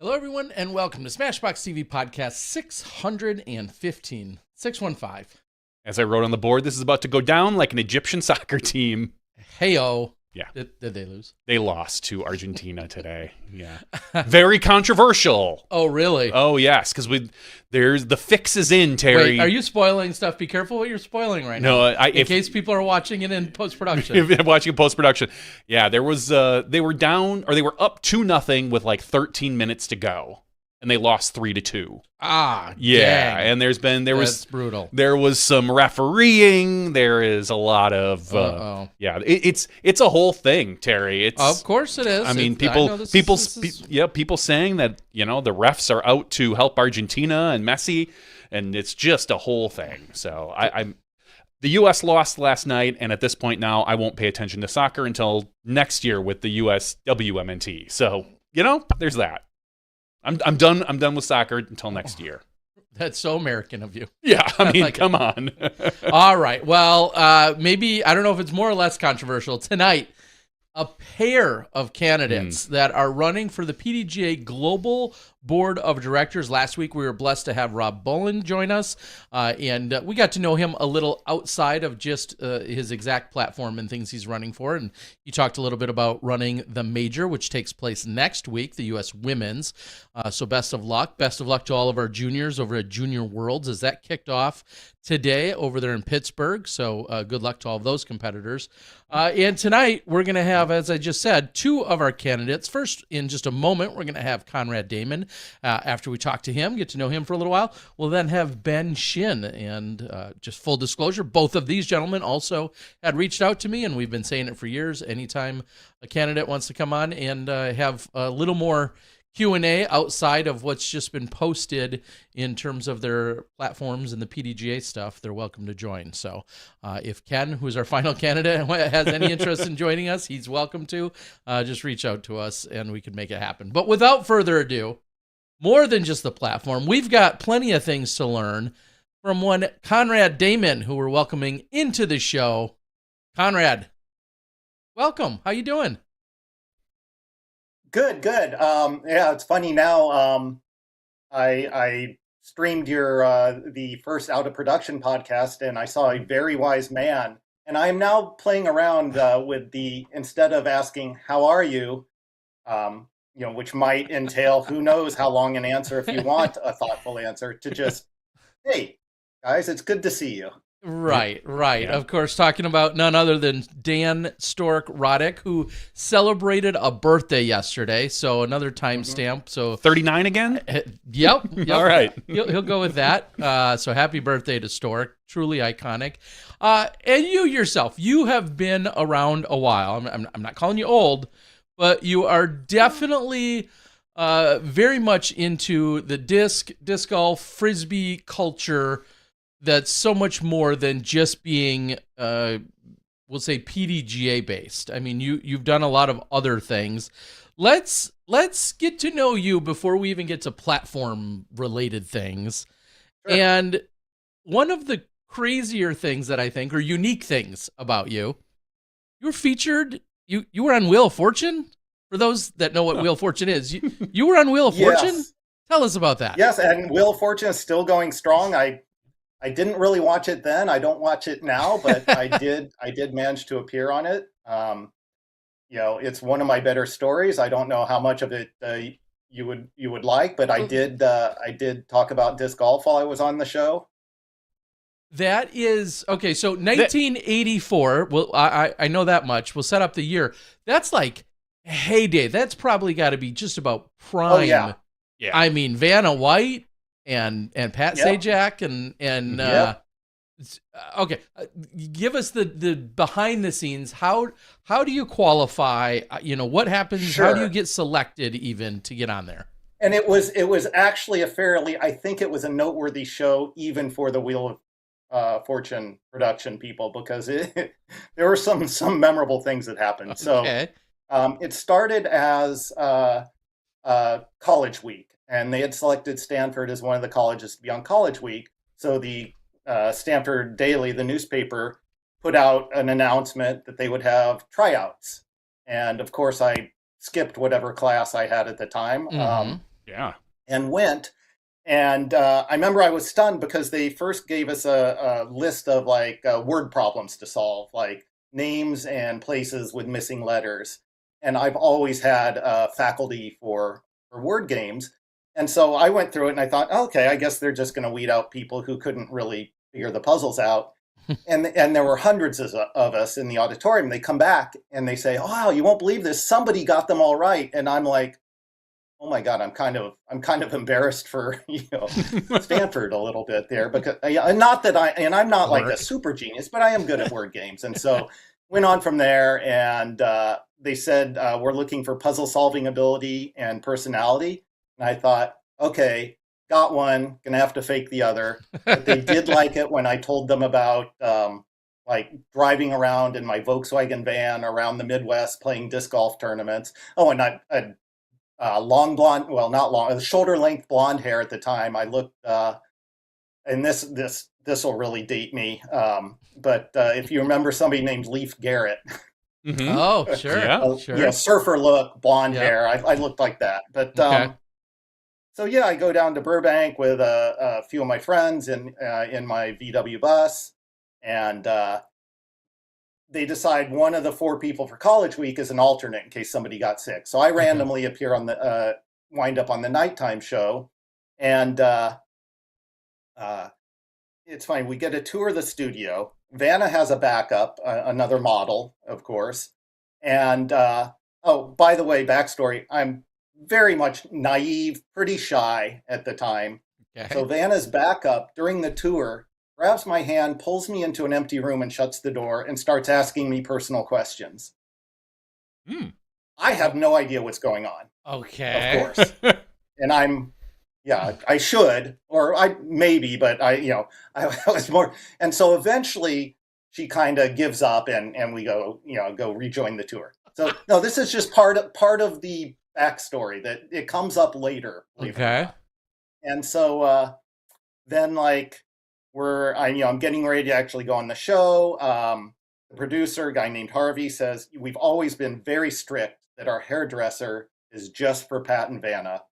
Hello, everyone, and welcome to SmashBoxxTV podcast 615. 615. As I wrote on the board, this is about to go down like an Egyptian soccer team. Hey-oh. Yeah. Did they lose? They lost to Argentina today. Yeah. Very controversial. Oh, really? Oh, yes, because there's the fix is in, Terry. Wait, are you spoiling stuff? Be careful what you're spoiling right now. No, in case people are watching it in post-production. If I'm watching post-production. Yeah, there was they were down, or they were up 2-0 with like 13 minutes to go. And they lost 3-2. Ah, yeah. dang. And That's brutal. There was some refereeing. There is a lot of yeah. It's a whole thing, Terry. It's of course it is. I mean, people saying that the refs are out to help Argentina and Messi, and it's just a whole thing. So the U.S. lost last night, and at this point now, I won't pay attention to soccer until next year with the U.S. WMNT. So there's that. I'm done. I'm done with soccer until next year. That's so American of you. Yeah, I mean, come on. All right. Well, maybe, I don't know if it's more or less controversial. Tonight, a pair of candidates that are running for the PDGA Global Board of Directors. Last week, we were blessed to have Rob Bolin join us, and we got to know him a little outside of just his exact platform and things he's running for. And he talked a little bit about running the major, which takes place next week, the U.S. Women's. So best of luck. Best of luck to all of our juniors over at Junior Worlds as that kicked off today over there in Pittsburgh. So good luck to all of those competitors. And tonight, we're going to have, as I just said, two of our candidates. First, in just a moment, we're going to have Conrad Damon. After we talk to him, get to know him for a little while, we'll then have Ben Shinn. And just full disclosure, both of these gentlemen also had reached out to me, and we've been saying it for years. Anytime a candidate wants to come on and have a little more Q&A outside of what's just been posted in terms of their platforms and the PDGA stuff, they're welcome to join. So if Ken, who's our final candidate, has any interest in joining us, he's welcome to. Just reach out to us and we can make it happen. But without further ado, more than just the platform, we've got plenty of things to learn from one Conrad Damon, who we're welcoming into the show. Conrad, welcome. How you doing? Good. Yeah, it's funny now. I streamed your the first Out of Production podcast, and I saw a very wise man. And I am now playing around with instead of asking "How are you," which might entail who knows how long an answer if you want a thoughtful answer, to just, "Hey, guys, it's good to see you." Right. Yeah. Of course, talking about none other than Dan Stork-Roddick, who celebrated a birthday yesterday. So another timestamp. So 39 again? Yep. All right. He'll go with that. So happy birthday to Stork. Truly iconic. And you yourself, you have been around a while. I'm not calling you old, but you are definitely very much into the disc golf, frisbee culture. That's so much more than just being, we'll say, PDGA based. I mean, you've done a lot of other things. Let's get to know you before we even get to platform related things. Sure. And one of the crazier things that I think, or unique things about you, you were featured. You were on Wheel of Fortune. For those that know what Wheel of Fortune is, you were on Wheel of Fortune. Yes. Tell us about that. Yes, and Wheel of Fortune is still going strong. I didn't really watch it then. I don't watch it now, but I did manage to appear on it. It's one of my better stories. I don't know how much of it you would like, but I did talk about disc golf while I was on the show. That is okay. So 1984. Well, I know that much. We'll set up the year. That's like heyday. That's probably got to be just about prime. Oh, yeah. I mean, Vanna White and Pat Sajak and okay, give us the behind the scenes. How do you qualify? What happens? Sure. How do you get selected even to get on there? And it was actually I think it was a noteworthy show even for the Wheel of Fortune production people, because there were some memorable things that happened. Okay. So it started as College Week. And they had selected Stanford as one of the colleges to be on College Week. So the Stanford Daily, the newspaper, put out an announcement that they would have tryouts. And of course, I skipped whatever class I had at the time. Mm-hmm. Yeah. and went. And I remember I was stunned because they first gave us a list of like word problems to solve, like names and places with missing letters. And I've always had faculty for word games. And so I went through it and I thought, okay, I guess they're just going to weed out people who couldn't really figure the puzzles out. And there were hundreds of us in the auditorium. They come back and they say, "Oh, wow, you won't believe this. Somebody got them all right." And I'm like, oh my God, I'm kind of embarrassed for Stanford a little bit there, because not that I'm not like a super genius, but I am good at word games. And so went on from there, and they said we're looking for puzzle solving ability and personality. And I thought, okay, got one, gonna have to fake the other. But they did like it when I told them about like driving around in my Volkswagen van around the Midwest playing disc golf tournaments. Oh, and I long blonde, well, not long, shoulder length blonde hair at the time. I looked, and this will really date me. But if you remember somebody named Leif Garrett. Mm-hmm. Oh, sure. Yeah. Sure. Yeah, surfer look, blonde hair. I looked like that. But Okay. so yeah, I go down to Burbank with a few of my friends in my VW bus, and they decide one of the 4 people for College Week is an alternate in case somebody got sick. So I randomly appear on the wind up on the nighttime show, and it's fine. We get a tour of the studio. Vanna has a backup, another model, of course. And oh, by the way, backstory: I'm very much naive, pretty shy at the time. Okay. So Vanna's backup during the tour grabs my hand, pulls me into an empty room, and shuts the door and starts asking me personal questions. I have no idea what's going on. Okay. Of course. And I should, or I maybe, but I was more. And so eventually she kind of gives up, and we go rejoin the tour. So no, this is just part of the backstory that it comes up later. Okay. And so then like I'm getting ready to actually go on the show. The producer, a guy named Harvey, says we've always been very strict that our hairdresser is just for Pat and Vanna,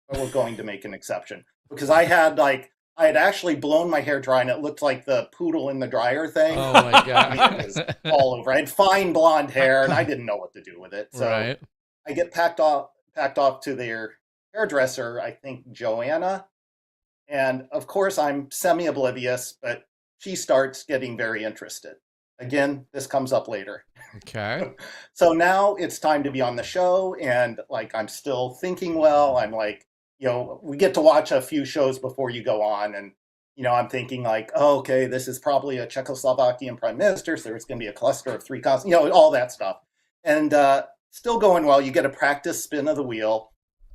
but we're going to make an exception, because I had actually blown my hair dry and it looked like the poodle in the dryer thing. Oh my God. I mean, it was all over. I had fine blonde hair and I didn't know what to do with it. So Right. I get packed off to their hairdresser, I think Joanna. And of course I'm semi-oblivious, but she starts getting very interested. Again, this comes up later. Okay. So now it's time to be on the show, and like I'm still thinking, well, I'm like, we get to watch a few shows before you go on, and I'm thinking like, oh, okay, this is probably a Czechoslovakian prime minister, so there's going to be a cluster of 3 all that stuff. And still going well. You get a practice spin of the wheel.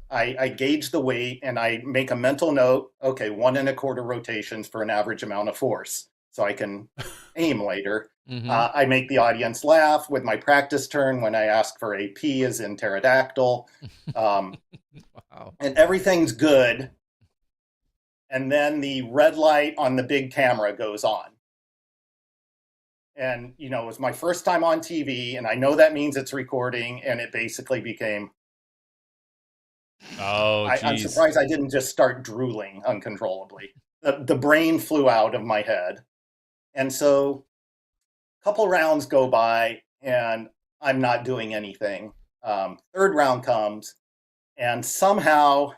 I gauge the weight and I make a mental note. Okay, 1 1/4 rotations for an average amount of force, so I can aim later. Mm-hmm. I make the audience laugh with my practice turn when I ask for a P as in pterodactyl. Wow. And everything's good. And then the red light on the big camera goes on. And, it was my first time on TV, and I know that means it's recording, and it basically became... I'm surprised I didn't just start drooling uncontrollably. The brain flew out of my head. And so a couple rounds go by, and I'm not doing anything. 3rd round comes, and somehow,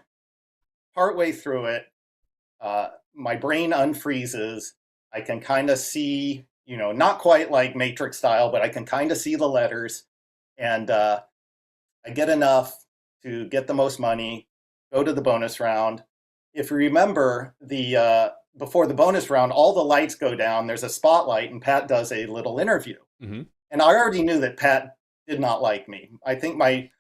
partway through it, my brain unfreezes. I can kind of see, not quite like Matrix style, but I can kind of see the letters. And I get enough to get the most money, go to the bonus round. If you remember, before the bonus round, all the lights go down. There's a spotlight, and Pat does a little interview. Mm-hmm. And I already knew that Pat did not like me. I think I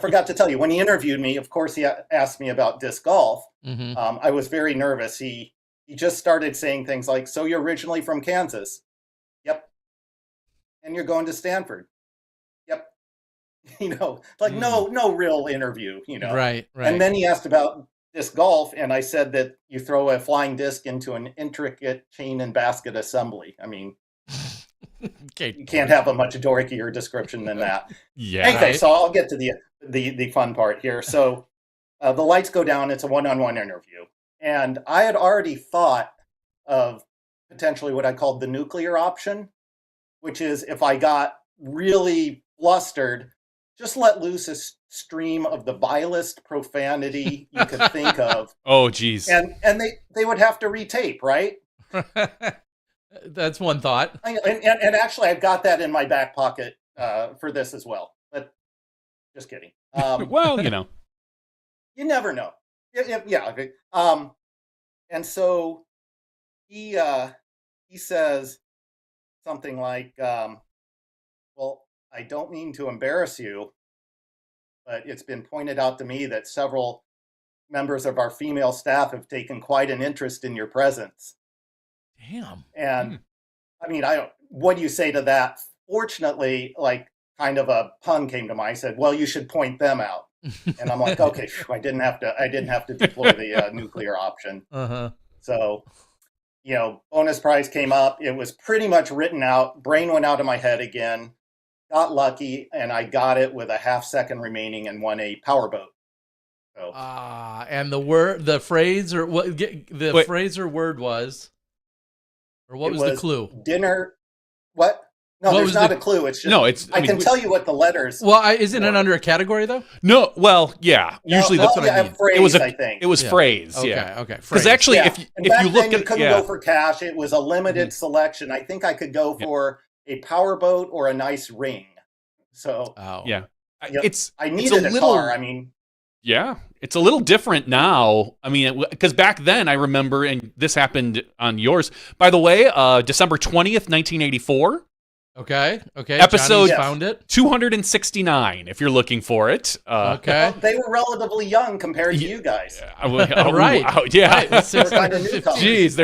forgot to tell you, when he interviewed me, of course, he asked me about disc golf. Mm-hmm. I was very nervous. He just started saying things like, "So you're originally from Kansas?" "Yep." "And you're going to Stanford?" "Yep." No real interview, Right. And then he asked about disc golf, and I said that you throw a flying disc into an intricate chain and basket assembly. I mean, Okay. you can't have a much dorkier description than that. Yeah. Okay, so I'll get to the fun part here. So the lights go down. It's a one-on-one interview. And I had already thought of potentially what I called the nuclear option, which is if I got really flustered, just let loose a stream of the vilest profanity you could think of. Oh, geez. And they would have to retape, right? That's one thought. And actually, I've got that in my back pocket for this as well. But just kidding. Well, you know. You never know. Yeah. Okay. And so he says something like, well, I don't mean to embarrass you, but it's been pointed out to me that several members of our female staff have taken quite an interest in your presence. Damn. And I mean, what do you say to that? Fortunately, like kind of a pun came to mind. I said, well, you should point them out. And I'm like, okay, I didn't have to deploy the nuclear option. Uh-huh. So, bonus prize came up. It was pretty much written out. Brain went out of my head again. Got lucky, and I got it with a half second remaining and won a powerboat. So, and the phrase or what phrase or word was, or what was the clue? Dinner. What? No, there's not a clue. It's just I can tell you what the letters. Well, isn't it under a category though? No. Well, yeah. Usually that's what I mean. Phrase, I think it was phrase. Okay, yeah. Okay. Because actually, if you look at, you couldn't go for cash. It was a limited selection. I think I could go for a powerboat or a nice ring. So yeah, I needed a car. I mean. Yeah, it's a little different now. I mean, because back then I remember, and this happened on yours, by the way, December 20th, 1984. Okay. Episode found it. 269, if you're looking for it. Okay. Well, they were relatively young compared to you guys. Right. Yeah. Right. Jeez,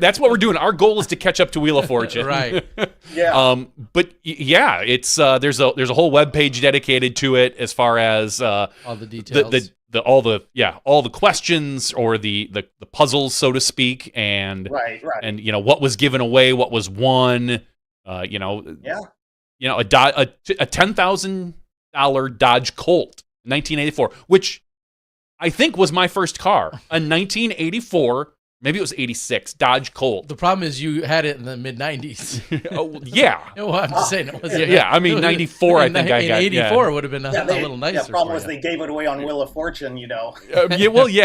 that's what we're doing. Our goal is to catch up to Wheel of Fortune. Right. Yeah. But yeah, it's there's a whole webpage dedicated to it as far as all the details. all the questions or the puzzles, so to speak, and right. And what was given away, what was won. A $10,000 Dodge Colt, 1984, which I think was my first car. A 1984, maybe it was 86 Dodge Colt. The problem is you had it in the mid 90s. Oh yeah. Well, I'm just saying it wasn't. Yeah, I mean 94. I think I got 84 would have been a little nicer. The problem was they gave it away on Wheel of Fortune. But who knows?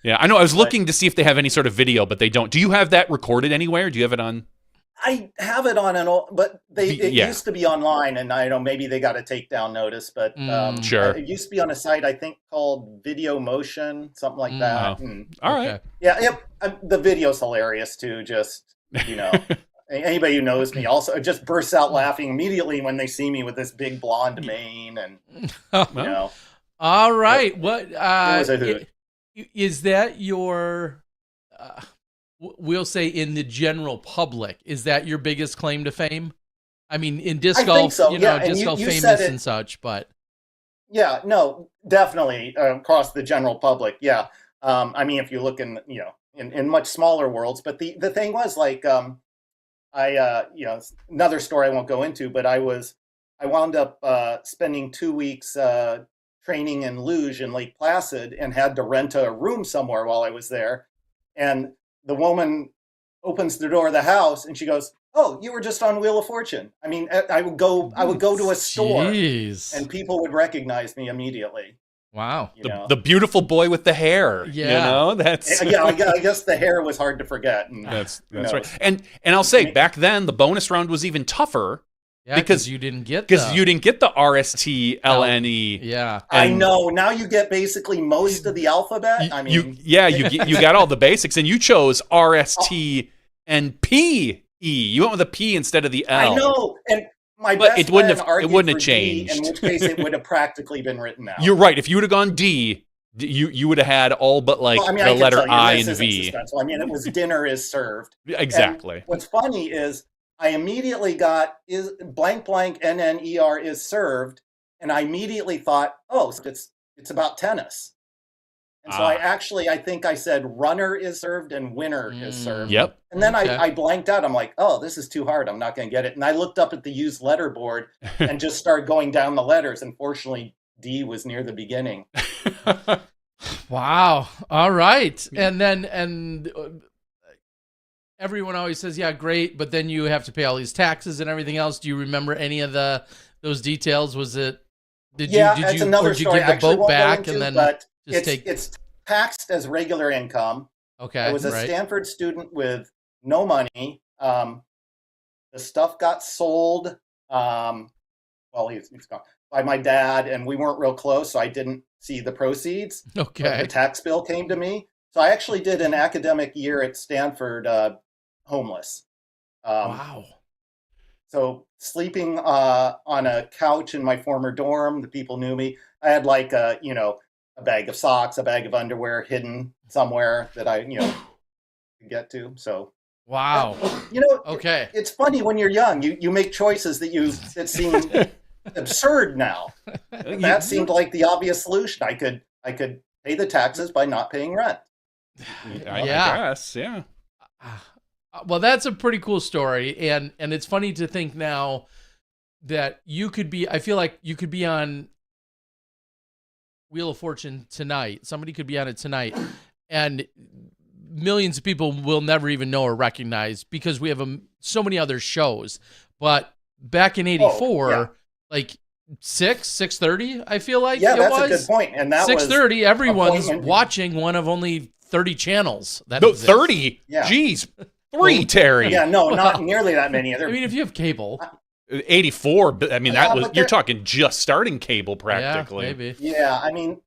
Yeah, I know. I was looking to see if they have any sort of video, but they don't. Do you have that recorded anywhere? Do you have it on? I have it on but it used to be online, and I don't know, maybe they got a takedown notice, but sure. It used to be on a site I think called Video Motion, something like that. All right. Yeah, the video's hilarious too. Just anybody who knows me also just bursts out laughing immediately when they see me with this big blonde mane, and All right, what it was a hoot. Is that your? We'll say in the general public, is that your biggest claim to fame? I mean, in disc golf, so. disc golf famous and such, but yeah, no, definitely across the general public. Yeah, I mean, if you look in much smaller worlds, but the thing was like, another story I won't go into, but I wound up spending 2 weeks training in luge in Lake Placid and had to rent a room somewhere while I was there, and the woman opens the door of the house and she goes, "Oh, you were just on Wheel of Fortune." I mean, I would go to a store and people would recognize me immediately. Wow. The beautiful boy with the hair. Yeah. That's I guess the hair was hard to forget. And, that's right. And I'll say back then the bonus round was even tougher. Yeah, because you didn't get the RST LNE. Yeah, I know. Now you get basically most of the alphabet. You got all the basics, and you chose RST and PE. You went with a P instead of the L. I know, and it wouldn't have changed. D, in which case, it would have practically been written out. You're right. If you would have gone D, you would have had all but the letter I and V. I mean, it was dinner is served. Exactly. And what's funny is I immediately got is blank NNER is served, and I immediately thought, oh, it's about tennis. And so I think I said runner is served and winner is served. Yep. And then I blanked out. I'm like, oh, this is too hard. I'm not going to get it. And I looked up at the used letter board and just started going down the letters. And fortunately, D was near the beginning. Wow. All right. And everyone always says, yeah, great, but then you have to pay all these taxes and everything else. Do you remember any of those details? Was it, did you another give story the boat back into, and then but just it's taxed as regular income. Okay. I was a Stanford student with no money. The stuff got sold. Well, he's gone, by my dad, and we weren't real close, so I didn't see the proceeds. Okay. But the tax bill came to me. So I actually did an academic year at Stanford homeless. Wow. So sleeping on a couch in my former dorm, the people knew me. I had like a bag of socks, a bag of underwear hidden somewhere that I, could get to. So wow. Okay. It's funny when you're young, you make choices that seem absurd now. That seemed like the obvious solution. I could pay the taxes by not paying rent. I guess, yeah. Well, that's a pretty cool story, and it's funny to think now that you could be. I feel like you could be on Wheel of Fortune tonight. Somebody could be on it tonight, and millions of people will never even know or recognize because we have so many other shows. But back in '84, like 6:30, I feel like that's a good point. And that 6:30, everyone's watching one of only 30 channels. That 30? Yeah. Jeez. 3, Terry. Yeah, no, not nearly that many. I mean, if you have cable. 84, but I mean, you're talking just starting cable practically. Yeah, maybe. Yeah, I mean,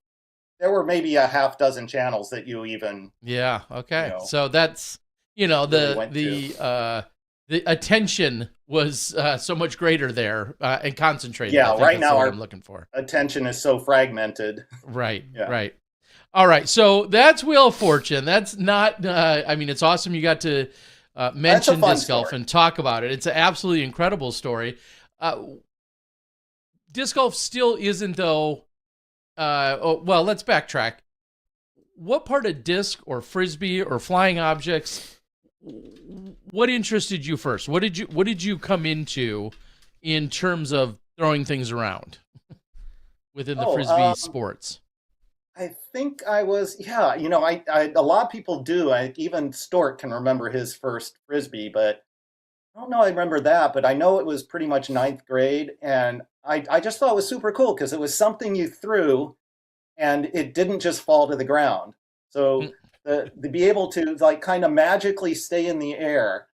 there were maybe a half dozen channels that you even. Yeah, okay. So that's, the attention was so much greater there and concentrated. Yeah, right now what I'm looking for. Attention is so fragmented. Right, right. All right, so that's Wheel of Fortune. That's not, I mean, it's awesome you got to mention disc golf and talk about it. It's an absolutely incredible story. Disc golf still isn't, though, well, let's backtrack. What part of disc or frisbee or flying objects, what interested you first? What did you come into in terms of throwing things around within the frisbee sports? I think I was, I a lot of people do. Even Stork can remember his first frisbee, but I don't know I remember that, but I know it was pretty much 9th grade, and I just thought it was super cool because it was something you threw, and it didn't just fall to the ground. So to be able to like kind of magically stay in the air,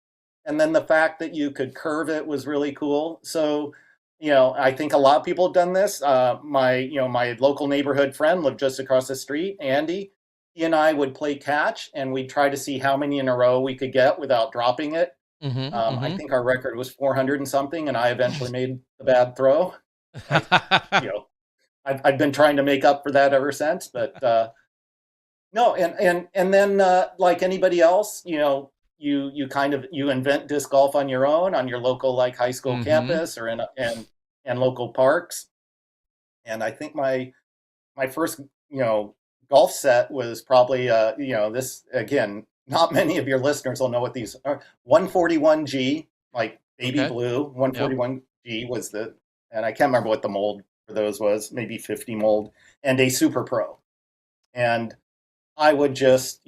and then the fact that you could curve it was really cool. So I think a lot of people have done this. My local neighborhood friend lived just across the street, Andy. He and I would play catch, and we'd try to see how many in a row we could get without dropping it. I think our record was 400 and something, and I eventually made a bad throw. I've been trying to make up for that ever since. But no, and then like anybody else, you invent disc golf on your own on your local like high school campus or in local parks. And I think my first golf set was probably this, again, not many of your listeners will know what these are. 141G, like baby blue. 141G was and I can't remember what the mold for those was, maybe 50 mold, and a Super Pro. And I would just,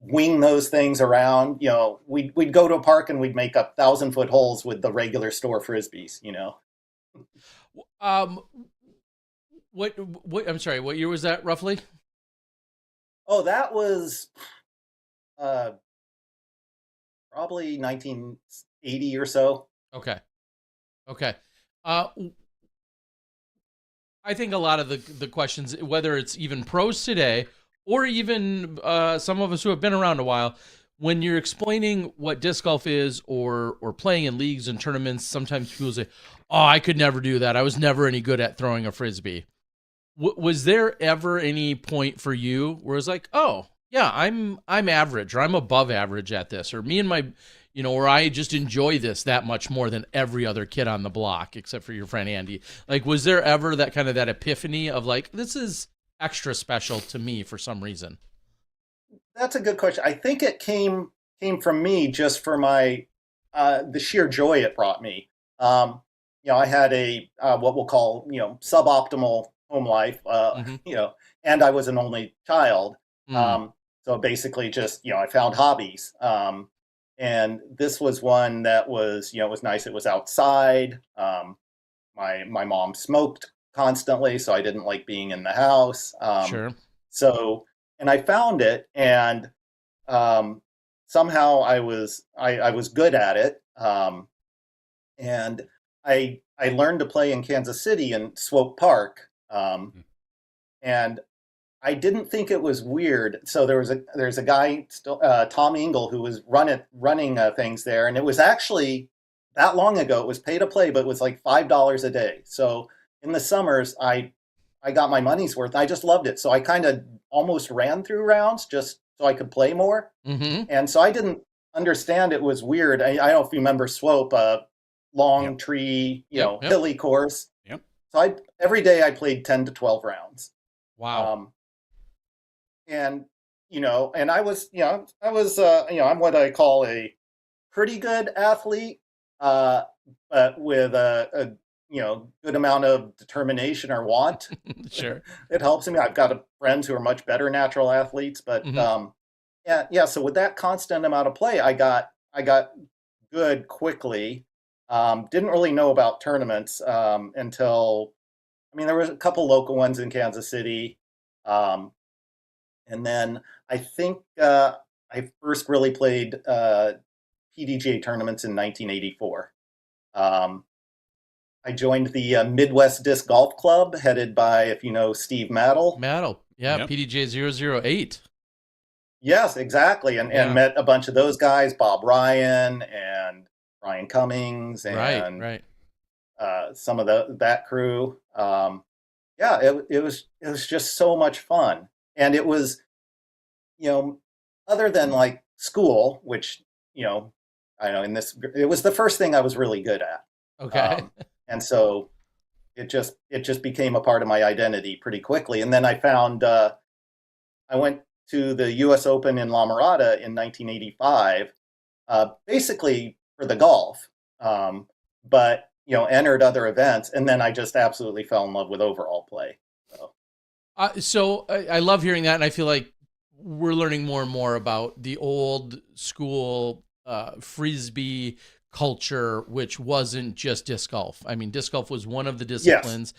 wing those things around. We'd go to a park and we'd make up 1,000-foot holes with the regular store frisbees. What? I'm sorry. What year was that roughly? Oh, that was probably 1980 or so. Okay. I think a lot of the questions, whether it's even pros today or even some of us who have been around a while, when you're explaining what disc golf is or playing in leagues and tournaments, sometimes people say, "Oh, I could never do that. I was never any good at throwing a frisbee." Was there ever any point for you where it's like, "Oh, yeah, I'm average, or I'm above average at this, or me and my, or I just enjoy this that much more than every other kid on the block, except for your friend Andy"? Like, was there ever that kind of that epiphany of like, this is extra special to me for some reason? That's a good question. I think it came from me just for my the sheer joy it brought me. I had a what we'll call suboptimal home life, Mm-hmm. and I was an only child. Mm. So basically just, I found hobbies. And this was one that was, it was nice. It was outside. My mom smoked constantly, so I didn't like being in the house. Sure. So, and I found it, and somehow I was good at it. And I learned to play in Kansas City in Swope Park. And I didn't think it was weird. So there's a guy still, Tom Engel, who was running things there, and it was actually that long ago. It was pay to play, but it was like $5 a day. So in the summers, I got my money's worth. I just loved it. So I kind of almost ran through rounds just so I could play more. Mm-hmm. And so I didn't understand it was weird. I don't know if you remember Swope, long Yep. tree, Yep. hilly course. Yep. So every day I played 10 to 12 rounds. Wow. And and I'm what I call a pretty good athlete, but with a good amount of determination or want. Sure. It helps me. I've got friends who are much better natural athletes, but Mm-hmm. yeah. So with that constant amount of play, I got good quickly. Didn't really know about tournaments until, there was a couple local ones in Kansas City. And then I think I first really played PDGA tournaments in 1984. I joined the Midwest Disc Golf Club, headed by, if you know, Steve Maddle. Maddle. Yeah. Yep. PDGA 008. Yes, exactly. And met a bunch of those guys, Bob Ryan and Ryan Cummings, and Right. some of that crew. Yeah, it was just so much fun. And it was, other than like school, which, I know it was the first thing I was really good at. Okay. And so it just became a part of my identity pretty quickly. And then I went to the US Open in La Mirada in 1985, basically for the golf, but, entered other events. And then I just absolutely fell in love with overall play. So I love hearing that, and I feel like we're learning more and more about the old school frisbee culture, which wasn't just disc golf. I mean, disc golf was one of the disciplines.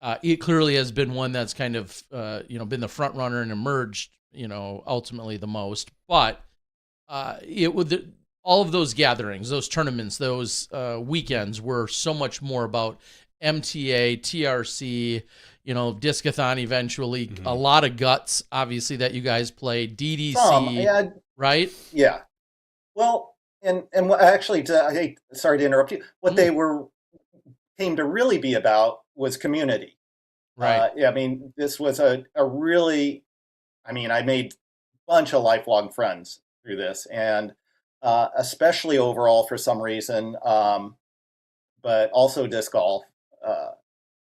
Yes. It clearly has been one that's kind of been the front runner and emerged, ultimately the most. But it would all of those gatherings, those tournaments, those weekends were so much more about MTA, TRC, Discathon eventually, a lot of guts, obviously, that you guys played, DDC, right? Yeah. Well, and actually, sorry to interrupt you, what they came to really be about was community. Right. This was a really, I made a bunch of lifelong friends through this, and especially overall for some reason, but also disc golf.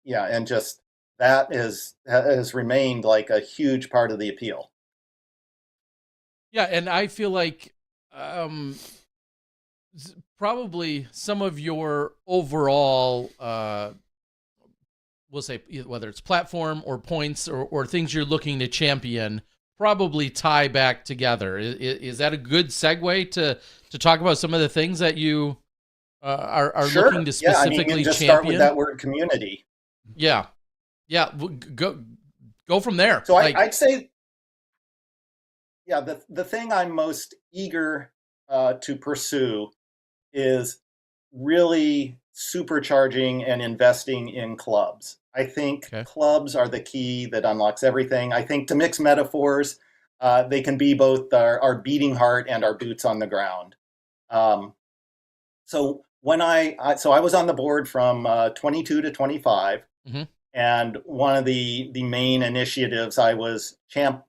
And just that has remained like a huge part of the appeal. Yeah, and I feel like probably some of your overall, we'll say, whether it's platform or points or things you're looking to champion, probably tie back together. Is that a good segue to talk about some of the things that you are Sure. looking to specifically just champion? Start with that word community. Yeah. Go from there. So I'd say, the thing I'm most eager to pursue is really supercharging and investing in clubs. I think clubs are the key that unlocks everything. I think, to mix metaphors, they can be both our beating heart and our boots on the ground. So when I was on the board from 22 to 25, and one of the main initiatives I was championing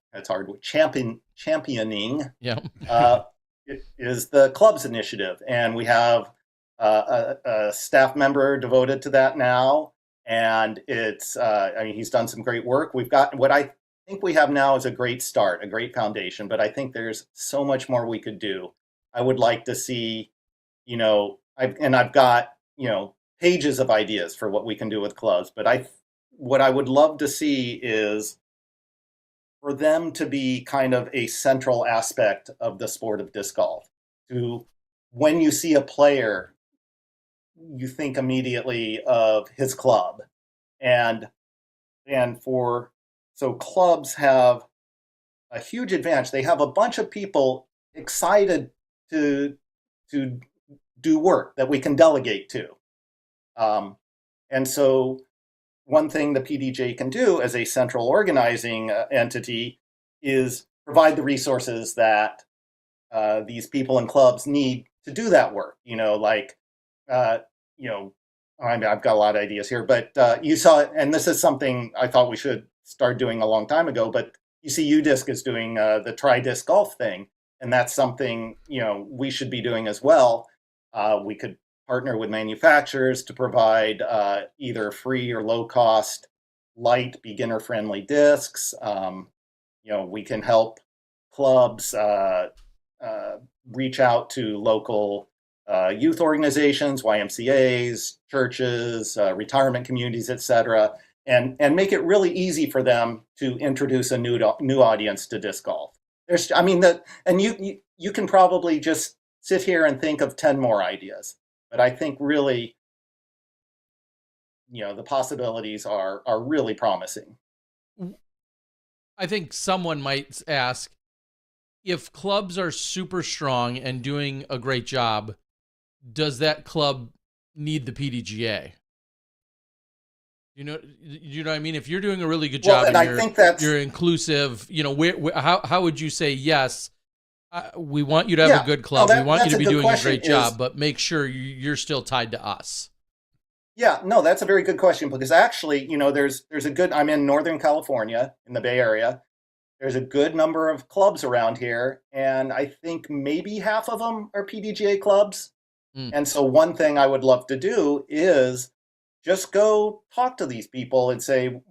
is the clubs initiative, and we have a staff member devoted to that now, and it's he's done some great work. We've got what I think we have now is a great start, a great foundation, but I think there's so much more we could do. I would like to see, I've got pages of ideas for what we can do with clubs, but what I would love to see is for them to be kind of a central aspect of the sport of disc golf. To when you see a player, you think immediately of his club, and so clubs have a huge advantage. They have a bunch of people excited to do work that we can delegate to, and so one thing the PDGA can do as a central organizing entity is provide the resources that these people in clubs need to do that work. I mean, I've got a lot of ideas here, but you saw it, and this is something I thought we should start doing a long time ago, but you see UDisc is doing the Try Disc Golf thing, and that's something, we should be doing as well. We could partner with manufacturers to provide either free or low-cost, light, beginner-friendly discs. We can help clubs reach out to local youth organizations, YMCAs, churches, retirement communities, etc., and make it really easy for them to introduce a new audience to disc golf. You can probably just sit here and think of 10 more ideas, but I think really, the possibilities are really promising. I think someone might ask, if clubs are super strong and doing a great job, does that club need the PDGA? You know what I mean? If you're doing a really good job, and I think you're inclusive, how would you say, yes, we want you to have a good club. We want you to be doing a great job, but make sure you're still tied to us. Yeah, no, that's a very good question, because actually, there's a good, I'm in Northern California in the Bay Area. There's a good number of clubs around here, and I think maybe half of them are PDGA clubs. And so one thing I would love to do is just go talk to these people and say,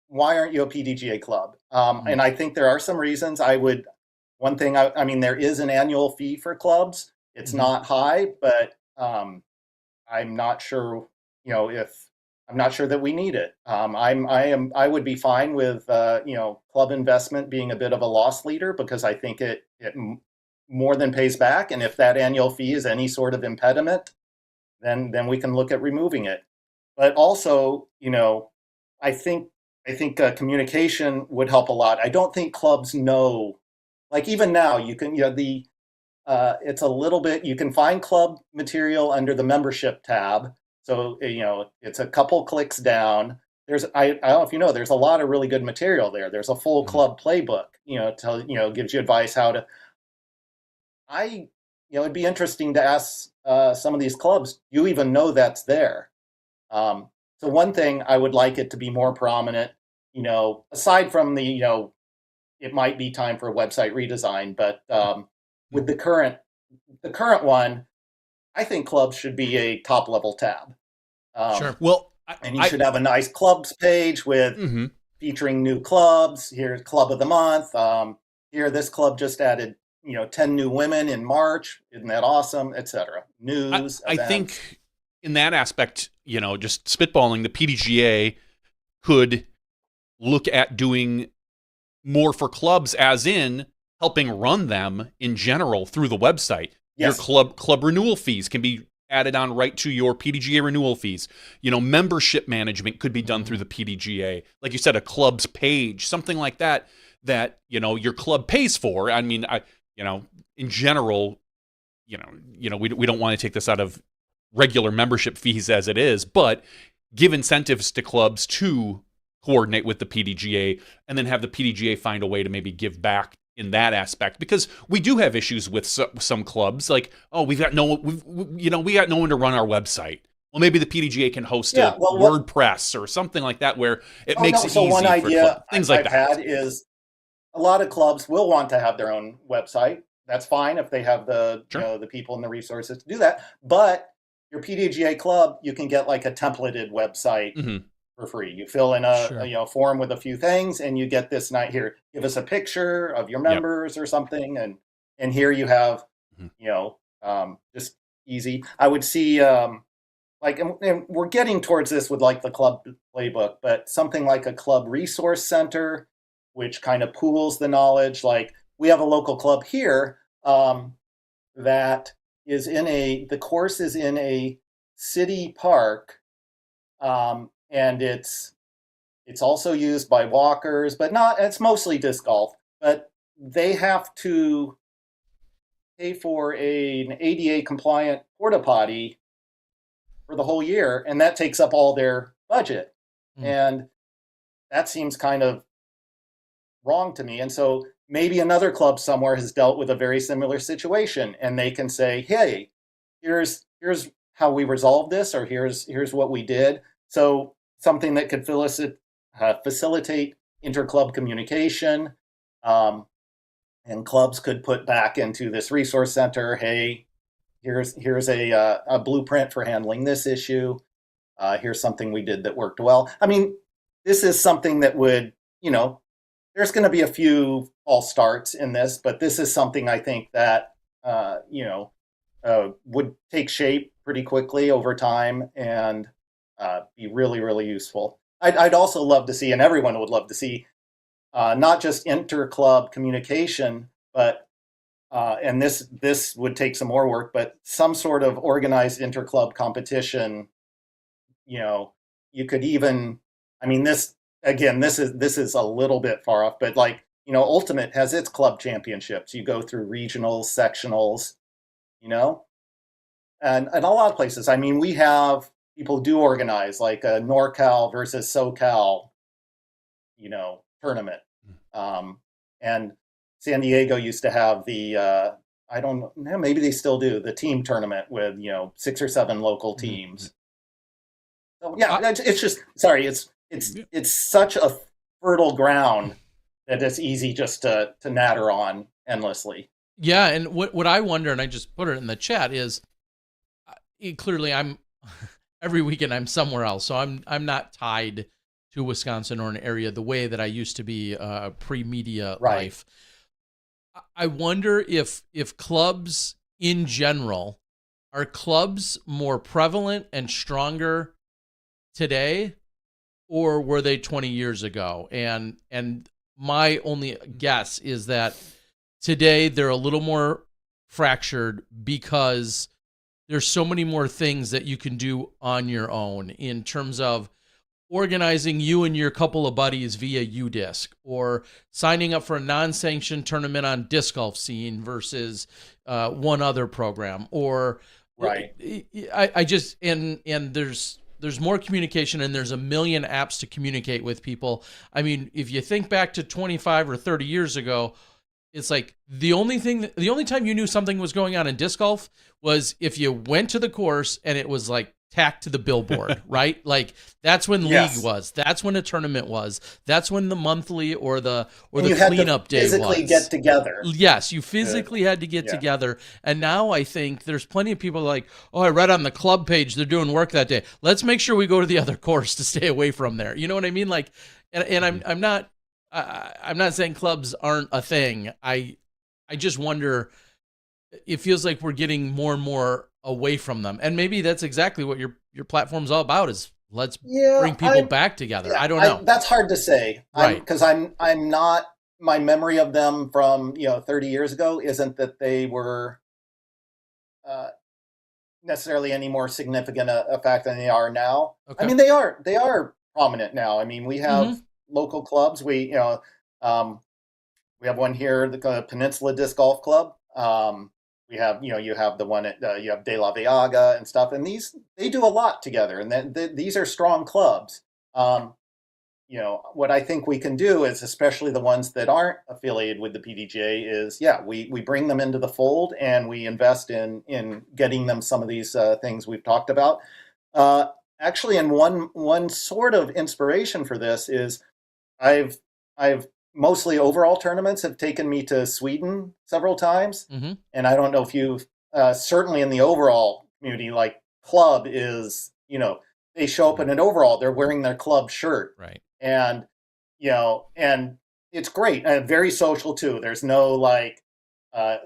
why aren't you a PDGA club? And I think there are some reasons. I mean, there is an annual fee for clubs. It's not high, but I'm not sure, I'm not sure that we need it. I would be fine with, club investment being a bit of a loss leader, because I think it more than pays back. And if that annual fee is any sort of impediment, then we can look at removing it. But also, I think communication would help a lot. I don't think clubs know, like even now you can, it's a little bit, you can find club material under the membership tab. So, it's a couple clicks down. I don't know if you know, there's a lot of really good material there. There's a full club playbook, gives you advice how to, it'd be interesting to ask some of these clubs, do you even know that's there? So one thing I would like it to be more prominent, aside from the, it might be time for a website redesign, but with the current one, I think clubs should be a top level tab. Sure. Well, and you should have a nice clubs page with featuring new clubs. Here's club of the month. Here, this club just added 10 new women in March. Isn't that awesome? Etc. News. I think in that aspect, just spitballing, the PDGA could look at doing more for clubs, as in helping run them in general through the website. Yes. Your club renewal fees can be added on right to your PDGA renewal fees. Membership management could be done through the PDGA. Like you said, a club's page, something like that your club pays for. I mean, in general, we don't want to take this out of regular membership fees as it is, but give incentives to clubs to coordinate with the PDGA, and then have the PDGA find a way to maybe give back in that aspect, because we do have issues with some clubs, like, we got no one to run our website. Well, maybe the PDGA can host a WordPress or something like that, where it makes it easy one idea for things like that. I've had is a lot of clubs will want to have their own website. That's fine if they have the the people and the resources to do that. But your PDGA club, you can get like a templated website for free. You fill in a form with a few things, and you get this night here. Give us a picture of your members or something, and here you have just easy. I would see like, and we're getting towards this with like the club playbook, but something like a club resource center, which kind of pools the knowledge. Like we have a local club here that is the course is in a city park, and it's also used by walkers, but it's mostly disc golf. But they have to pay for an ADA compliant porta potty for the whole year, and that takes up all their budget. And that seems kind of wrong to me. And so maybe another club somewhere has dealt with a very similar situation, and they can say, hey, here's how we resolved this, or here's what we did. So something that could facilitate interclub communication, and clubs could put back into this resource center, hey, here's a blueprint for handling this issue. Here's something we did that worked well. I mean, this is something that would, there's going to be a few false starts in this, but this is something I think that, would take shape pretty quickly over time and be really, really useful. I'd also love to see, and everyone would love to see, not just inter-club communication, but and this would take some more work, but some sort of organized inter-club competition. You could even, I mean, this is a little bit far off, but like, Ultimate has its club championships. You go through regionals, sectionals, and a lot of places. I mean, we have people do organize like a NorCal versus SoCal, tournament. And San Diego used to have the, I don't know, maybe they still do, the team tournament with, 6 or 7 local teams. So yeah, it's just, sorry, it's such a fertile ground that it's easy just to natter on endlessly. Yeah, and what I wonder, and I just put it in the chat, is clearly I'm every weekend I'm somewhere else, so I'm not tied to Wisconsin or an area the way that I used to be pre-media life. I wonder if clubs in general, are clubs more prevalent and stronger today, or were they 20 years ago? And my only guess is that today they're a little more fractured because there's so many more things that you can do on your own in terms of organizing you and your couple of buddies via UDisc, or signing up for a non-sanctioned tournament on Disc Golf Scene versus one other program, or I just and there's more communication, and there's a million apps to communicate with people. I mean, if you think back to 25 or 30 years ago, it's like the only time you knew something was going on in disc golf was if you went to the course and it was like tacked to the billboard, right? Like that's when league was. That's when a tournament was. That's when the monthly or the cleanup day was. Physically get together. Yes, you physically had to get together. And now I think there's plenty of people like, oh, I read on the club page they're doing work that day. Let's make sure we go to the other course to stay away from there. You know what I mean? Like, and I'm not saying clubs aren't a thing. I just wonder. It feels like we're getting more and more away from them, and maybe that's exactly what your platform's all about. Is let's bring people back together. Yeah, I don't know. That's hard to say, right? Because I'm not. My memory of them from 30 years ago isn't that they were necessarily any more significant a fact than they are now. Okay. I mean, they are prominent now. I mean, we have local clubs. We have one here, the Peninsula Disc Golf Club. We have, you have the one at, you have De La Viaga and stuff, and they do a lot together, and these are strong clubs. What I think we can do is, especially the ones that aren't affiliated with the PDGA, is we bring them into the fold and we invest in getting them some of these things we've talked about. Actually, and one sort of inspiration for this is I've mostly overall tournaments have taken me to Sweden several times. Mm-hmm. And I don't know if you've, certainly in the overall community, like club is, they show up in an overall, they're wearing their club shirt. Right. And, and it's great and very social too. There's no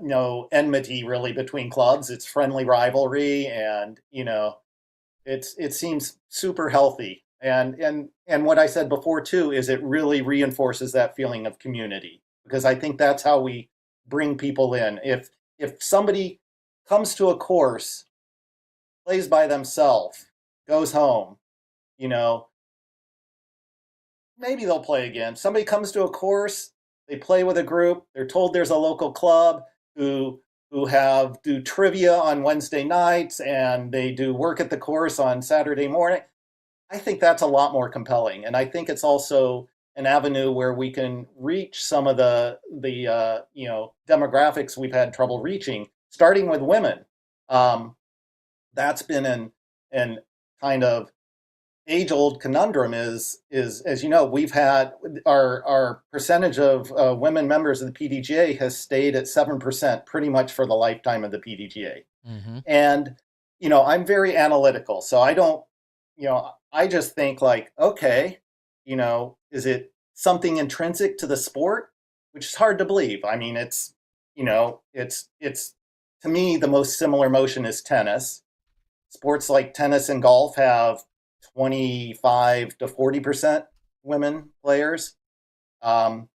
no enmity really between clubs. It's friendly rivalry and, it seems super healthy. And what I said before too is it really reinforces that feeling of community, because I think that's how we bring people in. If somebody comes to a course, plays by themselves, goes home, you know, maybe they'll play again. Somebody comes to a course, they play with a group, they're told there's a local club who do trivia on Wednesday nights, and they do work at the course on Saturday morning. I think that's a lot more compelling, and I think it's also an avenue where we can reach some of the demographics we've had trouble reaching, starting with women. That's been an kind of age-old conundrum. Is as you know, we've had our percentage of women members of the PDGA has stayed at 7% pretty much for the lifetime of the PDGA. Mm-hmm. And I'm very analytical, so I don't, I just think like, okay, is it something intrinsic to the sport, which is hard to believe. I mean, it's to me the most similar motion is tennis. Sports like tennis and golf have 25 to 40% women players, and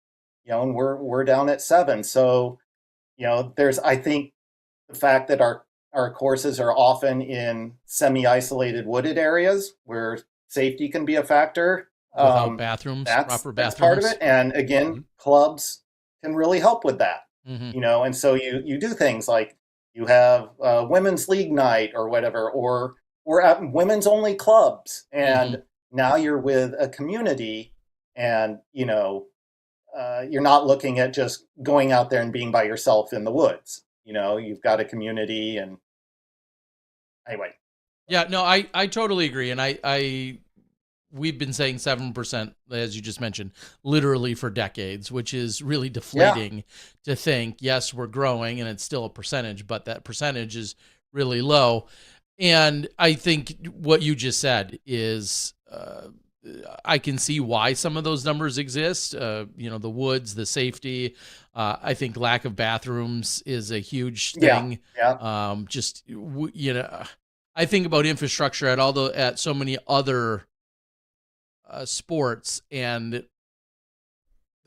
we're down at 7. So, there's, I think, the fact that our courses are often in semi-isolated wooded areas where safety can be a factor. Without bathrooms, proper bathrooms. That's part of it. And again, clubs can really help with that. Mm-hmm. And so you do things like you have women's league night or whatever, or at women's only clubs, and now you're with a community, and you're not looking at just going out there and being by yourself in the woods. You've got a community, and anyway. Yeah, no, I totally agree, and we've been saying 7%, as you just mentioned, literally for decades, which is really deflating to think, yes, we're growing and it's still a percentage, but that percentage is really low. And I think what you just said is, I can see why some of those numbers exist. The woods, the safety. I think lack of bathrooms is a huge thing. Yeah. I think about infrastructure at so many other sports, and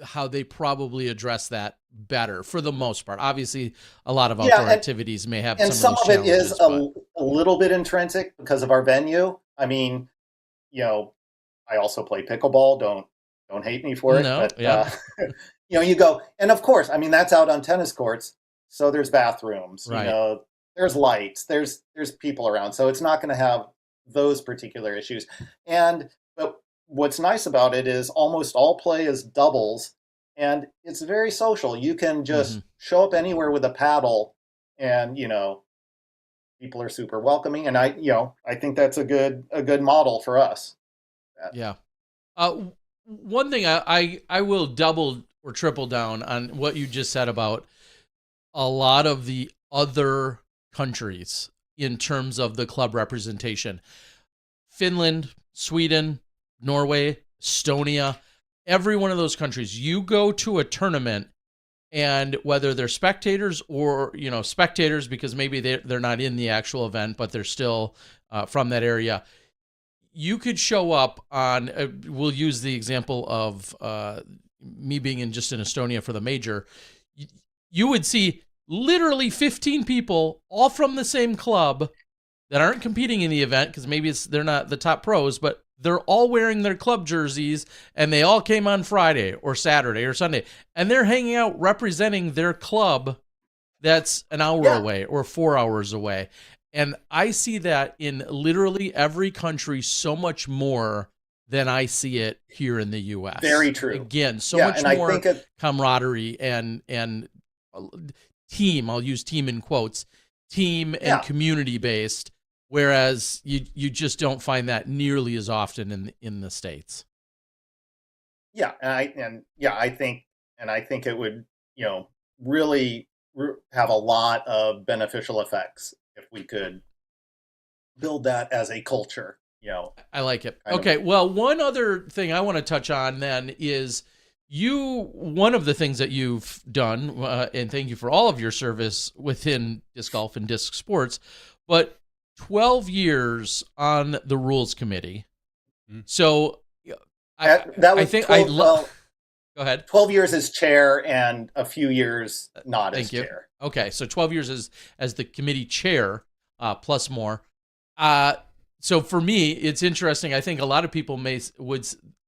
how they probably address that better for the most part. Obviously, a lot of outdoor activities may have some of it is a little bit intrinsic because of our venue. I mean, I also play pickleball. Don't hate me for it. No, but, you go, and of course, I mean, that's out on tennis courts, so there's bathrooms. Right. There's lights. There's people around, so it's not going to have those particular issues. But what's nice about it is almost all play is doubles, and it's very social. You can just show up anywhere with a paddle, and people are super welcoming. And I think that's a good model for us. Yeah. One thing I will double or triple down on what you just said about a lot of the other countries in terms of the club representation. Finland, Sweden, Norway, Estonia, every one of those countries, you go to a tournament, and whether they're spectators or, spectators because maybe they're not in the actual event, but they're still from that area, you could show up on, we'll use the example of me being in Estonia for the major. You would see literally 15 people all from the same club that aren't competing in the event because maybe they're not the top pros, but they're all wearing their club jerseys, and they all came on Friday or Saturday or Sunday, and they're hanging out representing their club that's an hour away or 4 hours away. And I see that in literally every country so much more than I see it here in the U.S. Very true. Again, so much more camaraderie and team, I'll use team in quotes, team and community-based, whereas you just don't find that nearly as often in the States. Yeah, I think it would, really have a lot of beneficial effects if we could build that as a culture. I like it. Okay, well, one other thing I want to touch on then is one of the things that you've done, and thank you for all of your service within disc golf and disc sports, but 12 years on the rules committee. So that was 12, Go ahead. 12 years as chair and a few years not as chair. Okay, so 12 years as the committee chair, plus more. So for me, it's interesting. I think a lot of people would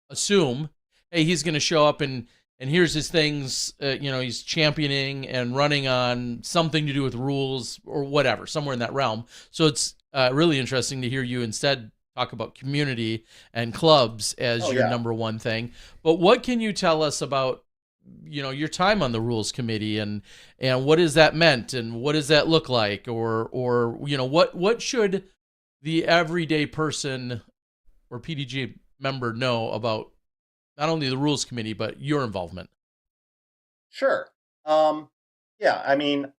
assume, hey, he's going to show up and here's his things. He's championing and running on something to do with rules or whatever, somewhere in that realm. So it's really interesting to hear you instead talk about community and clubs as your number one thing. But what can you tell us about, your time on the rules committee and what has that meant and what does that look like? Or what should the everyday person or PDGA member know about not only the rules committee, but your involvement? Sure. I mean,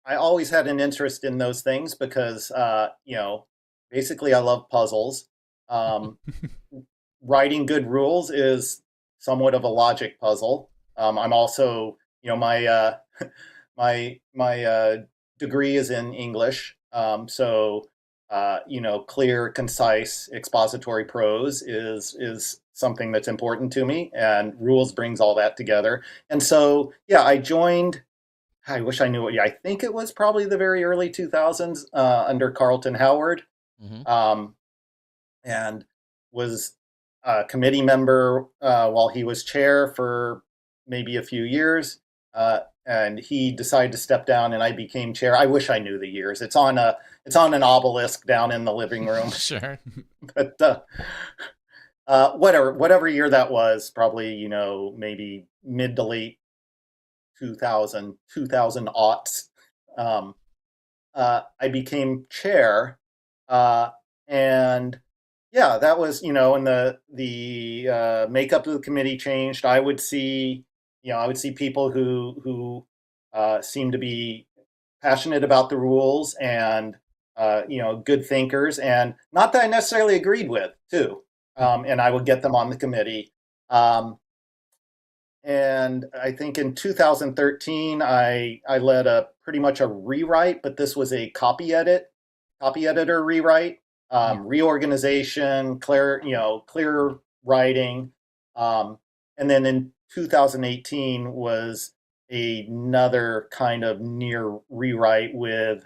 I always had an interest in those things because, basically I love puzzles. Writing good rules is somewhat of a logic puzzle. I'm also, my degree is in English. Clear, concise, expository prose is something that's important to me, and rules brings all that together. And so, I joined. I wish I knew it. I think it was probably the very early 2000s under Carlton Howard, and was a committee member while he was chair for maybe a few years. And he decided to step down, and I became chair. I wish I knew the years. It's on an obelisk down in the living room. Sure. But whatever year that was, probably maybe mid to late 2000 aughts. I became chair, and that was and the makeup of the committee changed. I would see people who seemed to be passionate about the rules and good thinkers, and not that I necessarily agreed with too. And I would get them on the committee. And I think in 2013, I led pretty much a rewrite, but this was a copy editor rewrite, reorganization, clear writing. And then in 2018 was another kind of near rewrite with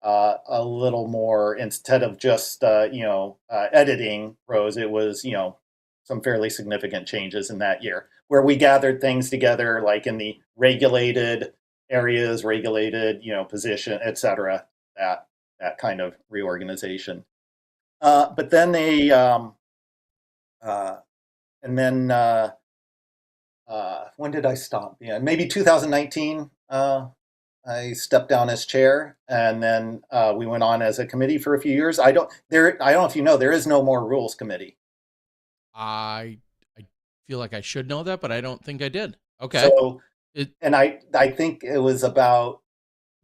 a little more, instead of just editing prose, it was some fairly significant changes in that year, where we gathered things together, like in the regulated areas, regulated position, etc. That kind of reorganization. But then when did I stop? Maybe 2019. I stepped down as chair, and then we went on as a committee for a few years. I don't know if you know, there is no more rules committee. I feel like I should know that, but I don't think I did. Okay. So, I think it was about,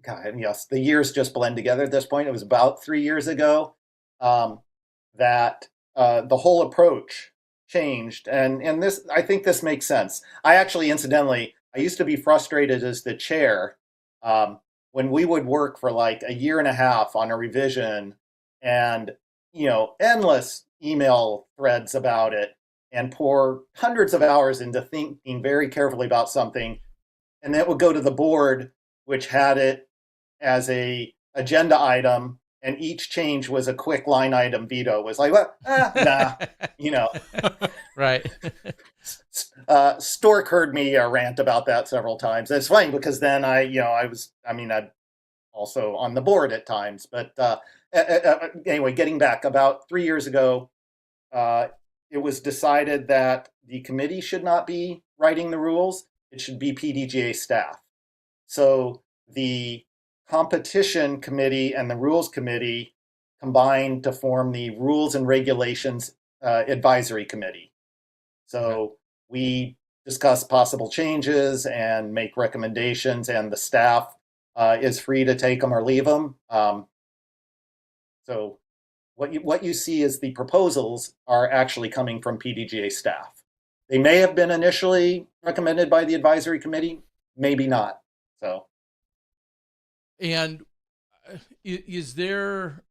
the years just blend together at this point. It was about 3 years ago that the whole approach changed, and this, I think this makes sense. I actually, incidentally, I used to be frustrated as the chair when we would work for like a year and a half on a revision, and endless email threads about it, and pour hundreds of hours into thinking very carefully about something, and then it would go to the board, which had it as a agenda item, and each change was a quick line item veto. It was like, well, nah, Right. Stork heard me rant about that several times. It's funny because then I'm also on the board at times. But anyway, getting back, about 3 years ago, it was decided that the committee should not be writing the rules. It should be PDGA staff. So the competition committee and the rules committee combined to form the rules and regulations advisory committee. So we discuss possible changes and make recommendations, and the staff is free to take them or leave them. So what you see is the proposals are actually coming from PDGA staff. They may have been initially recommended by the advisory committee, maybe not. So, and is there?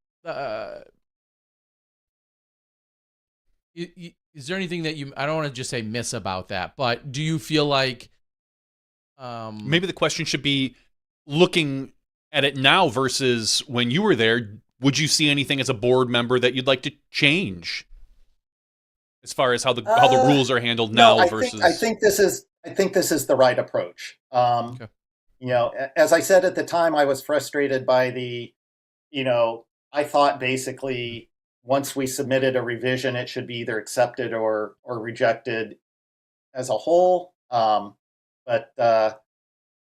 is there anything that I don't want to just say miss about that, but do you feel like maybe the question should be, looking at it now versus when you were there, would you see anything as a board member that you'd like to change as far as how the rules are handled now versus? I think this is the right approach. Okay. As I said at the time, I was frustrated by I thought basically once we submitted a revision, it should be either accepted or rejected as a whole. But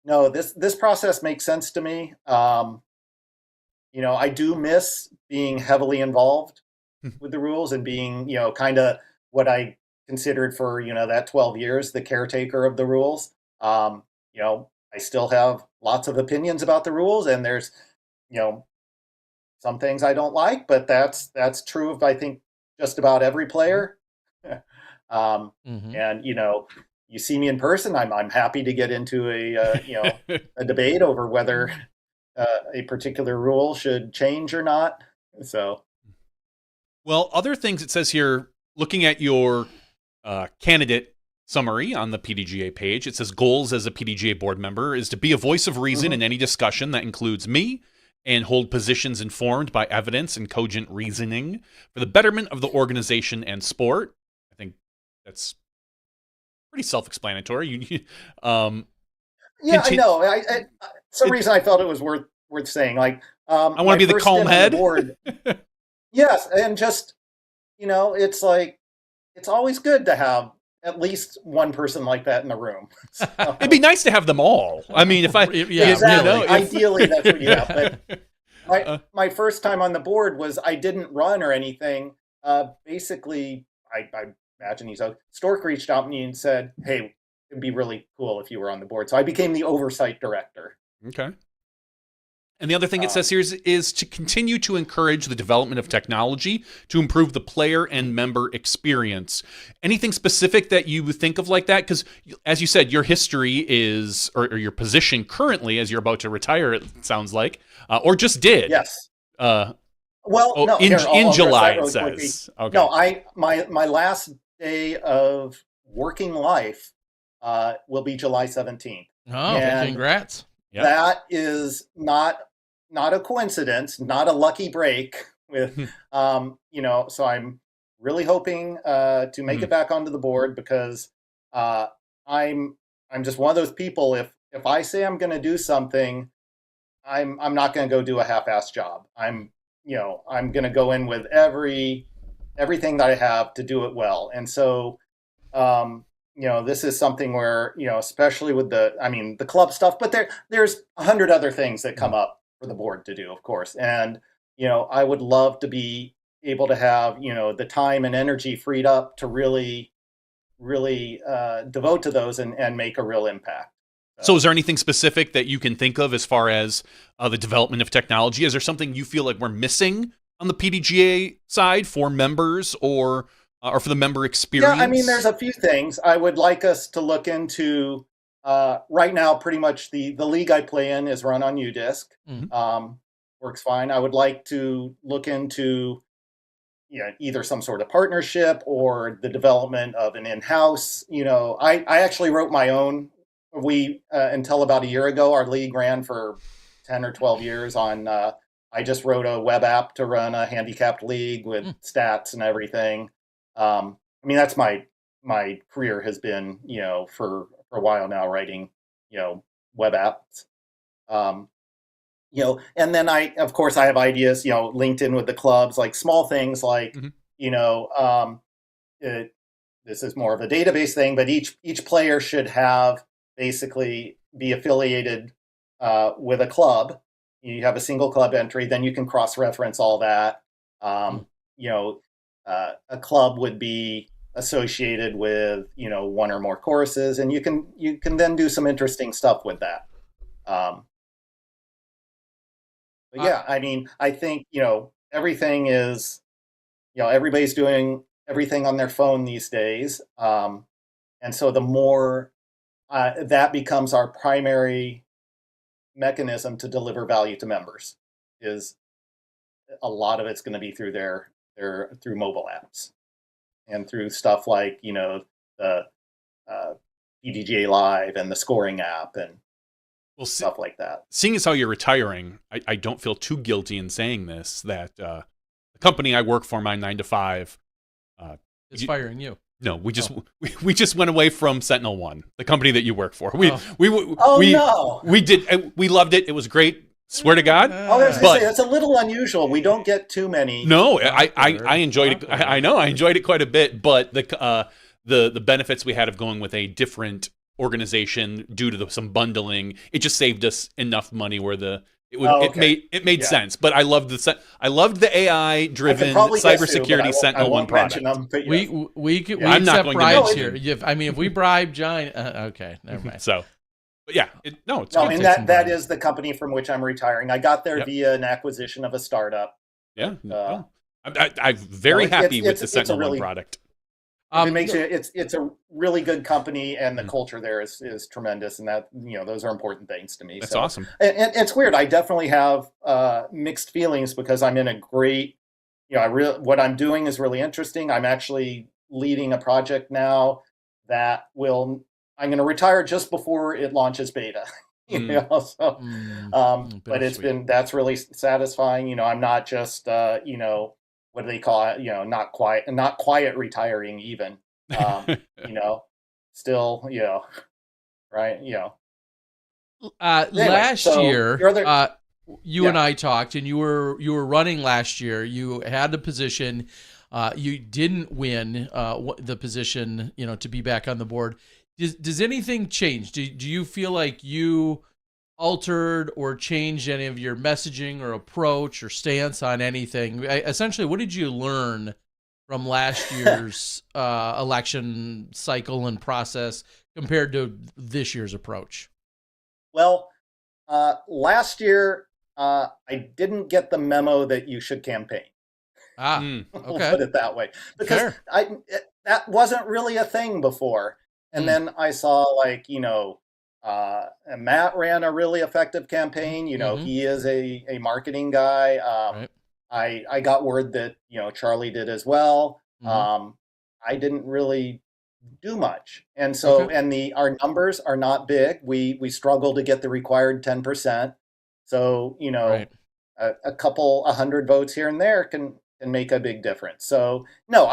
no, this process makes sense to me. I do miss being heavily involved with the rules and being, kind of what I considered for, that 12 years, the caretaker of the rules. I still have lots of opinions about the rules, and there's, some things I don't like, but that's true of, I think, just about every player. And, you see me in person, I'm happy to get into a debate over whether a particular rule should change or not. So, well, other things it says here, looking at your candidate summary on the PDGA page, it says goals as a PDGA board member is to be a voice of reason in any discussion that includes me, and hold positions informed by evidence and cogent reasoning for the betterment of the organization and sport. I think that's pretty self-explanatory. I know. Some reason I felt it was worth saying. Like, I want to be the calm head. Board, yes, and just it's like it's always good to have at least one person like that in the room. So, it'd be nice to have them all. I mean, if I exactly. Ideally, that's what you have. But my first time on the board was I didn't run or anything. Basically, I imagine Stork reached out to me and said, "Hey, it'd be really cool if you were on the board." So I became the oversight director. Okay. And the other thing it says here is to continue to encourage the development of technology to improve the player and member experience. Anything specific that you think of like that? Because as you said, your history is, or your position currently, as you're about to retire, it sounds like, or just did. Yes. In July, it says. Okay. No, my last day of working life will be July 17th. Oh, and congrats. Yep. That is not a coincidence, not a lucky break with, so I'm really hoping to make it back onto the board, because I'm just one of those people. If I say I'm going to do something, I'm not going to go do a half-assed job. I'm going to go in with everything that I have to do it well. And so, this is something where, especially with the club stuff, but there's 100 other things that come up for the board to do, of course. And, I would love to be able to have, the time and energy freed up to really, really devote to those and make a real impact. So is there anything specific that you can think of as far as the development of technology? Is there something you feel like we're missing on the PDGA side for members or for the member experience? Yeah, I mean, there's a few things I would like us to look into. Right now, pretty much the league I play in is run on UDisc. Works fine. I would like to look into either some sort of partnership or the development of an in-house. I actually wrote my own. Until about a year ago, our league ran for 10 or 12 years on, I just wrote a web app to run a handicapped league with stats and everything. I mean, that's my career has been, for a while now, writing, web apps. And then I have ideas, linked in with the clubs, like small things like, this is more of a database thing, but each player should have basically be affiliated with a club. You have a single club entry, then you can cross-reference all that. A club would be associated with one or more courses, and you can then do some interesting stuff with that. But yeah, I mean, I think everything is everybody's doing everything on their phone these days, and so the more that becomes our primary mechanism to deliver value to members is a lot of it's going to be through through mobile apps and through stuff like, the PDGA Live and the scoring app and stuff like that. Seeing as how you're retiring, I don't feel too guilty in saying this, that the company I work for, my 9 to 5, is firing you. No, we just went away from Sentinel One, the company that you work for. We did. We loved it. It was great. Swear to God. I was going to say, that's a little unusual. We don't get too many. No, I enjoyed it. I know I enjoyed it quite a bit, but the benefits we had of going with a different organization due to some bundling, it just saved us enough money where it made sense. But I loved the AI driven cybersecurity Sentinel One product. We accept bribes here. I mean, if we bribe Giant, okay, never mind. So. But yeah, it's and that is the company from which I'm retiring. I got there via an acquisition of a startup. Yeah, I'm very happy with the Sentinel One product. It makes it's a really good company, and the culture there is tremendous, and that those are important things to me. That's awesome. And it's weird. I definitely have mixed feelings because I'm in a great. What I'm doing is really interesting. I'm actually leading a project now that I'm going to retire just before it launches beta, but that's really satisfying. I'm not just, what do they call it? Not quiet retiring even, still, right. Last year, you and I talked, and you were running last year. You had the position, you didn't win the position, to be back on the board. Does anything change? Do you feel like you altered or changed any of your messaging or approach or stance on anything? Essentially, what did you learn from last year's election cycle and process compared to this year's approach? Well, last year, I didn't get the memo that you should campaign. Okay. I'll put it that way. Because that wasn't really a thing before. And then I saw Matt ran a really effective campaign. He is a marketing guy. I got word that, Charlie did as well. I didn't really do much. And so, our numbers are not big. We struggle to get the required 10%. So, a couple 100 votes here and there can make a big difference. So no,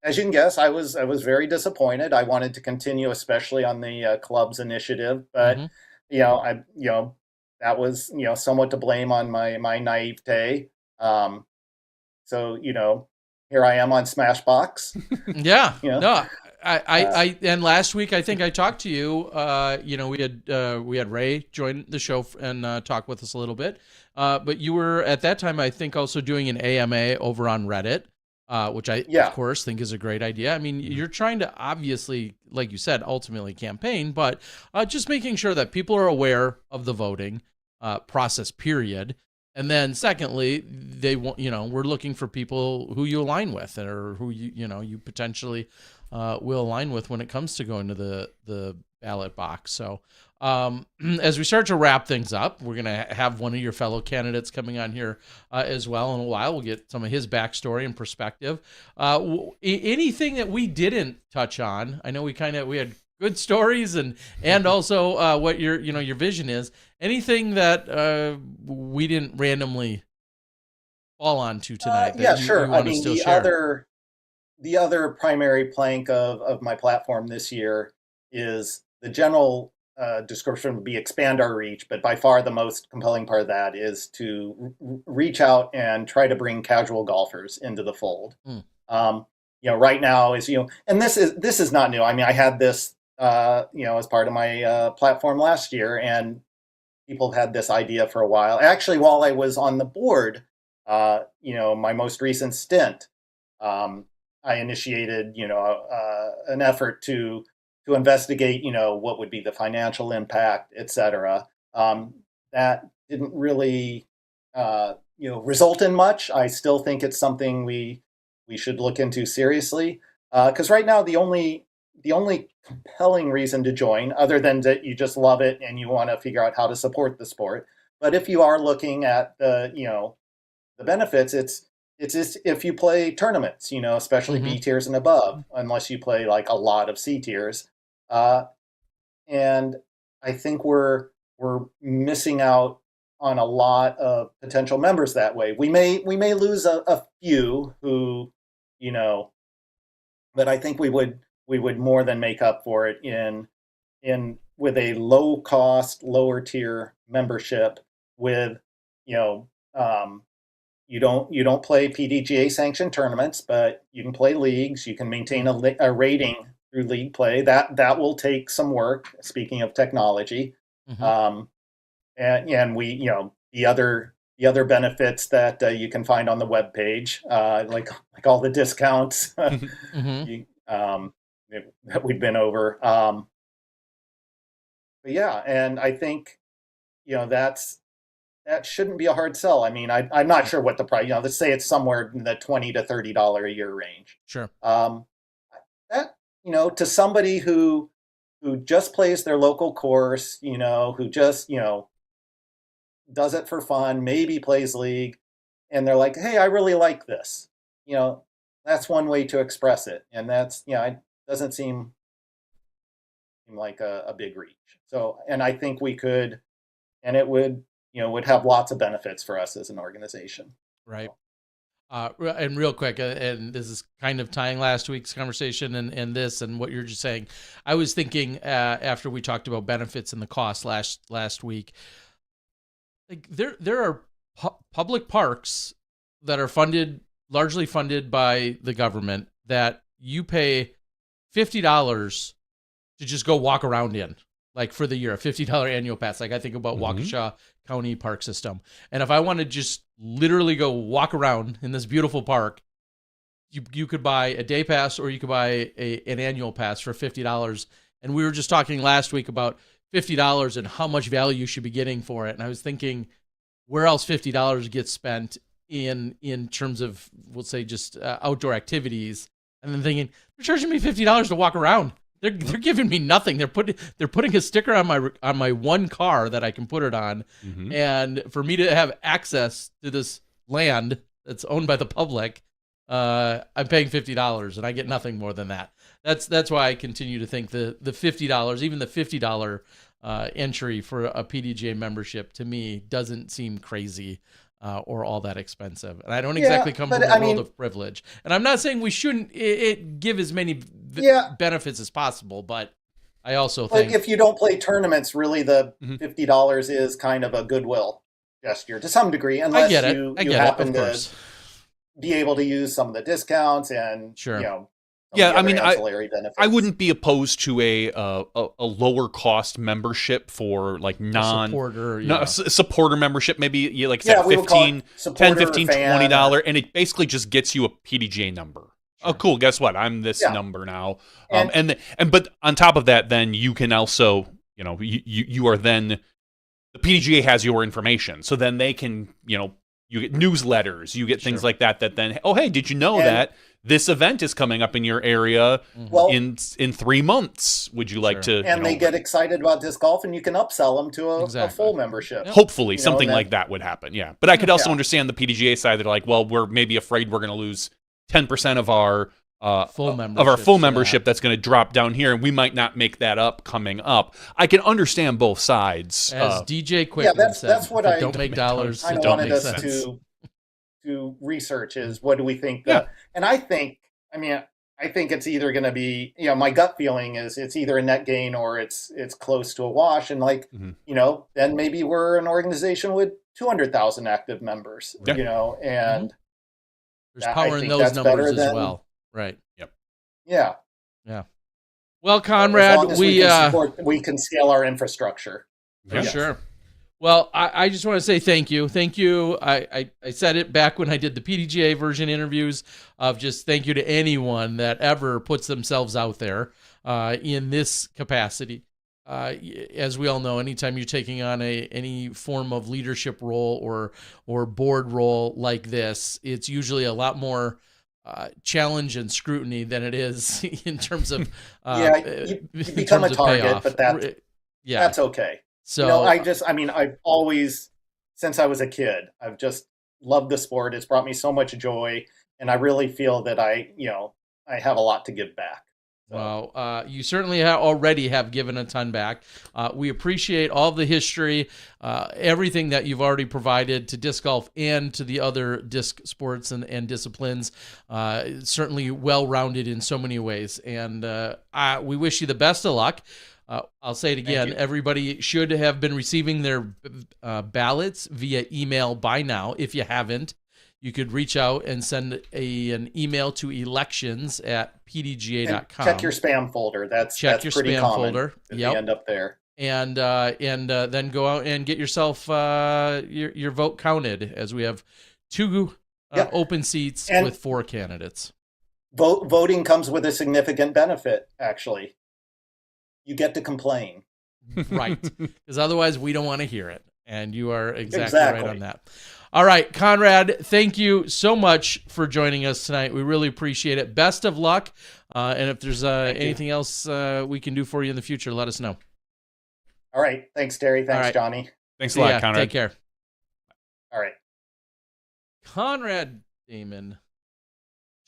as you can guess, I was very disappointed. I wanted to continue, especially on the club's initiative, but that was somewhat to blame on my naivete. So here I am on Smashbox. No, I and last week I think I talked to you. We had Ray join the show and talk with us a little bit. But you were at that time, I think, also doing an AMA over on Reddit. Which I, of course, think is a great idea. I mean, you're trying to obviously, like you said, ultimately campaign, but just making sure that people are aware of the voting process, period. And then secondly, they want, we're looking for people who you align with or who you potentially will align with when it comes to going to the ballot box. So as we start to wrap things up, we're going to have one of your fellow candidates coming on here as well in a while. We'll get some of his backstory and perspective. Anything that we didn't touch on? I know we had good stories and also what your vision is. Anything that we didn't randomly fall onto tonight? Sure. I mean, the other primary plank of my platform this year is the general description would be expand our reach, but by far the most compelling part of that is to reach out and try to bring casual golfers into the fold. Right now is, and this is not new. I mean, I had this, as part of my platform last year, and people had this idea for a while. Actually, while I was on the board, my most recent stint, I initiated, an effort to investigate, what would be the financial impact, et cetera. That didn't really, result in much. I still think it's something we should look into seriously. Because right now, the only compelling reason to join, other than that you just love it and you want to figure out how to support the sport, but if you are looking at the, the benefits, it's just if you play tournaments, especially B tiers and above, unless you play like a lot of C tiers. And I think we're missing out on a lot of potential members that way. We may lose a few who, but I think we would more than make up for it in with a low cost, lower tier membership with, you don't play PDGA sanctioned tournaments, but you can play leagues. You can maintain a rating through league play. That will take some work. Speaking of technology, and we, the other benefits that you can find on the webpage, like all the discounts that we've been over. But yeah, and I think that shouldn't be a hard sell. I mean, I'm not sure what the price. Let's say it's somewhere in the $20 to $30 a year range. Sure. That to somebody who just plays their local course, who just does it for fun, maybe plays league, and they're like, hey, I really like this. That's one way to express it, and that's it doesn't seem like a big reach. So, and I think we could, and it would have lots of benefits for us as an organization. Right. And real quick, and this is kind of tying last week's conversation and this and what you're just saying. I was thinking after we talked about benefits and the cost last week, like there are public parks that are largely funded by the government that you pay $50 to just go walk around in, like for the year, a $50 annual pass. Like I think about Waukesha County Park System. And if I want to just literally go walk around in this beautiful park, you could buy a day pass or you could buy an annual pass for $50. And we were just talking last week about $50 and how much value you should be getting for it. And I was thinking, where else $50 gets spent in terms of, we'll say, just outdoor activities? And then thinking, they're charging me $50 to walk around. They're giving me nothing. They're putting a sticker on my one car that I can put it on, and for me to have access to this land that's owned by the public, I'm paying $50, and I get nothing more than that. That's why I continue to think the $50, even the $50 entry for a PDGA membership, to me doesn't seem crazy. Or all that expensive. And I don't exactly come from a world of privilege. And I'm not saying we shouldn't give as many benefits as possible, but I also think... Like if you don't play tournaments, really the $50 is kind of a goodwill gesture to some degree, unless you happen to be able to use some of the discounts and, I mean, I wouldn't be opposed to a lower cost membership for like supporter membership, maybe like $10, $15, $20, and it basically just gets you a PDGA number. Sure. Oh, cool. Guess what? I'm this number now. But on top of that, then you can also, you are then, the PDGA has your information. So then they can, you get newsletters, you get things like that then, oh, hey, did you know that this event is coming up in your area in 3 months? Would you like to? And they get excited about disc golf, and you can upsell them to a full membership. Hopefully, something like that would happen. Yeah, but I could also understand the PDGA side. They're like, well, we're maybe afraid we're going to lose 10% of our full membership that's going to drop down here, and we might not make that up coming up. I can understand both sides. As DJ Quickman said, that's what I don't make dollars. I wanted us to research is what do we think? And I think it's either going to be, my gut feeling is it's either a net gain or it's close to a wash. And then maybe we're an organization with 200,000 active members, and there's power in those numbers as well. Right. Yep. Yeah. Yeah. Well, Conrad, we can scale our infrastructure. For sure. Well, I just want to say thank you. Thank you. I said it back when I did the PDGA version interviews of just thank you to anyone that ever puts themselves out there in this capacity. As we all know, anytime you're taking on any form of leadership role or board role like this, it's usually a lot more challenge and scrutiny than it is in terms of you become a target, but that's okay. So I've always, since I was a kid, I've just love the sport. It's brought me so much joy, and I really feel that I have a lot to give back. So. Well, you certainly already have given a ton back. We appreciate all the history, everything that you've already provided to disc golf and to the other disc sports and disciplines. Certainly well-rounded in so many ways. And we wish you the best of luck. I'll say it again. Everybody should have been receiving their ballots via email by now. If you haven't, you could reach out and send an email to elections@pdga.com. Check your spam folder. That's your pretty spam common folder. if you end up there. And then go out and get yourself your vote counted, as we have 2 open seats with 4 candidates. Voting comes with a significant benefit, actually. You get to complain. Right. Because otherwise we don't want to hear it. And you are exactly right on that. All right, Conrad, thank you so much for joining us tonight. We really appreciate it. Best of luck. And if there's anything else we can do for you in the future, let us know. All right. Thanks, Terry. Thanks, Johnny. Thanks a lot, Conrad. Take care. All right. Conrad Damon,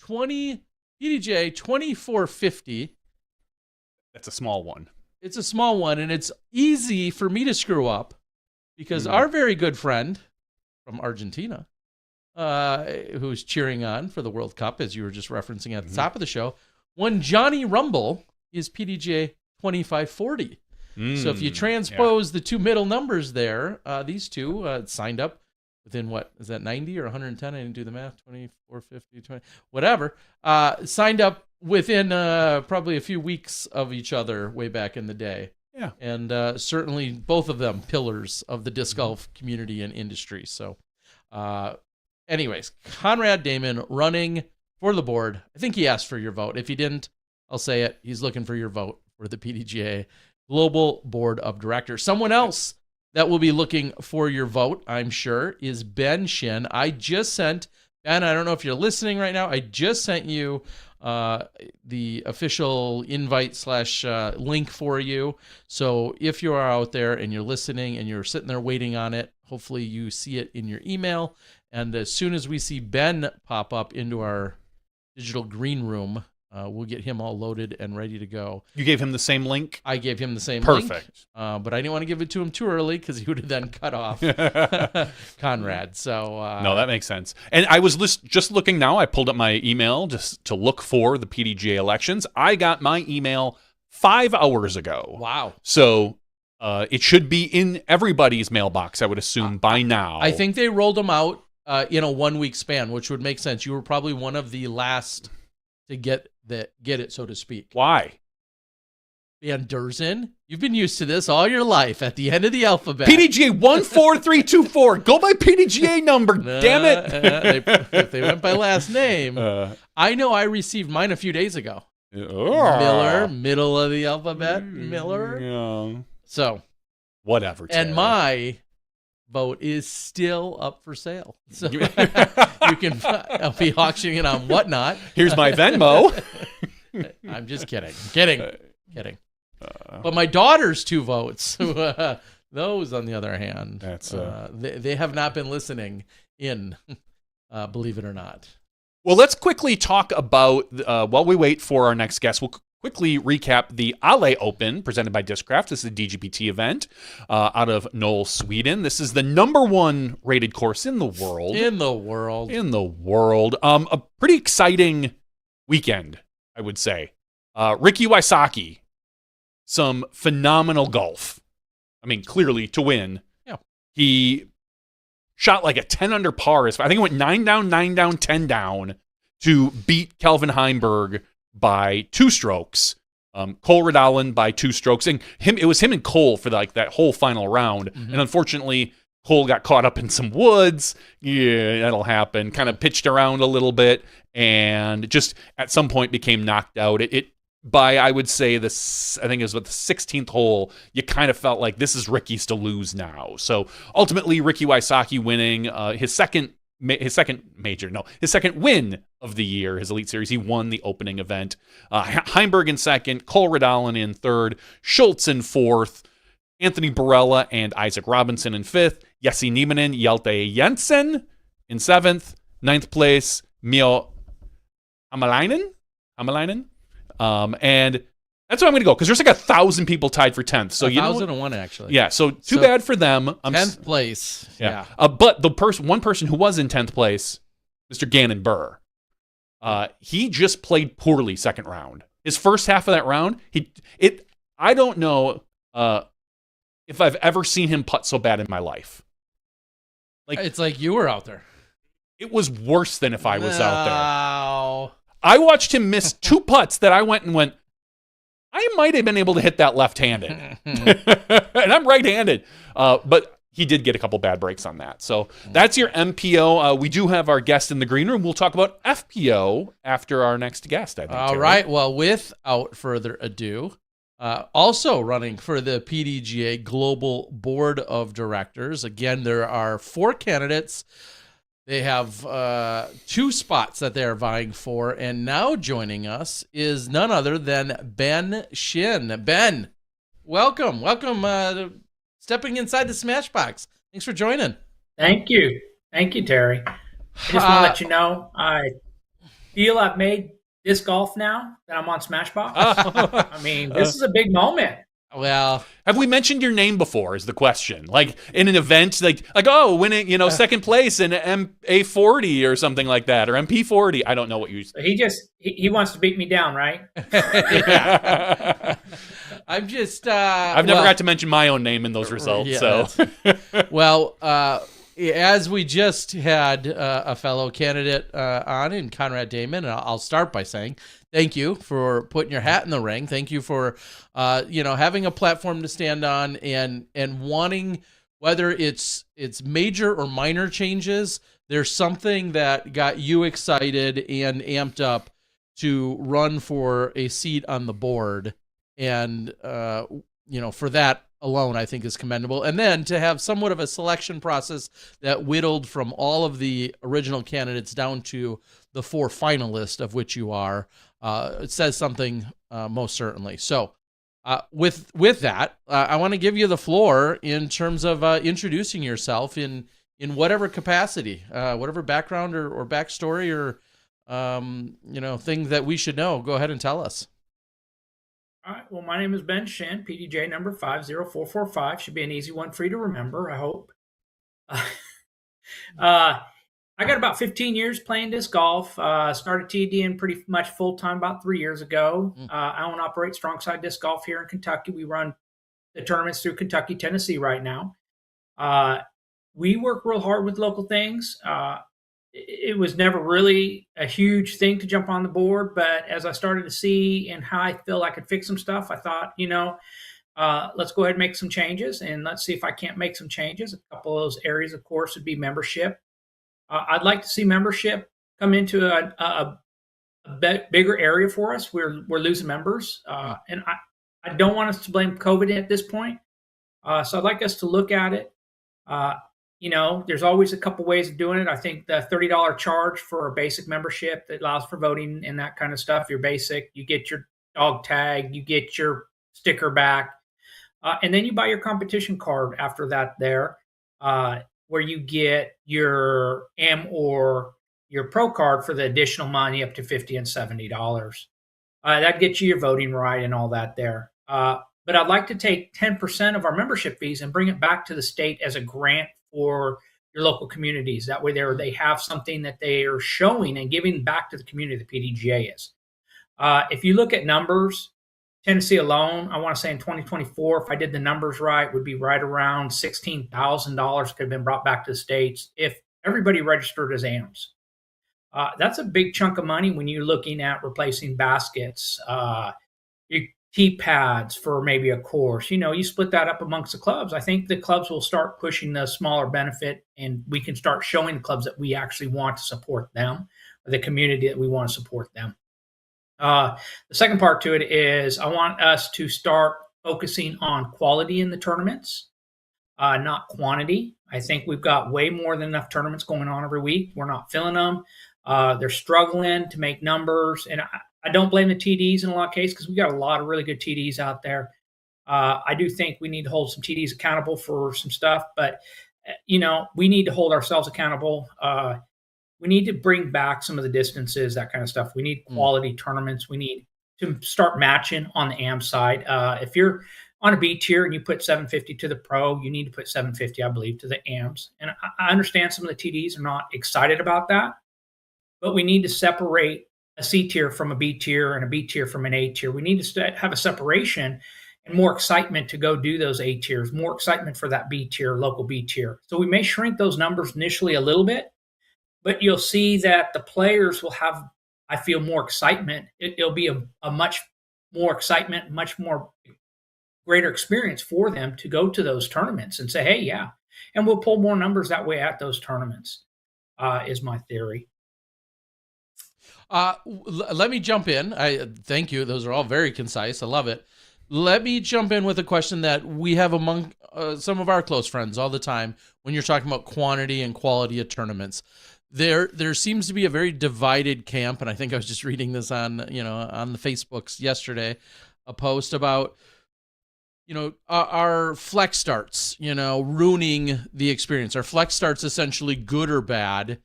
PDGA 2450. That's a small one. It's a small one, and it's easy for me to screw up because our very good friend from Argentina, who's cheering on for the World Cup, as you were just referencing at the top of the show, won Johnny Rumble is PDGA 2540. So if you transpose the 2 middle numbers there, these two signed up within, what is that, 90 or 110? I didn't do the math. 24, 50, 20, whatever. Signed up within probably a few weeks of each other way back in the day. Yeah. And certainly both of them pillars of the disc golf community and industry. So anyways, Conrad Damon running for the board. I think he asked for your vote. If he didn't, I'll say it. He's looking for your vote for the PDGA Global Board of Directors. Someone else that will be looking for your vote, I'm sure, is Ben Shinn. I just sent, Ben, I don't know if you're listening right now, I just sent you the official invite / link for you. So if you are out there and you're listening and you're sitting there waiting on it, hopefully you see it in your email. And as soon as we see Ben pop up into our digital green room, we'll get him all loaded and ready to go. You gave him the same link? I gave him the same link. Perfect. But I didn't want to give it to him too early because he would have then cut off Conrad. So no, that makes sense. And I was just looking now. I pulled up my email just to look for the PDGA elections. I got my email 5 hours ago. Wow. So it should be in everybody's mailbox, I would assume, by now. I think they rolled them out in a 1 week span, which would make sense. You were probably one of the last to get it, so to speak. Why? Van Derzen, you've been used to this all your life at the end of the alphabet. PDGA 14324. Go by PDGA number, damn it. If they went by last name. I know I received mine a few days ago. Miller, middle of the alphabet, Miller. Yeah. So. Whatever, Terry. And my vote is still up for sale. So you can, I'll be auctioning it on Whatnot. Here's my Venmo. I'm just kidding. Kidding. But my daughter's 2 votes, those on the other hand, they have not been listening in, believe it or not. Well, let's quickly talk about, while we wait for our next guest, we'll quickly recap the Ale Open presented by Discraft. This is a DGPT event out of Knoll, Sweden. This is the #1 rated course in the world. A pretty exciting weekend, I would say. Ricky Wysocki, some phenomenal golf. I mean, clearly to win. Yeah. He shot like a 10 under par. I think it went 9 down, 9 down, 10 down to beat Kelvin Heimberg by 2 strokes. Cole Redallen by 2 strokes. And it was him and Cole for that whole final round. Mm-hmm. And unfortunately, Cole got caught up in some woods. Yeah, that'll happen. Kind of pitched around a little bit and just at some point became knocked out. By, I would say, I think it was with the 16th hole, you kind of felt like this is Ricky's to lose now. So ultimately, Ricky Wysocki winning his second win of the year, his Elite Series. He won the opening event. Heimberg in second, Cole Redallen in third, Schultz in fourth, Anthony Barella and Isaac Robinson in fifth, Jesse Niemanen, Hjalte Jensen in 7th. 9th place, Mio Hamalainen. And that's where I'm going to go, because there's like 1,000 people tied for 10th. So 1,001 actually. Yeah, so too bad for them. 10th place. Yeah. But the one person who was in 10th place, Mr. Gannon Burr, he just played poorly second round. His first half of that round, I don't know if I've ever seen him putt so bad in my life. Like, it's like you were out there. It was worse than if I was out there. I watched him miss 2 putts that I went, I might have been able to hit that left-handed. And I'm right-handed. But he did get a couple bad breaks on that. So that's your MPO. We do have our guest in the green room. We'll talk about FPO after our next guest, I think. All right. Well, without further ado, also running for the PDGA Global Board of Directors. Again, there are 4 candidates. They have 2 spots that they are vying for, and now joining us is none other than Ben Shinn. Ben, welcome. Stepping inside the Smashbox. Thanks for joining. Thank you, Terry. I just want to let you know, I feel I've made disc golf now that I'm on Smashbox. I mean, this is a big moment. Well, have we mentioned your name before is the question. Like in an event, like winning, second place in MA40 or something like that, or MP40. I don't know what you. He wants to beat me down, right? I'm just. I've never got to mention my own name in those results. Yeah, so, as we just had a fellow candidate on in Conrad Damon, and I'll start by saying thank you for putting your hat in the ring. Thank you for having a platform to stand on and wanting, whether it's major or minor changes, there's something that got you excited and amped up to run for a seat on the board, and for that alone, I think is commendable. And then to have somewhat of a selection process that whittled from all of the original candidates down to the 4 finalists, of which you are, it says something most certainly. So with that, I want to give you the floor in terms of introducing yourself in whatever capacity, whatever background or backstory or thing that we should know. Go ahead and tell us. All right. Well, my name is Ben Shinn, PDJ number 50445. Should be an easy one for you to remember, I hope. I got about 15 years playing disc golf. Started TDing pretty much full-time about 3 years ago. I own and operate Strongside Disc Golf here in Kentucky. We run the tournaments through Kentucky, Tennessee right now. We work real hard with local things. It was never really a huge thing to jump on the board, but as I started to see and how I feel I could fix some stuff, I thought, let's go ahead and make some changes, and let's see if I can't make some changes. A couple of those areas, of course, would be membership. I'd like to see membership come into a bigger area for us. We're losing members, and I don't want us to blame COVID at this point. So I'd like us to look at it. There's always a couple ways of doing it. I think the $30 charge for a basic membership that allows for voting and that kind of stuff. Your basic, you get your dog tag, you get your sticker back, and then you buy your competition card after that there, where you get your M or your pro card for the additional money up to $50 and $70. That gets you your voting right and all that there. But I'd like to take 10% of our membership fees and bring it back to the state as a grant for your local communities. That way they have something that they are showing and giving back to the community the PDGA is. If you look at numbers, Tennessee alone, I want to say in 2024, if I did the numbers right, would be right around $16,000 could have been brought back to the states if everybody registered as AMs. That's a big chunk of money when you're looking at replacing baskets, your tee pads for maybe a course. You split that up amongst the clubs. I think the clubs will start pushing the smaller benefit, and we can start showing the clubs that we actually want to support them, or the community that we want to support them. The second part to it is I want us to start focusing on quality in the tournaments, not quantity. I think we've got way more than enough tournaments going on every week. We're not filling them. They're struggling to make numbers, and I don't blame the TDs in a lot of cases because we got a lot of really good TDs out there. I do think we need to hold some TDs accountable for some stuff, but we need to hold ourselves accountable. We need to bring back some of the distances, that kind of stuff. We need quality tournaments. We need to start matching on the AM side. If you're on a B tier and you put 750 to the pro, you need to put 750, I believe, to the AMs. And I understand some of the TDs are not excited about that, but we need to separate a C tier from a B tier and a B tier from an A tier. We need to have a separation and more excitement to go do those A tiers, more excitement for that B tier, local B tier. So we may shrink those numbers initially a little bit, but you'll see that the players will have, I feel, more excitement. It'll be a much more excitement, much more greater experience for them to go to those tournaments and say, hey, yeah. And we'll pull more numbers that way at those tournaments, is my theory. Let me jump in. Thank you. Those are all very concise. I love it. Let me jump in with a question that we have among some of our close friends all the time when you're talking about quantity and quality of tournaments. There seems to be a very divided camp, and I think I was just reading this on the Facebooks yesterday, a post about our flex starts, ruining the experience. Are flex starts essentially good or bad?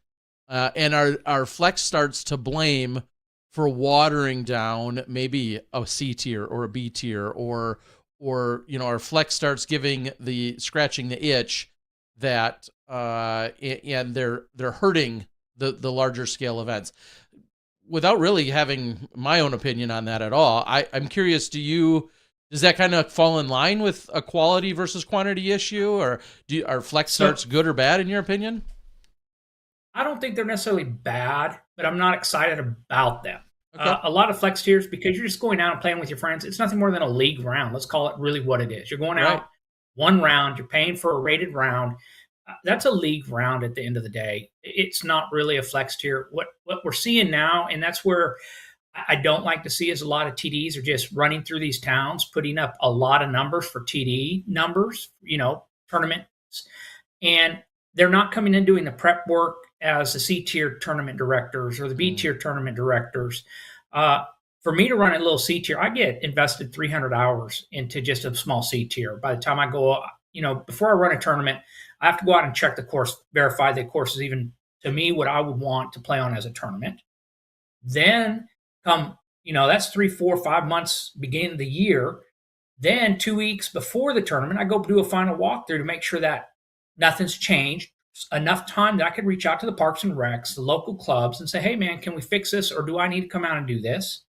And are flex starts to blame for watering down maybe a C tier or a B tier, or our flex starts scratching the itch that and they're hurting the larger scale events? Without really having my own opinion on that at all, I'm curious, does that kind of fall in line with a quality versus quantity issue, or are flex starts good or bad in your opinion? I don't think they're necessarily bad, but I'm not excited about them. Okay. A lot of flex tiers, because you're just going out and playing with your friends, it's nothing more than a league round. Let's call it really what it is. You're going out one round, you're paying for a rated round. That's a league round at the end of the day. It's not really a flex tier. What we're seeing now, and that's where I don't like to see, is a lot of TDs are just running through these towns, putting up a lot of numbers for TD numbers, tournaments, and they're not coming in doing the prep work as the C tier tournament directors or the B tier tournament directors. For me to run a little C tier, I get invested 300 hours into just a small C tier. By the time I go, before I run a tournament, I have to go out and check the course, verify the course is even, to me, what I would want to play on as a tournament. Then come, that's 3, 4, 5 months beginning of the year. Then 2 weeks before the tournament, I go do a final walkthrough to make sure that nothing's changed. Enough time that I could reach out to the parks and recs, the local clubs, and say, hey, man, can we fix this, or do I need to come out and do this?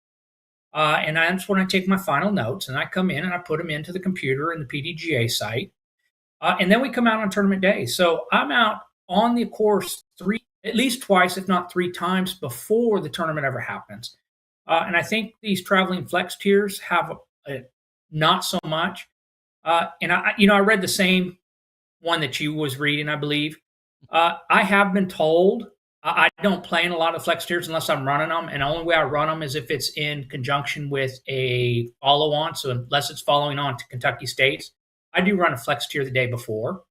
And that's when I take my final notes, and I come in and I put them into the computer in the PDGA site. And then we come out on tournament day. So I'm out on the course at least twice, if not 3 times before the tournament ever happens. And I think these traveling flex tiers have not so much. And I read the same one that you was reading, I believe. I have been told I don't play in a lot of flex tiers unless I'm running them, and the only way I run them is if it's in conjunction with a follow-on. So unless it's following on to Kentucky State's, I do run a flex tier the day before.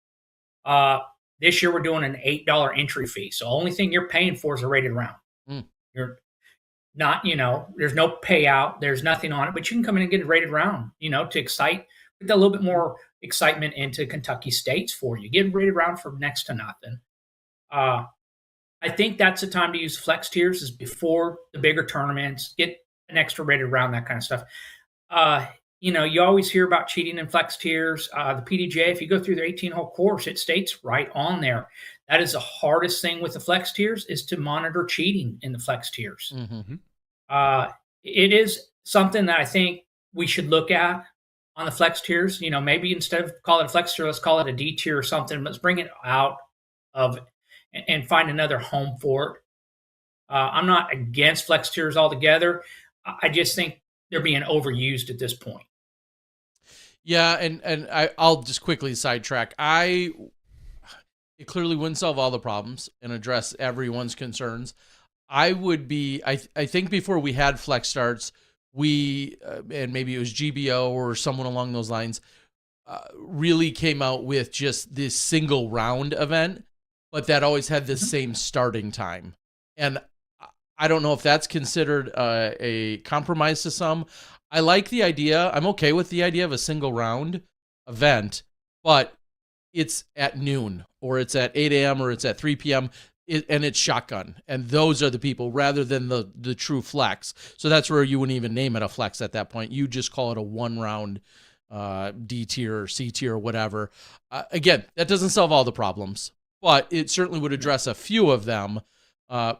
This year we're doing an $8 entry fee, so the only thing you're paying for is a rated round. You're not, there's no payout, there's nothing on it, but you can come in and get a rated round, to excite, put a little bit more excitement into Kentucky State's for you. Get a rated round for next to nothing. I think that's the time to use flex tiers, is before the bigger tournaments. Get an extra rated round, that kind of stuff. You always hear about cheating in flex tiers. The PDGA, if you go through their 18-hole course, it states right on there. That is the hardest thing with the flex tiers, is to monitor cheating in the flex tiers. Mm-hmm. It is something that I think we should look at on the flex tiers. Maybe instead of call it a flex tier, let's call it a D tier or something. Let's bring it out of and find another home for it. I'm not against flex tiers altogether. I just think they're being overused at this point. Yeah, and I'll just quickly sidetrack. It clearly wouldn't solve all the problems and address everyone's concerns. I think before we had flex starts, and maybe it was GBO or someone along those lines, really came out with just this single round event, but that always had the same starting time. And I don't know if that's considered a compromise to some. I like the idea. I'm okay with the idea of a single round event, but it's at noon or it's at 8 a.m. or it's at 3 p.m. And it's shotgun. And those are the people rather than the true flex. So that's where you wouldn't even name it a flex at that point. You just call it a 1-round D tier or C tier or whatever. Again, that doesn't solve all the problems, but it certainly would address a few of them.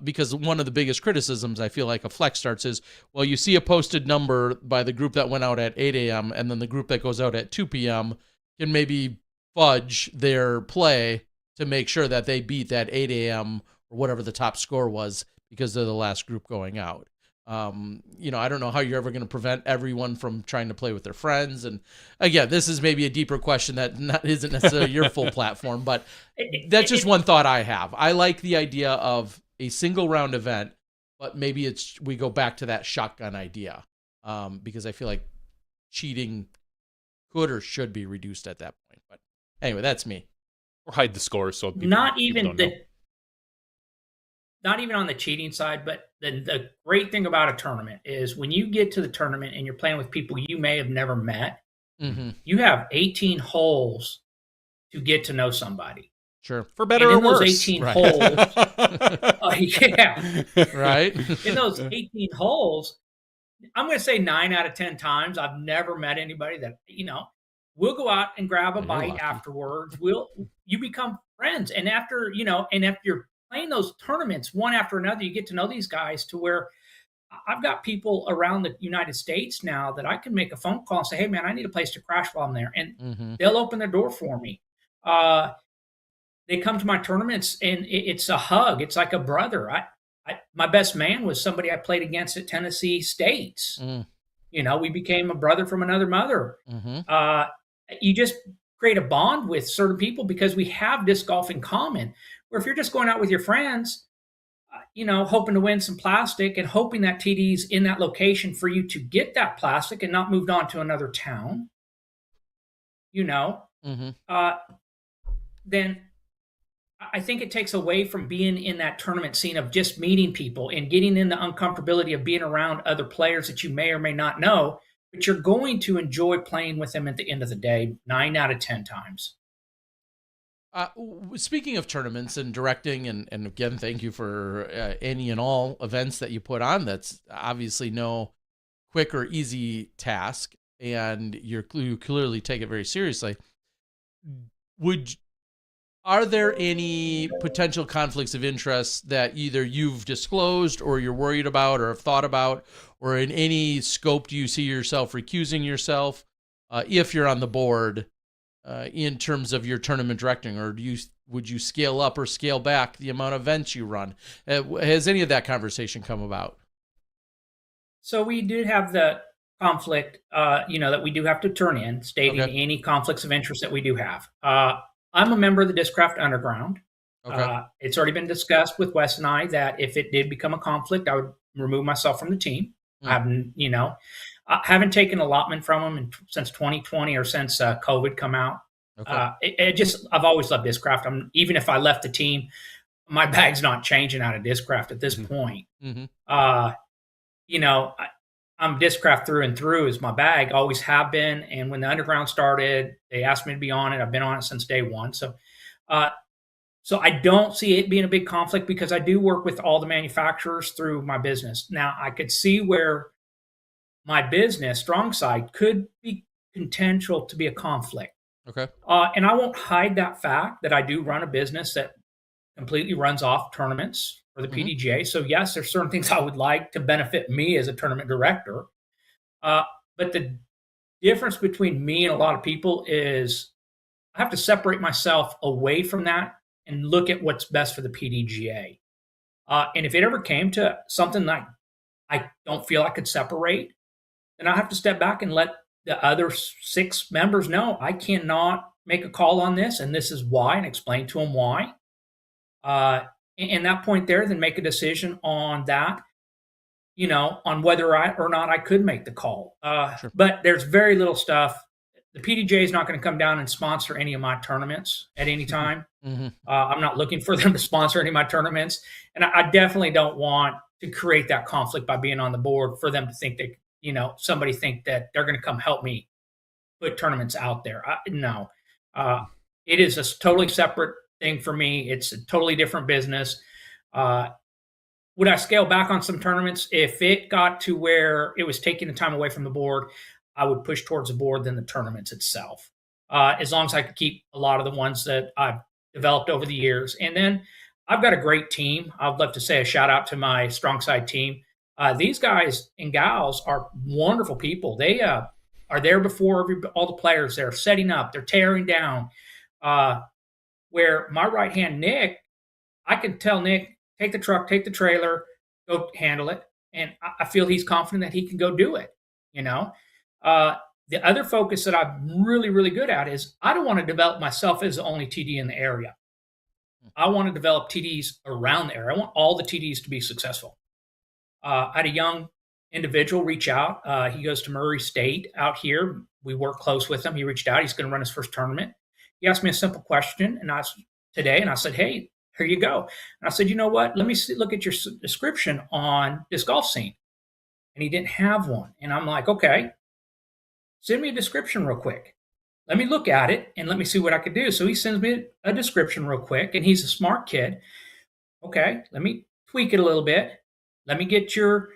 Because one of the biggest criticisms I feel like a flex starts is, well, you see a posted number by the group that went out at 8 a.m. and then the group that goes out at 2 p.m. can maybe fudge their play to make sure that they beat that 8 a.m. or whatever the top score was because they're the last group going out. I don't know how you're ever going to prevent everyone from trying to play with their friends. And again, this is maybe a deeper question that isn't necessarily your full platform, but that's just one thought I have. I like the idea of a single round event, but maybe we go back to that shotgun idea because I feel like cheating could or should be reduced at that point. But anyway, that's me. Or hide the scores so people, not even on the cheating side, but the great thing about a tournament is when you get to the tournament and you're playing with people you may have never met, you have 18 holes to get to know somebody. Sure. For better or worse. In those 18 holes, yeah. Right. In those 18 holes, I'm going to say 9 out of 10 times, I've never met anybody that, we'll go out and grab a bite afterwards. You become friends. And after you're playing those tournaments one after another, you get to know these guys to where I've got people around the United States now that I can make a phone call and say, hey, man, I need a place to crash while I'm there. And they'll open their door for me. They come to my tournaments and it's a hug. It's like a brother. My best man was somebody I played against at Tennessee States. We became a brother from another mother. You just create a bond with certain people because we have disc golf in common. Where if you're just going out with your friends, hoping to win some plastic and hoping that TD's in that location for you to get that plastic and not moved on to another town, then I think it takes away from being in that tournament scene of just meeting people and getting in the uncomfortability of being around other players that you may or may not know, but you're going to enjoy playing with them at the end of the day, 9 out of 10 times. Speaking of tournaments and directing, and again, thank you for any and all events that you put on. That's obviously no quick or easy task, and you clearly take it very seriously. Are there any potential conflicts of interest that either you've disclosed or you're worried about or have thought about, or in any scope do you see yourself recusing yourself if you're on the board in terms of your tournament directing, or would you scale up or scale back the amount of events you run? Has any of that conversation come about? So we did have the conflict, that we do have to turn in, stating any conflicts of interest that we do have. I'm a member of the Discraft Underground. Okay. It's already been discussed with Wes and I that if it did become a conflict, I would remove myself from the team. I haven't taken allotment from them since 2020 or since COVID come out. Okay. I've always loved Discraft. Even if I left the team, my bag's not changing out of Discraft at this point. I'm Discraft through and through is my bag, always have been. And when the Underground started, they asked me to be on it. I've been on it since day one. So I don't see it being a big conflict because I do work with all the manufacturers through my business. Now, I could see where my business, Strong Side, could be potential to be a conflict. Okay. And I won't hide that fact that I do run a business that completely runs off tournaments for the PDGA. So yes, there's certain things I would like to benefit me as a tournament director. But the difference between me and a lot of people is I have to separate myself away from that and look at what's best for the PDGA. And if it ever came to something like I don't feel I could separate, then I have to step back and let the other 6 members know I cannot make a call on this, and this is why, and explain to them why. And that point there, then make a decision on that, on whether or not I could make the call. Sure. But there's very little stuff. The PDGA is not going to come down and sponsor any of my tournaments at any time. I'm not looking for them to sponsor any of my tournaments. And I definitely don't want to create that conflict by being on the board for them to think that, somebody think that they're going to come help me put tournaments out there. No. it is a totally separate thing for me. It's a totally different business. Would I scale back on some tournaments? If it got to where it was taking the time away from the board, I would push towards the board than the tournaments itself. As long as I could keep a lot of the ones that I've developed over the years. And then I've got a great team. I'd love to say a shout out to my strong side team. These guys and gals are wonderful people. They are there before all the players. They're setting up. They're tearing down. Where my right hand, Nick, I can tell Nick, take the truck, take the trailer, go handle it. And I feel he's confident that he can go do it. The other focus that I'm really, really good at is I don't want to develop myself as the only TD in the area. I want to develop TDs around the area. I want all the TDs to be successful. I had a young individual reach out. He goes to Murray State out here. We work close with him. He reached out. He's going to run his first tournament. He asked me a simple question and I said, hey, here you go. And I said, you know what? Let me look at your description on this golf scene. And he didn't have one. And I'm like, okay, send me a description real quick. Let me look at it and let me see what I could do. So he sends me a description real quick, and he's a smart kid. Okay, let me tweak it a little bit. Let me get your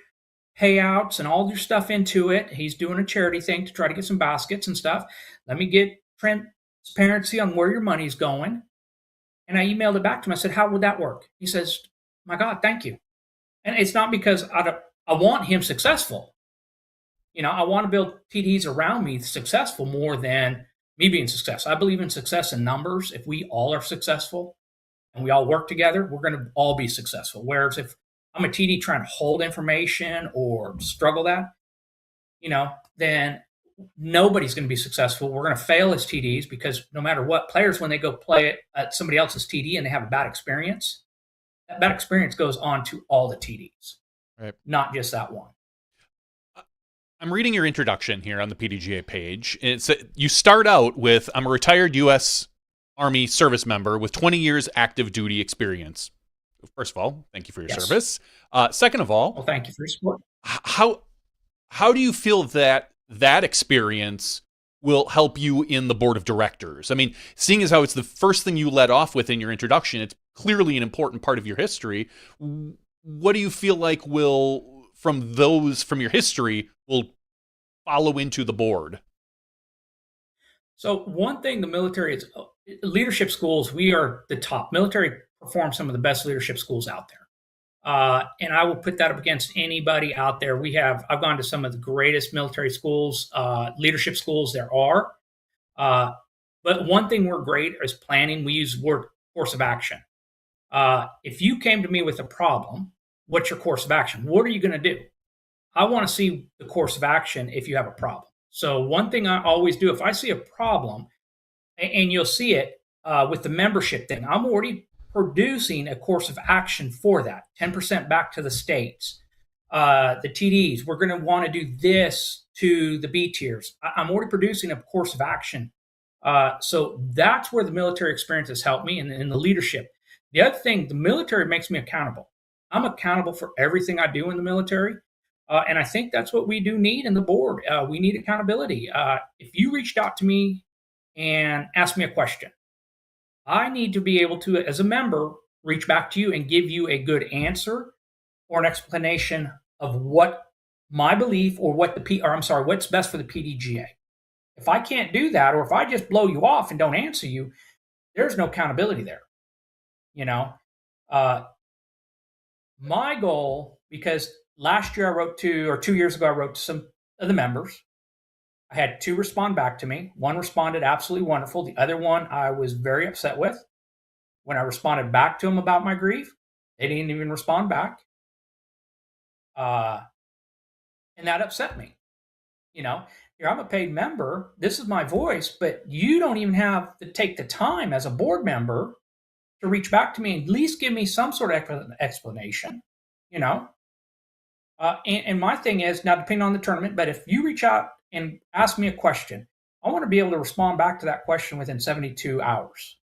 payouts and all your stuff into it. He's doing a charity thing to try to get some baskets and stuff. Let me get transparency on where your money's going. And I emailed it back to him. I said, how would that work? He says, my God, thank you. And it's not because I want him successful. I want to build TDs around me successful more than me being successful. I believe in success in numbers. If we all are successful and we all work together, we're going to all be successful. Whereas if I'm a TD trying to hold information or struggle that, then nobody's going to be successful. We're going to fail as TDs because no matter what, players, when they go play it at somebody else's TD and they have a bad experience, that bad experience goes on to all the TDs, right? Not just that one. I'm reading your introduction here on the PDGA page. You start out with, I'm a retired U.S. Army service member with 20 years active duty experience. First of all, thank you for your service. Second of all, well, thank you for your support. How do you feel that experience will help you in the board of directors? I mean, seeing as how it's the first thing you led off with in your introduction, it's clearly an important part of your history. What do you feel like from your history will follow into the board? So one thing the military is, leadership schools, we are the top. Military performs some of the best leadership schools out there. And I will put that up against anybody out there. I've gone to some of the greatest military schools, leadership schools there are. But one thing we're great is planning. We use the word course of action. If you came to me with a problem, what's your course of action? What are you going to do? I want to see the course of action if you have a problem. So one thing I always do, if I see a problem, and you'll see it with the membership thing, I'm already producing a course of action for that. 10% back to the states. The TDs, we're going to want to do this to the B tiers. I'm already producing a course of action. So that's where the military experience has helped me in the leadership. The other thing, the military makes me accountable. I'm accountable for everything I do in the military. And I think that's what we do need in the board. We need accountability. If you reached out to me and asked me a question, I need to be able to, as a member, reach back to you and give you a good answer or an explanation of what my belief or what's best for the PDGA. If I can't do that, or if I just blow you off and don't answer you, there's no accountability there. My goal, because last year I wrote 2 years ago, I wrote to some of the members. I had 2 respond back to me. One responded absolutely wonderful. The other one I was very upset with. When I responded back to them about my grief, they didn't even respond back. And that upset me. Here I'm a paid member. This is my voice, but you don't even have to take the time as a board member to reach back to me and at least give me some sort of explanation, And my thing is, now depending on the tournament, but if you reach out and ask me a question, I want to be able to respond back to that question within 72 hours,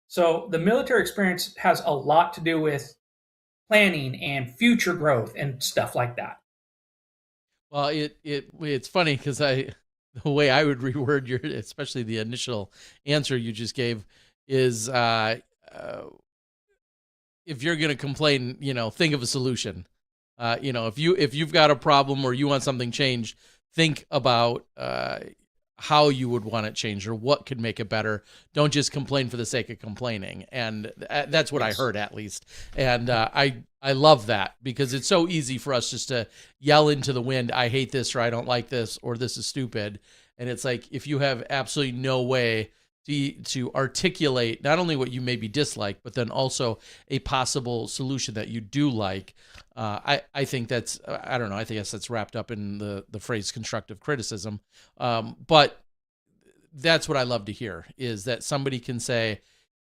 So the military experience has a lot to do with planning and future growth and stuff like that. Well, it's funny because I the way I would reword your, especially the initial answer you just gave, is if you're going to complain, think of a solution. If you've got a problem or you want something changed, think about how you would want it changed or what could make it better. Don't just complain for the sake of complaining. And that's what I heard, at least. And I love that, because it's so easy for us just to yell into the wind, I hate this, or I don't like this, or this is stupid. And it's like, if you have absolutely no way to articulate not only what you maybe dislike, but then also a possible solution that you do like, I think that's, I don't know, I guess that's wrapped up in the phrase constructive criticism. But that's what I love to hear, is that somebody can say,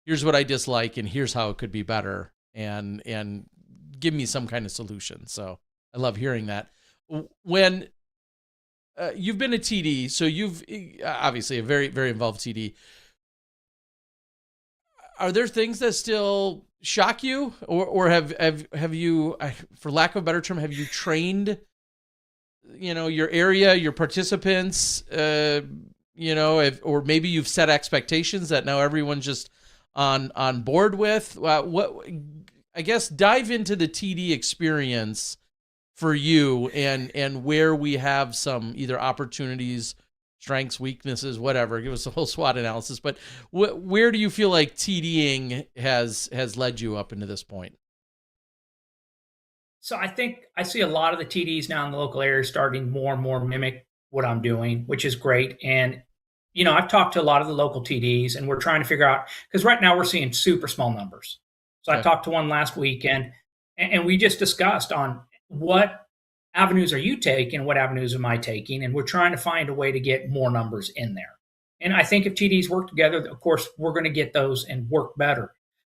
here's what I dislike and here's how it could be better, and give me some kind of solution. So I love hearing that. When you've been a TD, so you've obviously a very, very involved TD. Are there things that still shock you, or have you, for lack of a better term, have you trained, your area, your participants, or maybe you've set expectations that now everyone's just on board with? What, I guess, dive into the TD experience for you, and where we have some either opportunities, strengths, weaknesses, whatever. Give us a whole SWOT analysis. But where do you feel like TDing has led you up into this point? So I think I see a lot of the TDs now in the local area starting more and more mimic what I'm doing, which is great. And, I've talked to a lot of the local TDs, and we're trying to figure out, because right now we're seeing super small numbers. So I talked to one last weekend, and we just discussed on what avenues are you taking, what avenues am I taking, and we're trying to find a way to get more numbers in there. And I think if TDs work together, of course, we're going to get those and work better.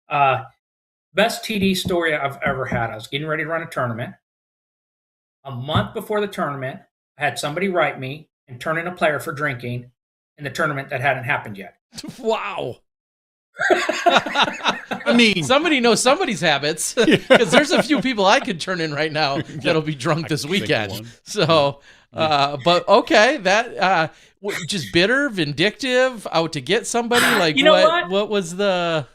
Best TD story I've ever had. I was getting ready to run a tournament. A month before the tournament, I had somebody write me and turn in a player for drinking in the tournament that hadn't happened yet. Wow. I mean, somebody knows somebody's habits, because there's a few people I could turn in right now that'll be drunk this weekend. So, but okay, that just bitter, vindictive, out to get somebody. Like, what was the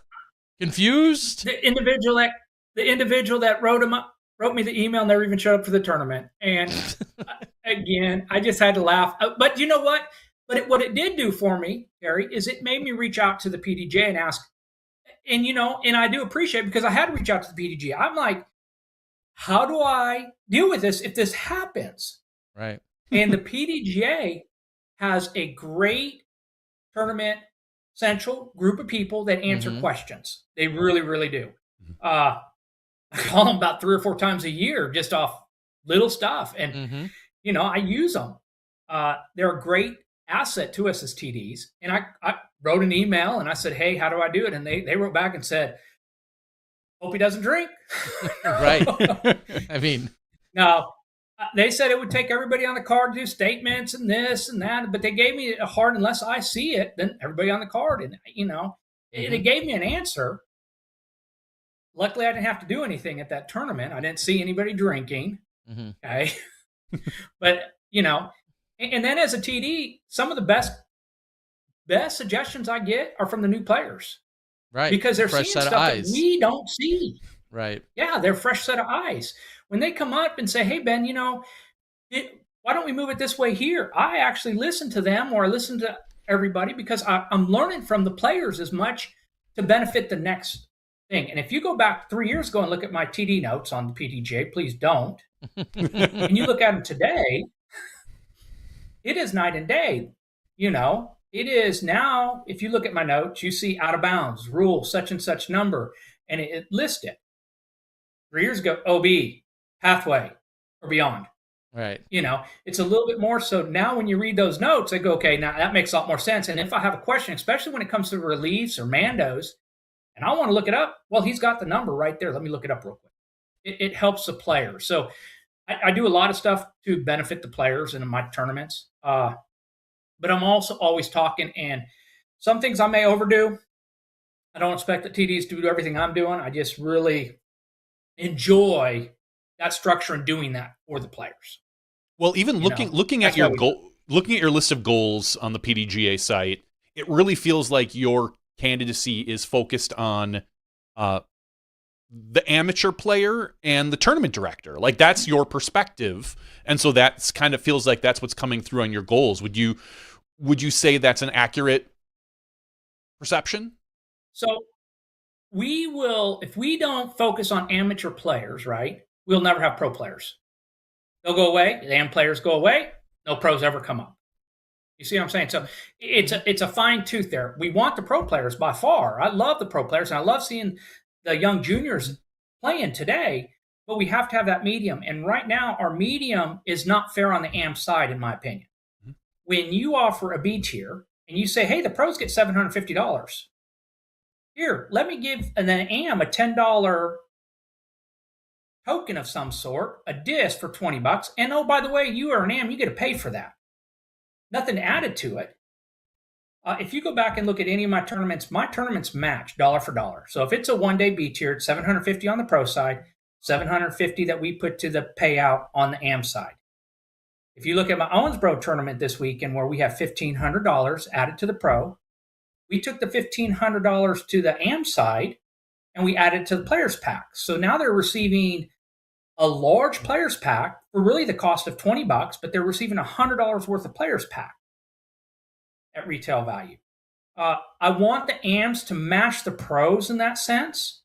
confused? The individual that wrote me the email never even showed up for the tournament. And again, I just had to laugh. But you know what? But what it did do for me, Gary, is it made me reach out to the PDGA and ask, and and I do appreciate it, because I had to reach out to the PDGA. I'm like, how do I deal with this if this happens? Right. And the PDGA has a great tournament central group of people that answer questions. They really, really do. I call them about 3 or 4 times a year just off little stuff. And, I use them. They're a great asset to us as TDs. And I wrote an email and I said, hey, how do I do it? And they wrote back and said, hope he doesn't drink. Right. I mean, no, they said it would take everybody on the card to do statements and this and that, but they gave me a hard, unless I see it, then everybody on the card. And, it gave me an answer. Luckily, I didn't have to do anything at that tournament. I didn't see anybody drinking. Okay. But, and then as a TD, some of the best suggestions I get are from the new players. Right. Because they're seeing stuff that we don't see. Right. Yeah, they're a fresh set of eyes. When they come up and say, hey, Ben, why don't we move it this way here? I actually listen to them, or I listen to everybody, because I'm learning from the players as much to benefit the next thing. And if you go back 3 years ago and look at my TD notes on the PDGA, please don't. And you look at them today, it is night and day. It is now, if you look at my notes, you see out of bounds, rule, such and such number, and it lists it. 3 years ago, OB, pathway, or beyond. Right. It's a little bit more. So now when you read those notes, I go, okay, now that makes a lot more sense. And if I have a question, especially when it comes to reliefs or mandos, and I want to look it up, well, he's got the number right there. Let me look it up real quick. It helps the player. So I do a lot of stuff to benefit the players in my tournaments. But I'm also always talking, and some things I may overdo. I don't expect the TDs to do everything I'm doing. I just really enjoy that structure and doing that for the players. Well, even looking at your goal, looking at your list of goals on the PDGA site, it really feels like your candidacy is focused on the amateur player and the tournament director. Like, that's your perspective, and so that's kind of feels like that's what's coming through on your goals. Would you say that's an accurate perception? So we will, if we don't focus on amateur players, right, we'll never have pro players. They'll go away. The AM players go away. No pros ever come up. You see what I'm saying? So it's a fine tooth there. We want the pro players by far. I love the pro players, and I love seeing the young juniors playing today, but we have to have that medium. And right now, our medium is not fair on the AM side, in my opinion. Mm-hmm. When you offer a B tier and you say, hey, the pros get $750. Here, let me give an AM a $10 token of some sort, a disc for $20. And oh, by the way, you are an AM, you get to pay for that. Nothing added to it. If you go back and look at any of my tournaments match dollar for dollar. So if it's a one-day B tier, it's $750 on the pro side, $750 that we put to the payout on the AM side. If you look at my Owensboro tournament this weekend, where we have $1,500 added to the pro, we took the $1,500 to the AM side and we added to the players pack. So now they're receiving a large players pack for really the cost of $20, but they're receiving $100 worth of players pack at retail value. I want the AMs to match the pros in that sense.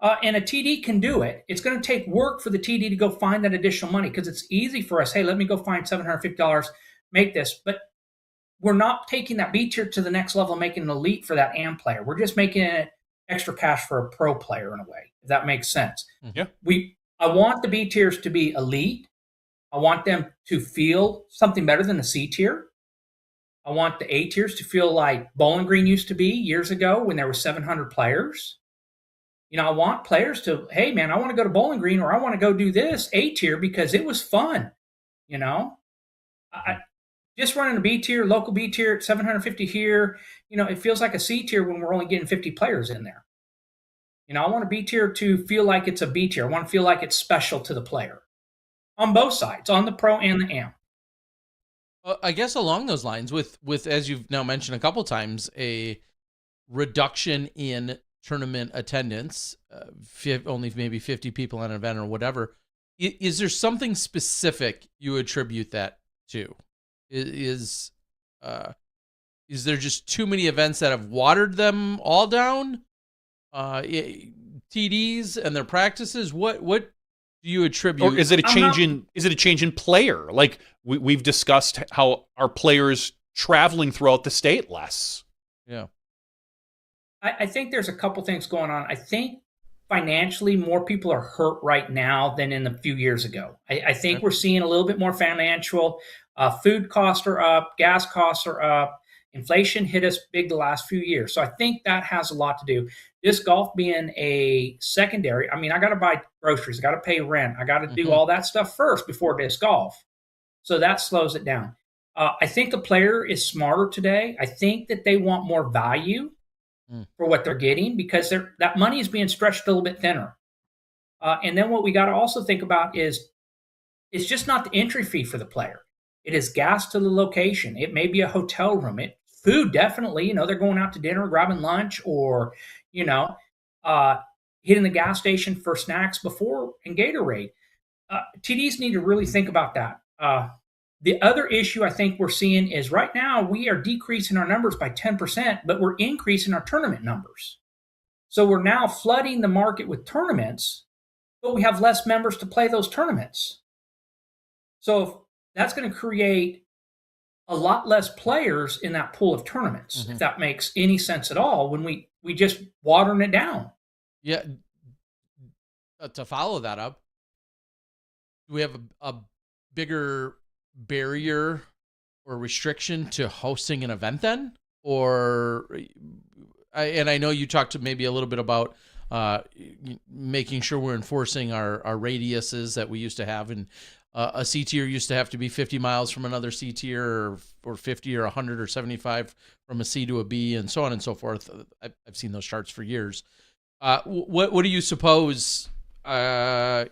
And a TD can do it. It's going to take work for the TD to go find that additional money, because it's easy for us. Hey, let me go find $750, make this. But we're not taking that B tier to the next level, making an elite for that AM player. We're just making it extra cash for a pro player in a way, if that makes sense. Yeah. I want the B tiers to be elite. I want them to feel something better than the C tier. I want the A tiers to feel like Bowling Green used to be years ago when there were 700 players. You know, I want players to, hey, man, I want to go to Bowling Green, or I want to go do this A tier because it was fun. You know, just running a B tier, local B tier at 750 here, you know, it feels like a C tier when we're only getting 50 players in there. You know, I want a B tier to feel like it's a B tier. I want to feel like it's special to the player on both sides, on the pro and the AM. I guess along those lines, with as you've now mentioned a couple times, a reduction in tournament attendance, only maybe 50 people on an event or whatever. Is there something specific you attribute that to? Is there just too many events that have watered them all down? TDs and their practices? What do you attribute? Or is it a change in player? Like we've discussed how our players traveling throughout the state less. Yeah. I think there's a couple things going on. I think financially more people are hurt right now than in a few years ago. I think we're seeing a little bit more financial. Food costs are up, gas costs are up. Inflation hit us big the last few years. So I think that has a lot to do. Disc golf being a secondary, I mean, I got to buy groceries, I got to pay rent, I got to do all that stuff first before disc golf. So that slows it down. I think the player is smarter today. I think that they want more value for what they're getting, because that money is being stretched a little bit thinner. And then what we got to also think about is it's just not the entry fee for the player. It is gas to the location. It may be a hotel room. Food, definitely. You know, they're going out to dinner, grabbing lunch, or, you know, hitting the gas station for snacks before and Gatorade. TDs need to really think about that. The other issue I think we're seeing is right now we are decreasing our numbers by 10%, but we're increasing our tournament numbers. So we're now flooding the market with tournaments, but we have less members to play those tournaments. So that's going to create a lot less players in that pool of tournaments, if that makes any sense at all, when we just watering it down. Yeah. To follow that up, do we have a bigger barrier or restriction to hosting an event then? Or, and I know you talked to maybe a little bit about making sure we're enforcing our radiuses that we used to have, and a C tier used to have to be 50 miles from another C tier, or 50 or 100 or 75 from a C to a B, and so on and so forth. I've seen those charts for years. What do you suppose, how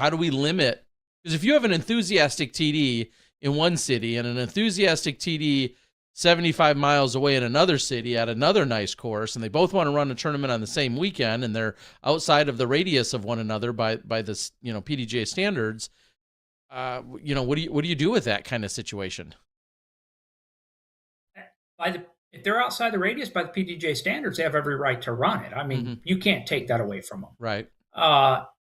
do we limit? Because if you have an enthusiastic TD in one city and an enthusiastic TD 75 miles away in another city at another nice course, and they both want to run a tournament on the same weekend, and they're outside of the radius of one another by this, PDGA standards, what do you do with that kind of situation? If they're outside the radius by the PDGA standards, they have every right to run it. I mean, you can't take that away from them. Right.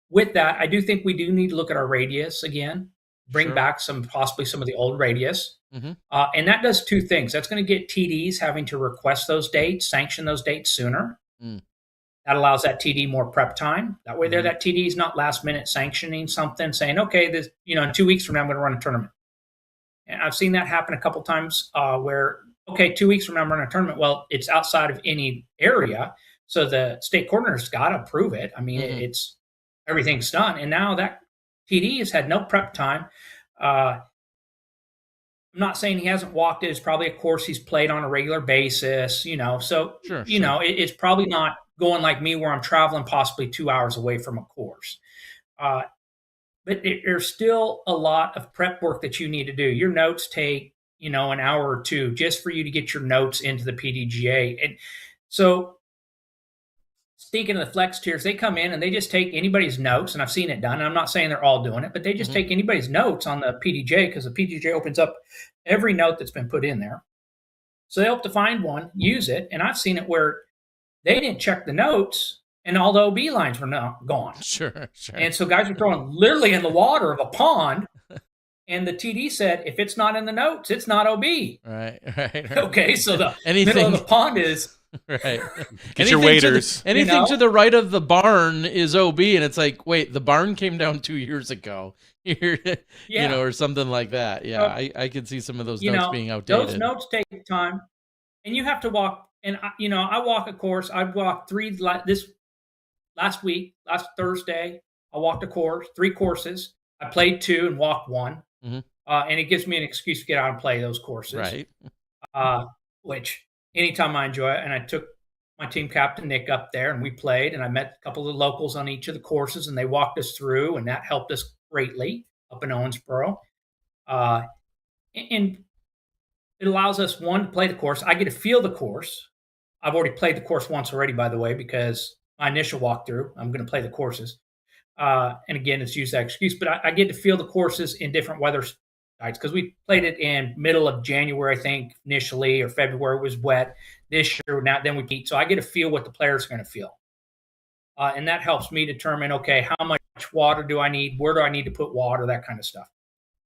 With that, I do think we do need to look at our radius again, bring back possibly some of the old radius. And that does two things. That's going to get TDs having to request those dates, sanction those dates sooner. That allows that TD more prep time. That way that TD is not last minute sanctioning something, saying, okay, this, in 2 weeks from now, I'm going to run a tournament. And I've seen that happen a couple times where, okay, 2 weeks from now, I'm running a tournament. Well, it's outside of any area. So the state coordinator's got to approve it. I mean, it's everything's done. And now that TD has had no prep time. I'm not saying he hasn't walked it. It's probably a course he's played on a regular basis, So, it's probably not going like me where I'm traveling possibly 2 hours away from a course. But there's still a lot of prep work that you need to do. Your notes take, an hour or two just for you to get your notes into the PDGA. And so speaking of the flex tiers, they come in and they just take anybody's notes, and I've seen it done. And I'm not saying they're all doing it, but they just take anybody's notes on the PDGA because the PDGA opens up every note that's been put in there. So they hope to find one, use it, and I've seen it where they didn't check the notes, and all the OB lines were not gone. Sure. And so guys were throwing literally in the water of a pond, and the TD said, if it's not in the notes, it's not OB. Right. Okay, so the middle of the pond is... Right. Get your waders. Anything to the right of the barn is OB, and it's like, wait, the barn came down 2 years ago, or something like that. Yeah, I could see some of those notes being outdated. Those notes take time, and you have to walk. And I walk a course. I walked this last Thursday. I walked a course, 3 courses. I played 2 and walked 1, and it gives me an excuse to get out and play those courses. Right. Which. Anytime I enjoy it, and I took my team captain, Nick, up there, and we played, and I met a couple of the locals on each of the courses, and they walked us through, and that helped us greatly up in Owensboro. And it allows us, one, to play the course. I get to feel the course. I've already played the course once already, by the way, because my initial walkthrough, I'm going to play the courses. And again, it's used that excuse, but I get to feel the courses in different weather because we played it in middle of January, I think, initially, or February was wet. This year, then we beat. So I get to feel what the players are going to feel. And that helps me determine, okay, how much water do I need? Where do I need to put water? That kind of stuff.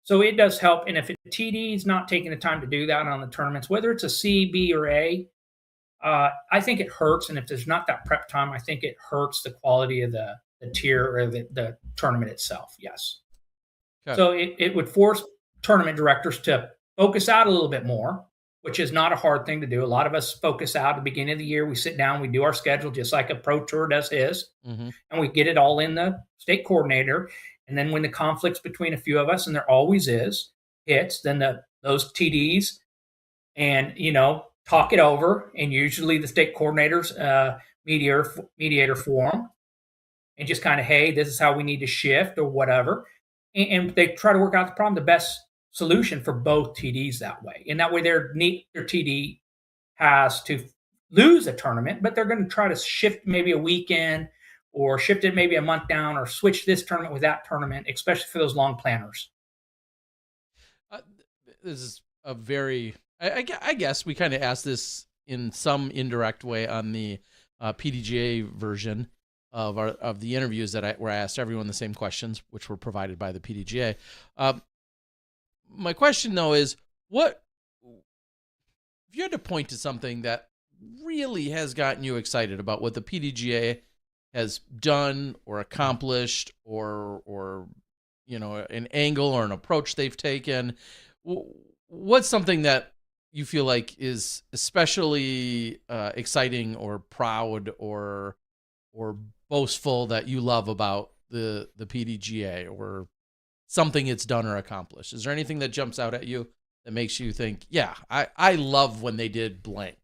So it does help. And if TD is not taking the time to do that on the tournaments, whether it's a C, B, or A, I think it hurts. And if there's not that prep time, I think it hurts the quality of the tier or the tournament itself. Yes. Okay. So it would force tournament directors to focus out a little bit more, which is not a hard thing to do. A lot of us focus out at the beginning of the year. We sit down, we do our schedule just like a pro tour does his, and we get it all in the state coordinator. And then when the conflicts between a few of us, and there always is, hits, then those TDs and, talk it over. And usually the state coordinator's mediator forum and just kind of, hey, this is how we need to shift or whatever. And they try to work out the problem, the best solution for both TDs that way. And that way their TD has to lose a tournament, but they're going to try to shift maybe a weekend or shift it maybe a month down or switch this tournament with that tournament, especially for those long planners. This is a very, I guess we kind of asked this in some indirect way on the PDGA version of the interviews where I asked everyone the same questions, which were provided by the PDGA. My question, though, is if you had to point to something that really has gotten you excited about what the PDGA has done or accomplished or an angle or an approach they've taken, what's something that you feel like is especially exciting or proud or boastful that you love about the PDGA or something it's done or accomplished? Is there anything that jumps out at you that makes you think, yeah, I love when they did blank?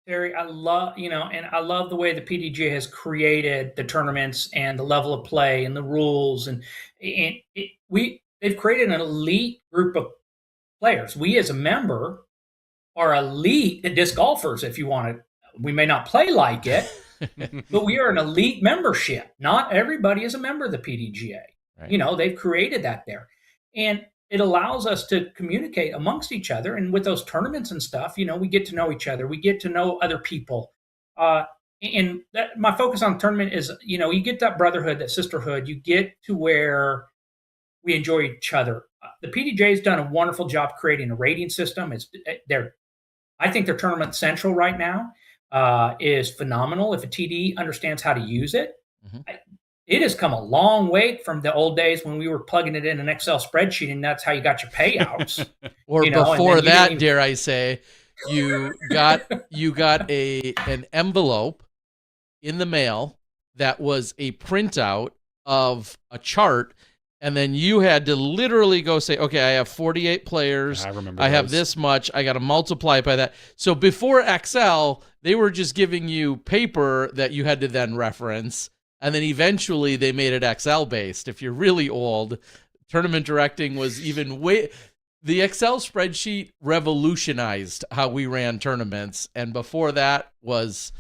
Terry, I love the way the PDGA has created the tournaments and the level of play and the rules, and they've they've created an elite group of players. We as a member are elite disc golfers, if you want to. We may not play like it, but we are an elite membership. Not everybody is a member of the PDGA. Right. They've created that there. And it allows us to communicate amongst each other. And with those tournaments and stuff, we get to know each other. We get to know other people. And my focus on the tournament is, you get that brotherhood, that sisterhood. You get to where we enjoy each other. The PDGA has done a wonderful job creating a rating system. I think their tournament central right now is phenomenal. If a TD understands how to use it, it has come a long way from the old days when we were plugging it in an Excel spreadsheet and that's how you got your payouts. Or before that, dare I say, you got an envelope in the mail that was a printout of a chart. And then you had to literally go say, okay, I have 48 players. I remember I have this much. I got to multiply it by that. So before Excel, they were just giving you paper that you had to then reference. And then eventually they made it Excel based. If you're really old, tournament directing was even way. The Excel spreadsheet revolutionized how we ran tournaments. And before that was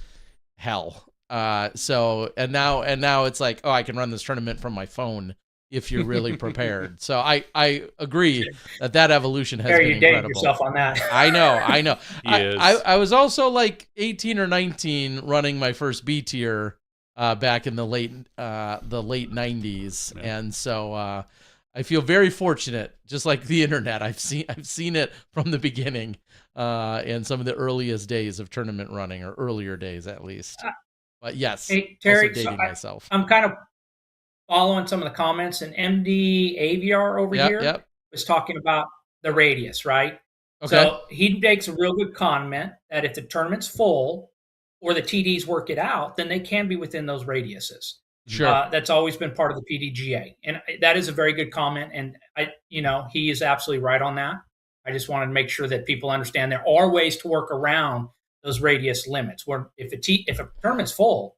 hell. And now it's like, oh, I can run this tournament from my phone if you're really prepared. So I agree that evolution has been incredible. Yourself on that. I know. I was also like 18 or 19 running my first B tier back in the late 90s. Yeah. And so I feel very fortunate, just like the internet. I've seen it from the beginning in some of the earliest days of tournament running, or earlier days at least. But yes, hey, Terry, also dating myself. I'm kind of following some of the comments, and MD AVR over here was talking about the radius, right? Okay. So he makes a real good comment that if the tournament's full or the TDs work it out, then they can be within those radiuses. Sure. That's always been part of the PDGA. And that is a very good comment. And he is absolutely right on that. I just wanted to make sure that people understand there are ways to work around those radius limits, where if a tournament's full,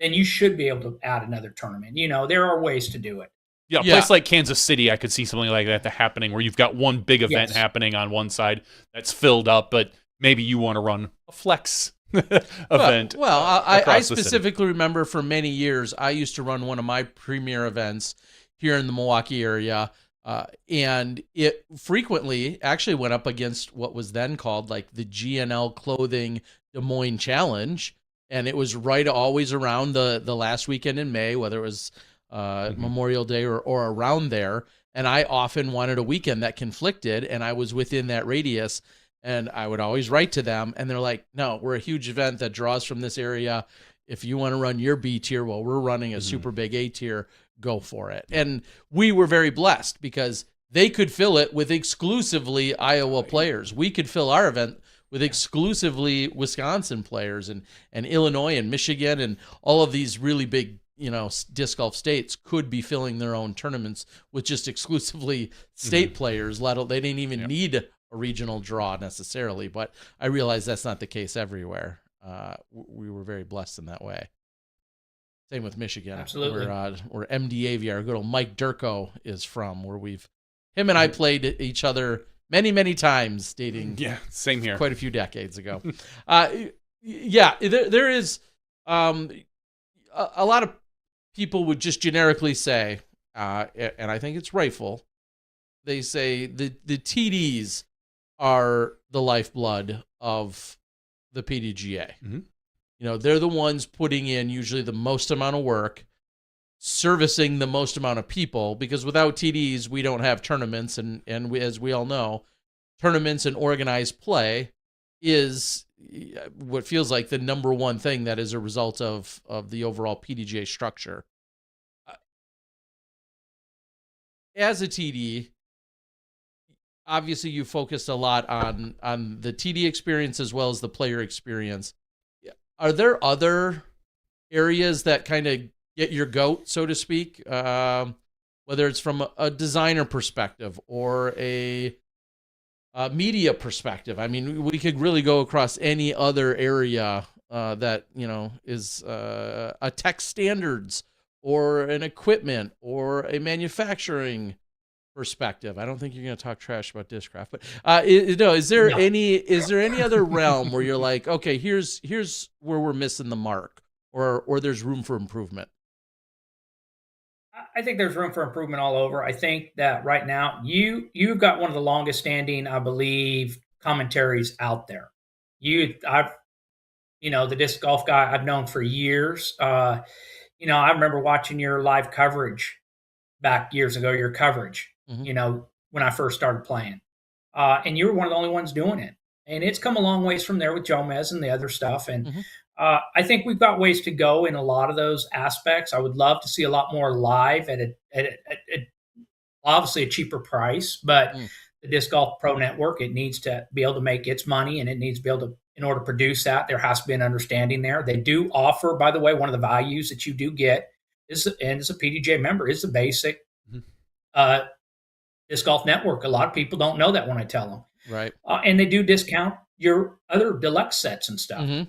then you should be able to add another tournament. There are ways to do it. Yeah, a place like Kansas City, I could see something like that happening, where you've got one big event happening on one side that's filled up, but maybe you want to run a flex event. Well, I specifically remember for many years, I used to run one of my premier events here in the Milwaukee area, and it frequently actually went up against what was then called like the GNL Clothing Des Moines Challenge. And it was always around the last weekend in May, whether it was Memorial Day or around there. And I often wanted a weekend that conflicted, and I was within that radius. And I would always write to them, and they're like, no, we're a huge event that draws from this area. If you want to run your B tier while we're running a super big A tier, go for it. And we were very blessed because they could fill it with exclusively Iowa players. We could fill our event with exclusively Wisconsin players, and Illinois and Michigan and all of these really big, disc golf states could be filling their own tournaments with just exclusively state players. They didn't even need a regional draw necessarily, but I realize that's not the case everywhere. We were very blessed in that way. Same with Michigan. Absolutely. Where MD AVR, good old Mike Durko is from, where him and I played each other many, many times, dating same here, quite a few decades ago. There is a lot of people would just generically say, and I think it's rightful, they say the TDs are the lifeblood of the PDGA. They're the ones putting in usually the most amount of work, servicing the most amount of people, because without TDs, we don't have tournaments. And we, as we all know, tournaments and organized play is what feels like the number one thing that is a result of the overall PDGA structure. As a TD, obviously you focused a lot on the TD experience as well as the player experience. Are there other areas that kind of get your goat, so to speak, whether it's from a designer perspective or a media perspective? I mean, we could really go across any other area that is a tech standards or an equipment or a manufacturing perspective, I don't think you're going to talk trash about Discraft, but is there any other realm where you're like, okay, here's where we're missing the mark, or there's room for improvement? I think there's room for improvement all over. I think that right now you've got one of the longest standing, I believe, commentaries out there. The disc golf guy I've known for years. I remember watching your live coverage back years ago, your coverage, when I first started playing. And you were one of the only ones doing it. And it's come a long ways from there with Jomez and the other stuff. And I think we've got ways to go in a lot of those aspects. I would love to see a lot more live at obviously a cheaper price, but the Disc Golf Pro Network, it needs to be able to make its money, and it needs to be able to, in order to produce that, there has to be an understanding there. They do offer, by the way, one of the values that you do get and as a PDGA member, is the basic Disc Golf Network. A lot of people don't know that when I tell them. Right. And they do discount your other deluxe sets and stuff.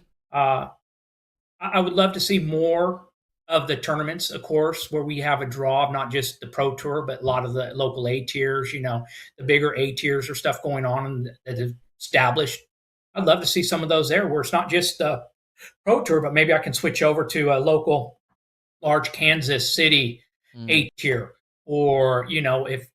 I would love to see more of the tournaments, of course, where we have a draw of not just the Pro Tour, but a lot of the local A tiers, the bigger A tiers or stuff going on that have established. I'd love to see some of those there where it's not just the Pro Tour, but maybe I can switch over to a local large Kansas City A tier, or, if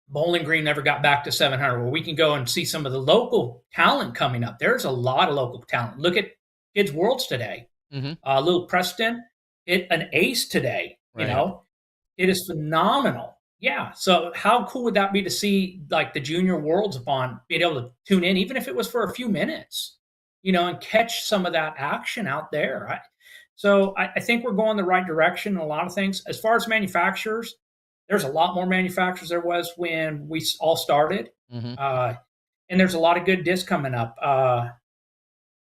Bowling Green never got back to 700, where we can go and see some of the local talent coming up. There's a lot of local talent. Look at Kids Worlds today. Little Preston hit an ace today. Right. It is phenomenal. Yeah. So how cool would that be to see like the Junior Worlds upon being able to tune in, even if it was for a few minutes, and catch some of that action out there. So I think we're going the right direction in a lot of things. As far as manufacturers, there's a lot more manufacturers there was when we all started. And there's a lot of good discs coming up.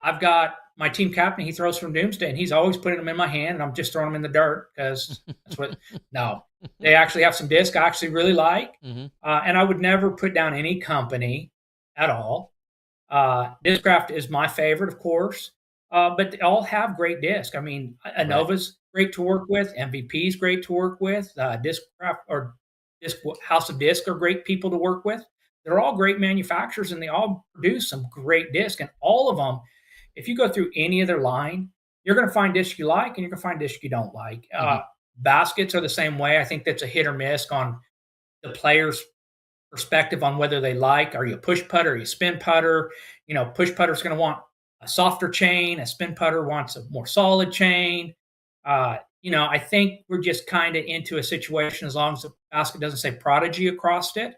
I've got my team captain, he throws from Doomsday, and he's always putting them in my hand, and I'm just throwing them in the dirt because that's what – no. They actually have some discs I actually really like, and I would never put down any company at all. Discraft is my favorite, of course, but they all have great discs. I mean, Anova's great to work with. MVP's great to work with. Discraft or House of Disc are great people to work with. They're all great manufacturers, and they all produce some great discs, and all of them – if you go through any of their line, you're going to find discs you like and you're going to find discs you don't like. Baskets are the same way. I think that's a hit or miss on the player's perspective on whether they like. Are you a push putter? Are you a spin putter? Push putter is going to want a softer chain. A spin putter wants a more solid chain. I think we're just kind of into a situation, as long as the basket doesn't say Prodigy across it,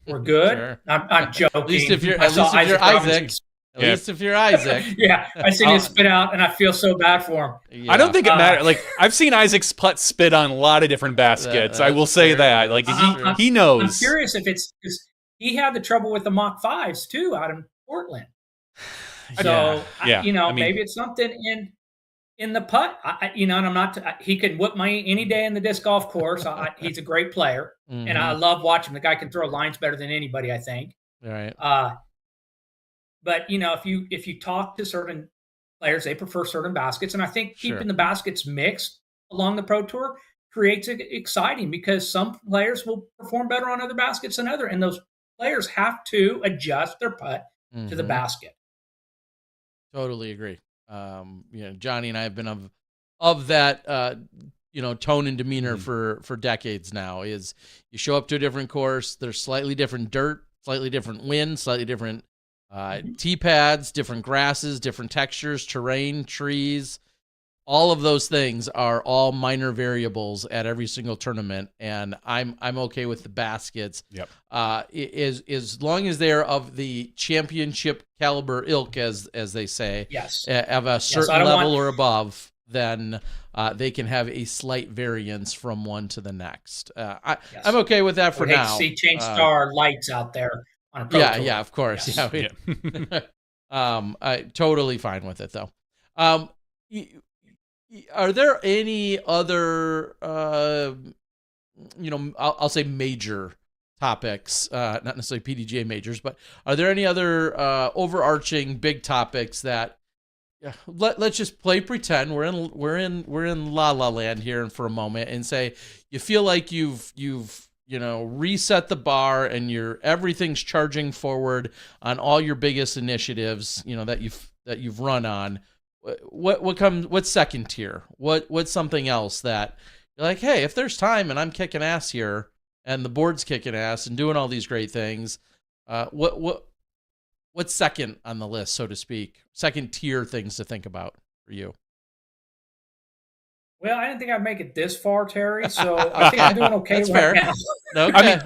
we're good. Sure. I'm joking. At least if you're Isaac. At least if you're Isaac. Yeah, I seen him spit out, and I feel so bad for him. Yeah. I don't think it matters. Like, I've seen Isaac's putt spit on a lot of different baskets. I will say that. Like, he knows. I'm curious if it's because he had the trouble with the Mach 5s, too, out in Portland. So, maybe it's something in the putt. And I'm not – he can whip me any day in the disc golf course. He's a great player, and I love watching him. The guy can throw lines better than anybody, I think. All right. But if you talk to certain players, they prefer certain baskets, and I think keeping the baskets mixed along the Pro Tour creates it exciting, because some players will perform better on other baskets than other, and those players have to adjust their putt to the basket. Totally agree. Johnny and I have been of that tone and demeanor for decades now. Is you show up to a different course, there's slightly different dirt, slightly different wind, slightly different tee pads, different grasses, different textures, terrain, trees. All of those things are all minor variables at every single tournament, and I'm okay with the baskets. Yep. As long as they're of the championship caliber ilk, as they say, of a certain level or above, then they can have a slight variance from one to the next. I'm okay with that for now. To see change star lights out there. Yeah, of course. Yes. Yeah. I totally fine with it, though. Are there any other, I'll say major topics, not necessarily PDGA majors, but are there any other overarching big topics that let's just play pretend we're in La La Land here for a moment and say you feel like you've reset the bar and everything's charging forward on all your biggest initiatives, that you've run on. What's second tier? What's something else that you're like, hey, if there's time and I'm kicking ass here and the board's kicking ass and doing all these great things, what's second on the list, so to speak? Second tier things to think about for you. Well, I didn't think I'd make it this far, Terry. So I think I'm doing okay That's right fair. now. Okay.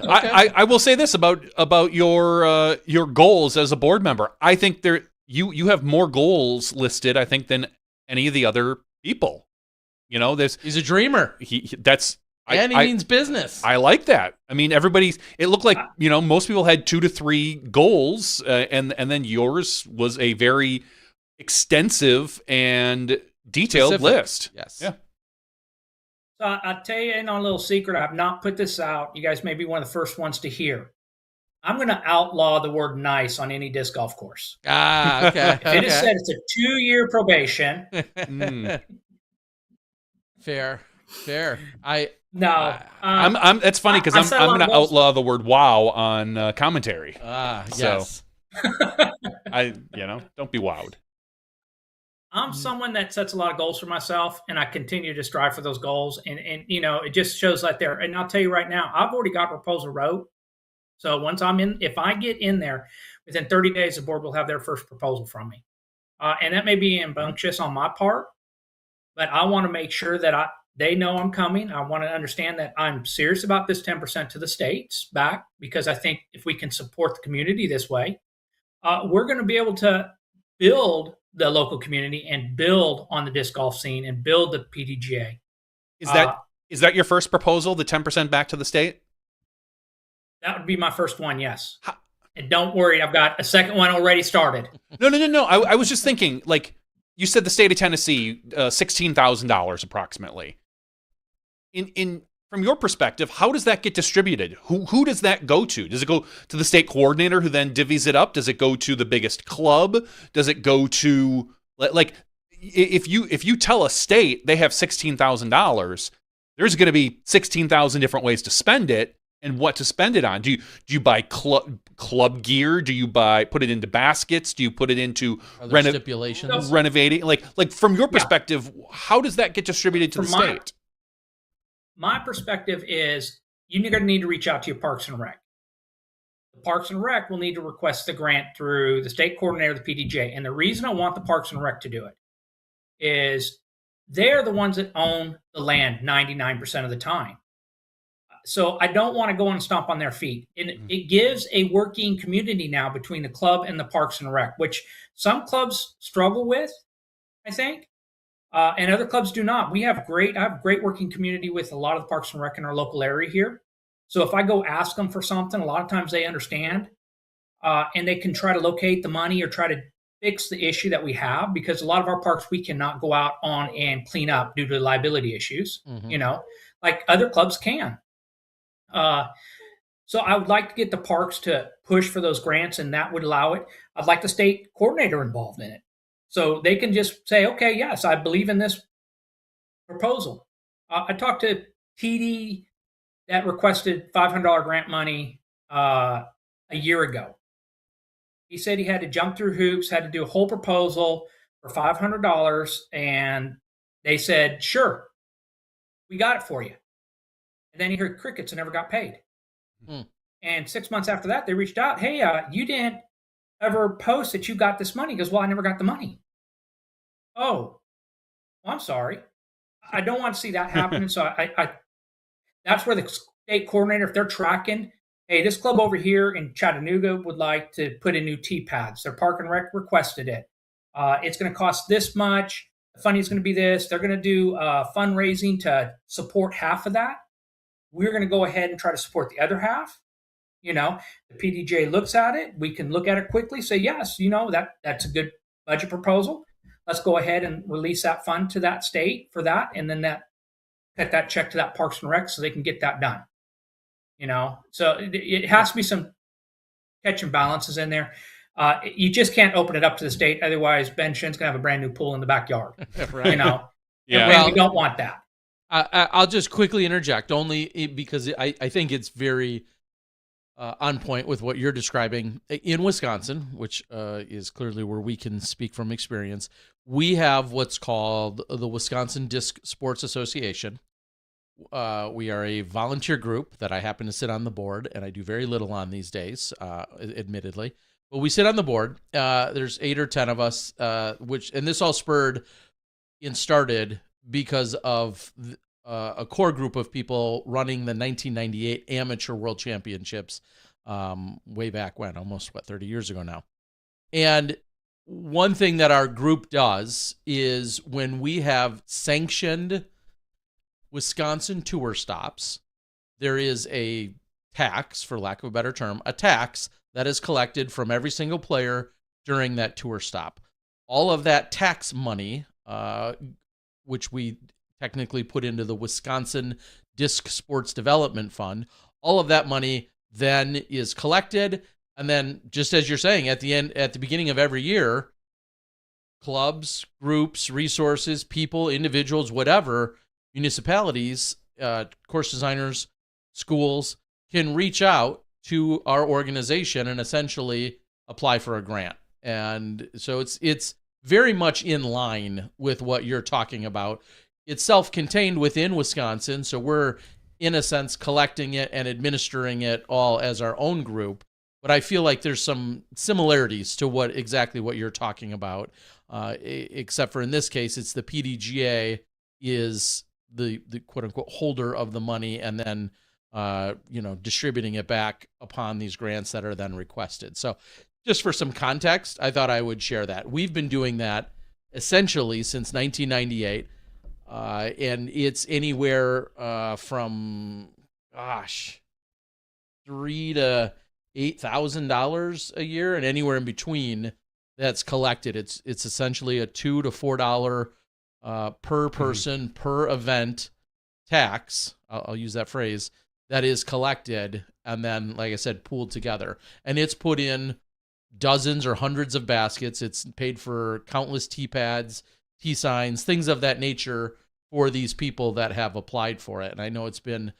I will say this about your goals as a board member. I think you have more goals listed, I think, than any of the other people. He's a dreamer. He means business. I like that. I mean, it looked like, most people had 2 to 3 goals, and then yours was a very extensive and detailed list. Yes. Yeah. So I'll tell you a little secret. I have not put this out. You guys may be one of the first ones to hear. I'm going to outlaw the word nice on any disc golf course. Okay. It is said it's a 2-year probation. Fair. That's funny because I'm going to outlaw the word wow on commentary. Yes. Don't be wowed. I'm someone that sets a lot of goals for myself, and I continue to strive for those goals. And it just shows that there. And I'll tell you right now, I've already got a proposal wrote. So if I get in there, within 30 days, the board will have their first proposal from me. And that may be rambunctious on my part, but I want to make sure that they know I'm coming. I want to understand that I'm serious about this 10% to the states back, because I think if we can support the community this way, we're going to be able to build the local community and build on the disc golf scene and build the PDGA. Is that your first proposal, the 10% back to the state? That would be my first one, yes. And don't worry, I've got a second one already started. No. I was just thinking, like, you said the state of Tennessee, $16,000 approximately. From your perspective, how does that get distributed? Who does that go to? Does it go to the state coordinator who then divvies it up? Does it go to the biggest club? Does it go to, like, if you tell a state they have $16,000, there's going to be 16,000 different ways to spend it and what to spend it on. Do you buy club gear? Do you put it into baskets? Do you put it into stipulations? Renovating? Like from your perspective, how does that get distributed to the state? My perspective is you're going to need to reach out to your Parks and Rec. The Parks and Rec will need to request the grant through the state coordinator of the PDGA. And the reason I want the Parks and Rec to do it is they're the ones that own the land 99% of the time. So I don't want to go and stomp on their feet. It gives a working community now between the club and the Parks and Rec, which some clubs struggle with, I think. And other clubs do not. I have great working community with a lot of the Parks and Rec in our local area here. So if I go ask them for something, a lot of times they understand, and they can try to locate the money or try to fix the issue that we have, because a lot of our parks we cannot go out on and clean up due to liability issues, like other clubs can. So I would like to get the parks to push for those grants, and that would allow it. I'd like the state coordinator involved in it. So they can just say, okay, yes, I believe in this proposal. I talked to TD that requested $500 grant money a year ago. He said he had to jump through hoops, had to do a whole proposal for $500, and they said, sure, we got it for you. And then he heard crickets and never got paid. And 6 months after that, they reached out, hey, you didn't ever post that you got this money. He goes, well, I never got the money. Oh, well, I'm sorry. I don't want to see that happen. So I that's where the state coordinator, if they're tracking, hey, this club over here in Chattanooga would like to put in new tee pads. Their Park and Rec requested it. It's going to cost this much. The funding is going to be this. They're going to do fundraising to support half of that. We're going to go ahead and try to support the other half. The PDGA looks at it. We can look at it quickly, say, yes, that's a good budget proposal. Let's go ahead and release that fund to that state for that, and then cut that check to that Parks and Rec so they can get that done. So it has to be some catch and balances in there. You just can't open it up to the state. Otherwise, Ben Shinn's going to have a brand new pool in the backyard. Right. Yeah. And we don't want that. I'll just quickly interject, only because I think it's very on point with what you're describing. In Wisconsin, which is clearly where we can speak from experience, we have what's called the Wisconsin Disc Sports Association. We are a volunteer group that I happen to sit on the board, and I do very little on these days, admittedly. But we sit on the board. There's 8 or 10 of us, and this all started because of a core group of people running the 1998 Amateur World Championships way back when, almost, 30 years ago now. And one thing that our group does is when we have sanctioned Wisconsin tour stops, there is a tax, for lack of a better term, a tax that is collected from every single player during that tour stop. All of that tax money, which we technically put into the Wisconsin Disc Sports Development Fund, all of that money then is collected. And then, just as you're saying, at the beginning of every year, clubs, groups, resources, people, individuals, whatever, municipalities, course designers, schools can reach out to our organization and essentially apply for a grant. And so it's very much in line with what you're talking about. It's self-contained within Wisconsin, so we're, in a sense, collecting it and administering it all as our own group. But I feel like there's some similarities to exactly what you're talking about, except for in this case, it's the PDGA is the quote-unquote holder of the money, and then distributing it back upon these grants that are then requested. So just for some context, I thought I would share that. We've been doing that essentially since 1998. And it's anywhere from $3,000 to $8,000 a year, and anywhere in between that's collected. It's essentially a $2 to $4 per person per event tax. I'll use that phrase, that is collected and then, like I said, pooled together. And it's put in dozens or hundreds of baskets. It's paid for countless T-pads, T-signs, things of that nature for these people that have applied for it. And I know it's been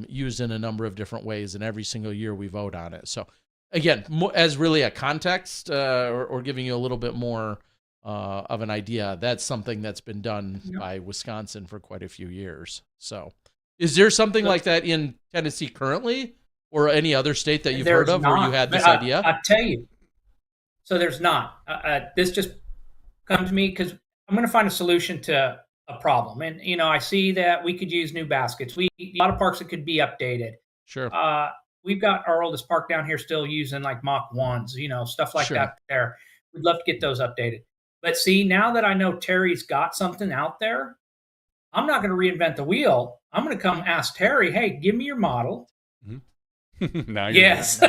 used in a number of different ways, and every single year we vote on it. So again, as really a context or giving you a little bit more of an idea, that's something that's been done by Wisconsin for quite a few years. So is there something like that in Tennessee currently, or any other state that you've heard of where you had this idea? I'll tell you. So there's not. This just comes to me because I'm going to find a solution to a problem. And, I see that we could use new baskets. A lot of parks that could be updated. Sure. We've got our oldest park down here still using like Mach 1s, stuff like that there. We'd love to get those updated. But see, now that I know Terry's got something out there, I'm not going to reinvent the wheel. I'm going to come ask Terry, hey, give me your model. Now yes.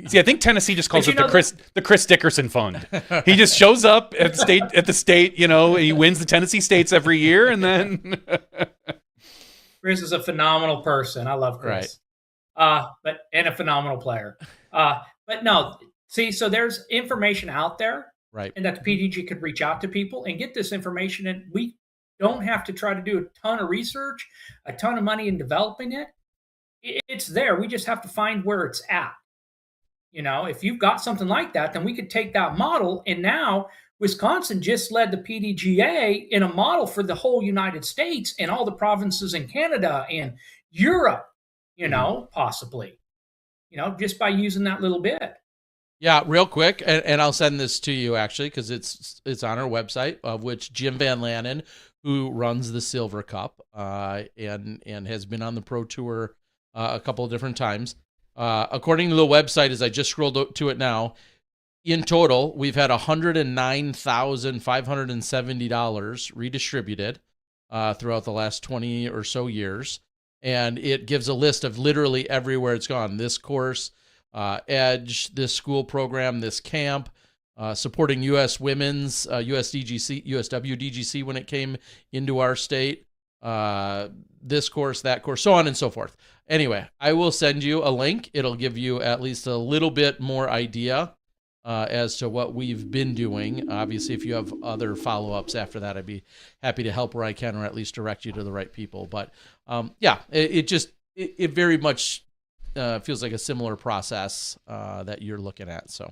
See, I think Tennessee just calls it the Chris Dickerson Fund. He just shows up at the state, he wins the Tennessee States every year, and then Chris is a phenomenal person. I love Chris. Right. And a phenomenal player. But no, see, so there's information out there, right? And that the PDG could reach out to people and get this information, and we don't have to try to do a ton of research, a ton of money in developing it. It's there. We just have to find where it's at. If you've got something like that, then we could take that model. And now Wisconsin just led the PDGA in a model for the whole United States and all the provinces in Canada and Europe, possibly, just by using that little bit. Yeah, real quick, and I'll send this to you actually because it's on our website, of which Jim Van Lannen, who runs the Silver Cup and has been on the Pro Tour a couple of different times. According to the website, as I just scrolled to it now, in total, we've had $109,570 redistributed throughout the last 20 or so years. And it gives a list of literally everywhere it's gone. This course, Edge, this school program, this camp, supporting U.S. Women's, USWDGC when it came into our state, this course, that course, so on and so forth. Anyway, I will send you a link. It'll give you at least a little bit more idea as to what we've been doing. Obviously, if you have other follow-ups after that, I'd be happy to help where I can, or at least direct you to the right people. But it very much feels like a similar process that you're looking at. So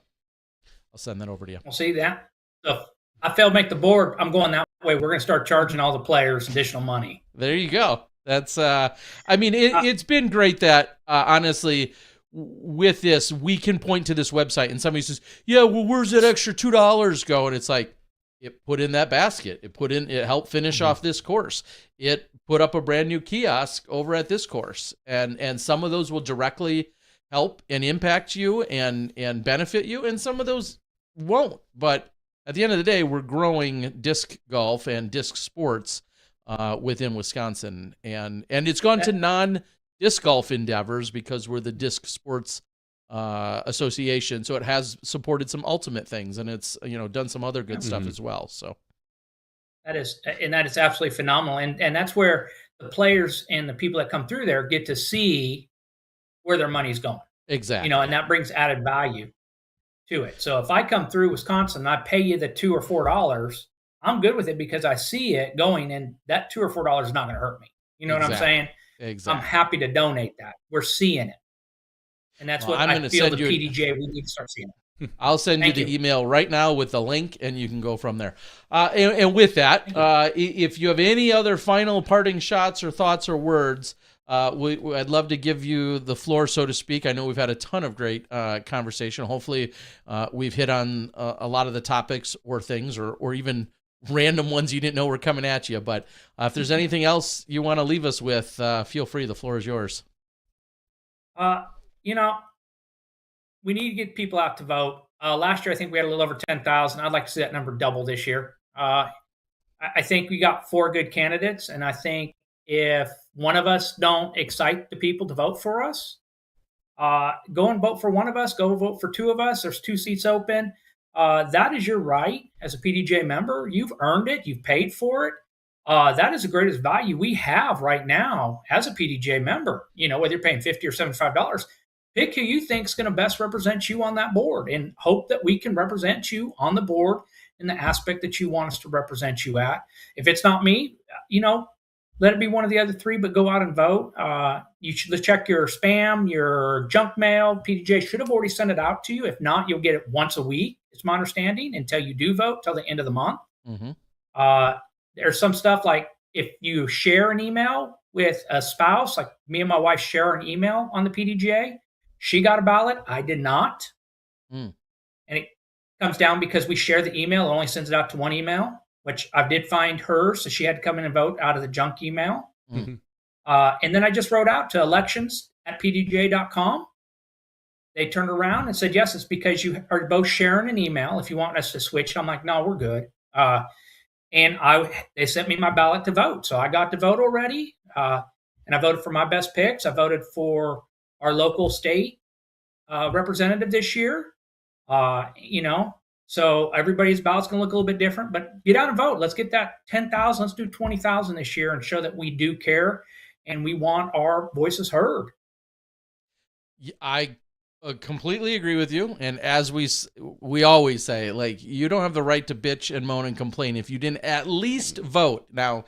I'll send that over to you. We'll see that. So I failed to make the board. I'm going that way. We're going to start charging all the players additional money. There you go. That's, it's been great that, honestly, with this, we can point to this website and somebody says, yeah, well, where's that extra $2 go? And it's like, it put in that basket. It helped finish off this course. It put up a brand new kiosk over at this course. And some of those will directly help and impact you and benefit you. And some of those won't. But at the end of the day, we're growing disc golf and disc sports within Wisconsin, and it's gone to non-disc golf endeavors because we're the Disc Sports Association, so it has supported some ultimate things, and it's done some other good stuff as well. So that is absolutely phenomenal, and that's where the players and the people that come through there get to see where their money's going. Exactly, and that brings added value to it. So if I come through Wisconsin and I pay you the $2 or $4, I'm good with it because I see it going, and that $2 or $4 is not going to hurt me. You know what I'm saying? Exactly. I'm happy to donate that. We're seeing it. And that's what I feel the PDGA, we need to start seeing it. I'll send you the email right now with the link, and you can go from there. And with that, if you have any other final parting shots or thoughts or words, I'd love to give you the floor, so to speak. I know we've had a ton of great conversation. Hopefully, we've hit on a lot of the topics or things, or even random ones you didn't know were coming at you. But if there's anything else you want to leave us with, feel free. The floor is yours. We need to get people out to vote. Last year, I think we had a little over 10,000. I'd like to see that number double this year. I think we got 4 good candidates, and I think if one of us don't excite the people to vote for us, go and vote for one of us. Go vote for 2 of us. There's 2 seats open. That is your right as a PDGA member. You've earned it. You've paid for it. That is the greatest value we have right now as a PDGA member. Whether you're paying $50 or $75, pick who you think is going to best represent you on that board, and hope that we can represent you on the board in the aspect that you want us to represent you at. If it's not me, let it be one of the other 3, but go out and vote. You should check your spam, your junk mail. PDGA should have already sent it out to you. If not, you'll get it once a week. It's my understanding, until you do vote, till the end of the month. Mm-hmm. There's some stuff like if you share an email with a spouse, like me and my wife share an email on the PDGA. She got a ballot. I did not. And it comes down because we share the email. It only sends it out to one email, which I did find her. So she had to come in and vote out of the junk email. Mm-hmm. And then I just wrote out to elections@pdga.com. They turned around and said, yes, it's because you are both sharing an email. If you want us to switch, I'm like, no, we're good. And they sent me my ballot to vote. So I got to vote already. And I voted for my best picks. I voted for our local state representative this year. So everybody's ballot's going to look a little bit different. But get out and vote. Let's get that 10,000. Let's do 20,000 this year and show that we do care and we want our voices heard. I completely agree with you. And as we always say, like, you don't have the right to bitch and moan and complain if you didn't at least vote. Now,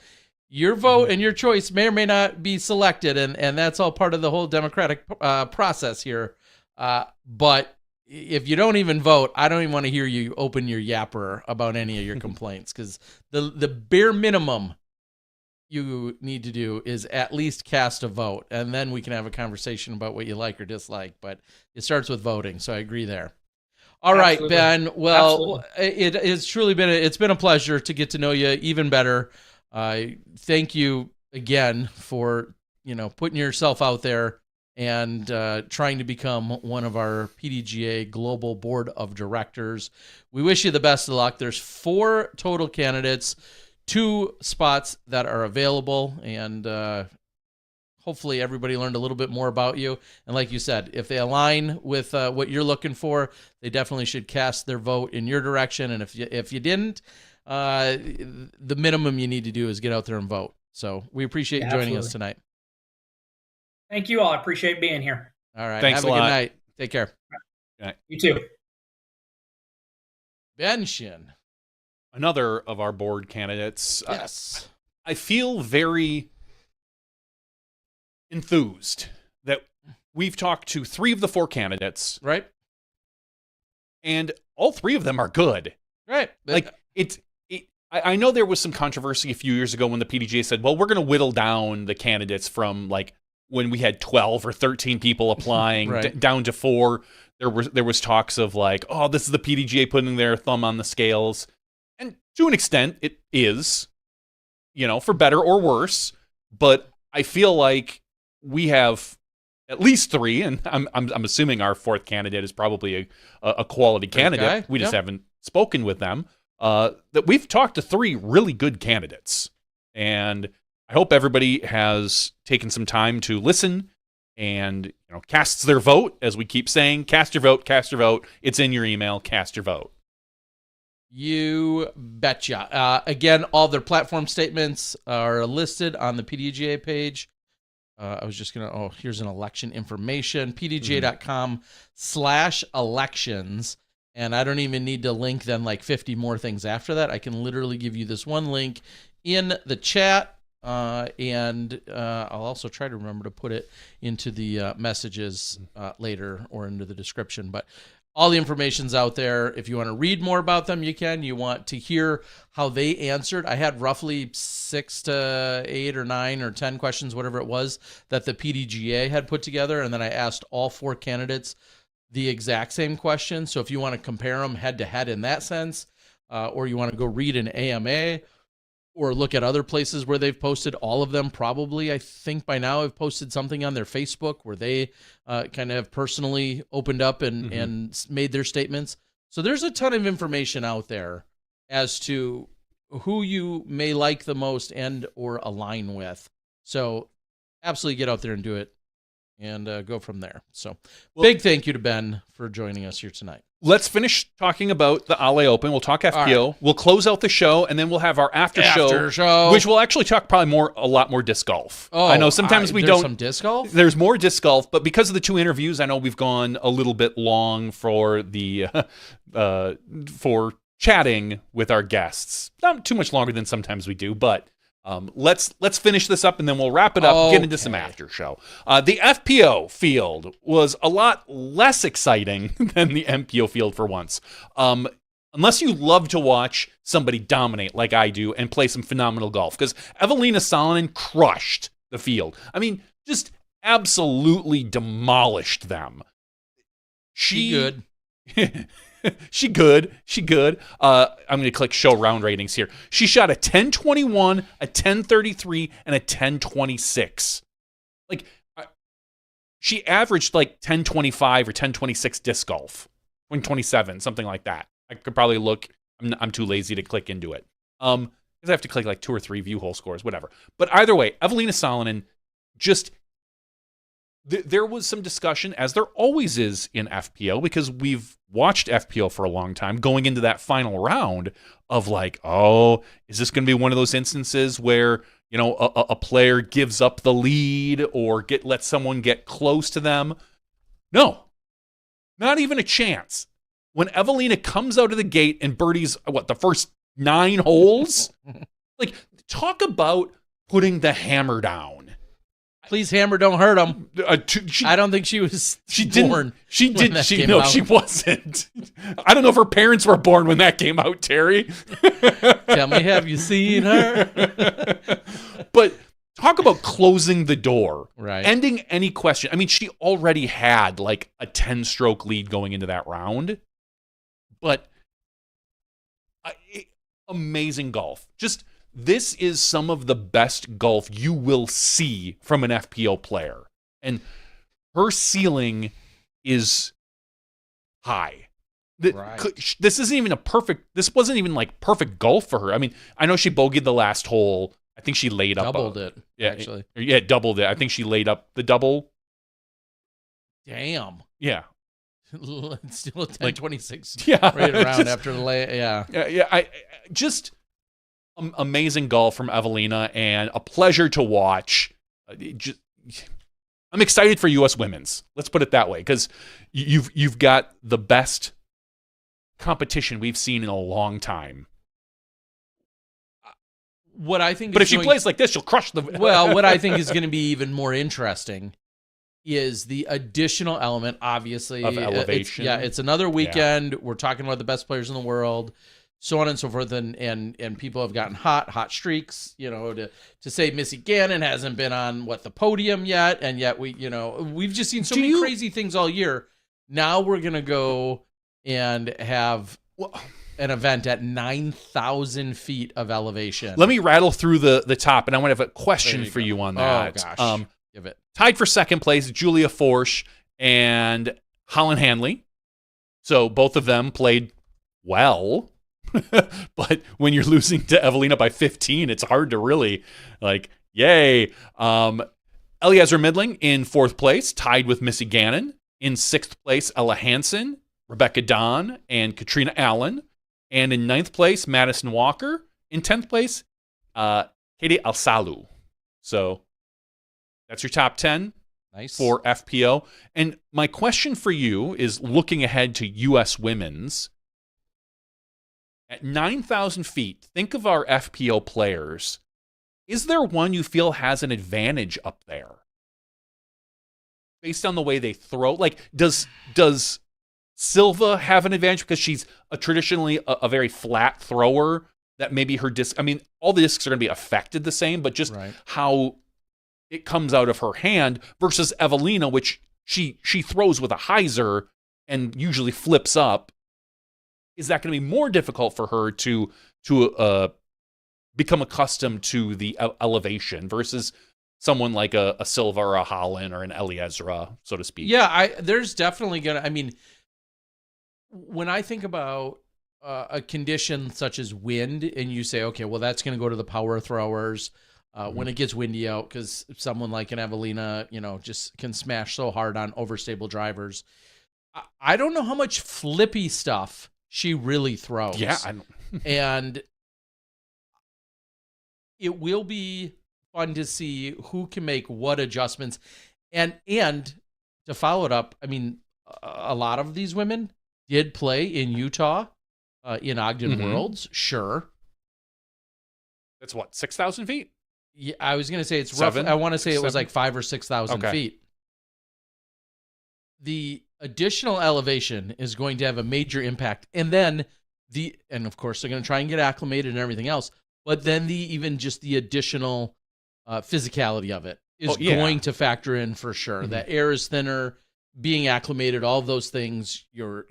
your vote and your choice may or may not be selected, and that's all part of the whole democratic process here. But if you don't even vote, I don't even want to hear you open your yapper about any of your complaints, because the bare minimum you need to do is at least cast a vote, and then we can have a conversation about what you like or dislike. But it starts with voting, so I agree there. All right, Ben. Well, it's truly been a pleasure to get to know you even better. Thank you again for putting yourself out there and trying to become one of our PDGA Global Board of Directors. We wish you the best of luck. There's 4 total candidates, 2 spots that are available, and hopefully everybody learned a little bit more about you. And like you said, if they align with what you're looking for, they definitely should cast their vote in your direction. And if you didn't, the minimum you need to do is get out there and vote. So we appreciate you joining us tonight. Thank you all. I appreciate being here. All right. Thanks Have a good night. Take care. You too. Ben Shinn. Another of our board candidates. Yes. I feel very enthused that we've talked to 3 of the 4 candidates. Right. And all 3 of them are good. Right. Like, I know there was some controversy a few years ago when the PDGA said, well, we're going to whittle down the candidates from, like, when we had 12 or 13 people applying right. down to 4. There was talks of, like, oh, this is the PDGA putting their thumb on the scales. And to an extent, it is, for better or worse. But I feel like we have at least 3, and I'm assuming our 4th candidate is probably a quality candidate. Okay. We just haven't spoken with them. That we've talked to 3 really good candidates, and I hope everybody has taken some time to listen and casts their vote. As we keep saying, cast your vote, cast your vote. It's in your email. Cast your vote. You betcha. Again, all their platform statements are listed on the PDGA page. I was just going to, here's an election information, pdga.com/elections. And I don't even need to link then like 50 more things after that. I can literally give you this one link in the chat. And I'll also try to remember to put it into the messages later or into the description. But all the information's out there. If you want to read more about them, you can. You want to hear how they answered. I had roughly 6 to 8 or 9 or 10 questions, whatever it was, that the PDGA had put together. And then I asked all 4 candidates the exact same question. So if you want to compare them head to head in that sense, or you want to go read an AMA or look at other places where they've posted, all of them probably, I think by now, have posted something on their Facebook where they kind of have personally opened up and made their statements. So there's a ton of information out there as to who you may like the most and or align with. So absolutely get out there and do it. And go from there. So, big thank you to Ben for joining us here tonight. Let's finish talking about the Ale Open. We'll talk FPO. Right. We'll close out the show, and then we'll have our after show, which will actually talk probably a lot more disc golf. Oh, I know sometimes we there's don't. Some disc golf? There's more disc golf, but because of the 2 interviews, I know we've gone a little bit long for the for chatting with our guests. Not too much longer than sometimes we do, but. Let's finish this up, and then we'll wrap it up, get into some after show. The FPO field was a lot less exciting than the MPO field for once. Unless you love to watch somebody dominate like I do and play some phenomenal golf, because Evelina Salonen crushed the field. I mean, just absolutely demolished them. She good. She good. I'm going to click show round ratings here. She shot a 1021, a 1033, and a 1026. Like, she averaged like 1025 or 1026 disc golf. 1027, something like that. I could probably look. I'm too lazy to click into it. Because I have to click like 2 or 3 view hole scores, whatever. But either way, Evelina Salonen just... There was some discussion, as there always is in FPO, because we've watched FPO for a long time, going into that final round of like, is this going to be one of those instances where, a player gives up the lead or lets someone get close to them? No, not even a chance. When Evelina comes out of the gate and birdies, the first 9 holes? Like, talk about putting the hammer down. Please, hammer, don't hurt him. I don't think she was born. She wasn't. I don't know if her parents were born when that came out, Terry. Tell me, have you seen her? But talk about closing the door. Right. Ending any question. I mean, she already had like a 10-stroke lead going into that round. But amazing golf. This is some of the best golf you will see from an FPO player. And her ceiling is high. This isn't even this wasn't even like perfect golf for her. I mean, I know she bogeyed the last hole. I think she laid up. Doubled it, actually. Yeah, doubled it. I think she laid up the double. Damn. Yeah. It's still a 1026 right around after the lay. Yeah. Yeah, amazing golf from Evelina, and a pleasure to watch. I'm excited for U.S. women's. Let's put it that way, because you've got the best competition we've seen in a long time. What I think, but if she plays like this, she'll crush the. Well, what I think is going to be even more interesting is the additional element, obviously, of elevation. It's another weekend. Yeah. We're talking about the best players in the world, so on and so forth, and people have gotten hot streaks. To say Missy Gannon hasn't been on the podium yet, and yet we've just seen so many crazy things all year. Now we're gonna go and have an event at 9,000 feet of elevation. Let me rattle through the top, and I want to have a question for you on that. Oh gosh, give it. Tied for second place, Julia Forsch and Holland Hanley. So both of them played well. But when you're losing to Evelina by 15, it's hard to really yay. Eliezer Midling in fourth place, tied with Missy Gannon. In sixth place, Ella Hansen, Rebecca Don, and Katrina Allen. And in ninth place, Madison Walker. In 10th place, Katie Alsalu. So that's your top 10 for FPO. And my question for you is, looking ahead to U.S. Women's, at 9,000 feet, think of our FPO players. Is there one you feel has an advantage up there? Based on the way they throw? Does Silva have an advantage because she's traditionally a very flat thrower, that maybe her disc, all the discs are going to be affected the same, but just how it comes out of her hand versus Evelina, which she throws with a hyzer and usually flips up. Is that going to be more difficult for her to become accustomed to the elevation versus someone like a Silva or a Holland or an Eliezer, so to speak? Yeah, there's definitely going to, when I think about a condition such as wind, and you say, okay, well, that's going to go to the power throwers when it gets windy out, because someone like an Evelina, just can smash so hard on overstable drivers. I don't know how much flippy stuff she really throws. Yeah, and it will be fun to see who can make what adjustments, and to follow it up. A lot of these women did play in Utah, in Ogden Worlds. Sure. That's 6,000 feet? Yeah, I was going to say it's rough. I want to say it was 5,000 or 6,000 feet. The additional elevation is going to have a major impact. And then and of course they're going to try and get acclimated and everything else, but then the additional physicality of it is going to factor in for sure. The air is thinner, being acclimated, all of those things, your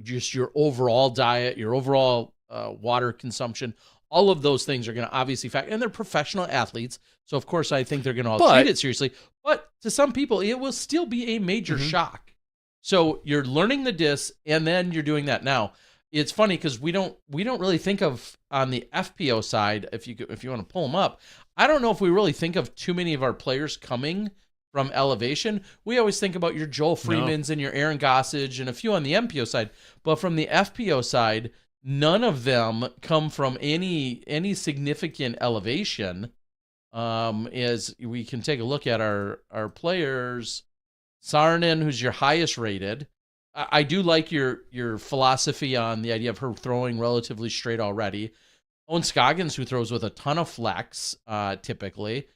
overall diet, your overall water consumption, all of those things are going to obviously factor. And they're professional athletes, so of course I think they're going to all treat it seriously. But to some people, it will still be a major shock. So you're learning the disc, and then you're doing that. Now, it's funny because we don't really think of, on the FPO side, if you want to pull them up, I don't know if we really think of too many of our players coming from elevation. We always think about your Joel Freemans and your Aaron Gossage and a few on the MPO side, but from the FPO side, none of them come from any significant elevation. As we can take a look at our players, Saarinen, who's your highest rated. I do like your philosophy on the idea of her throwing relatively straight already. Owen Scoggins, who throws with a ton of flex, typically.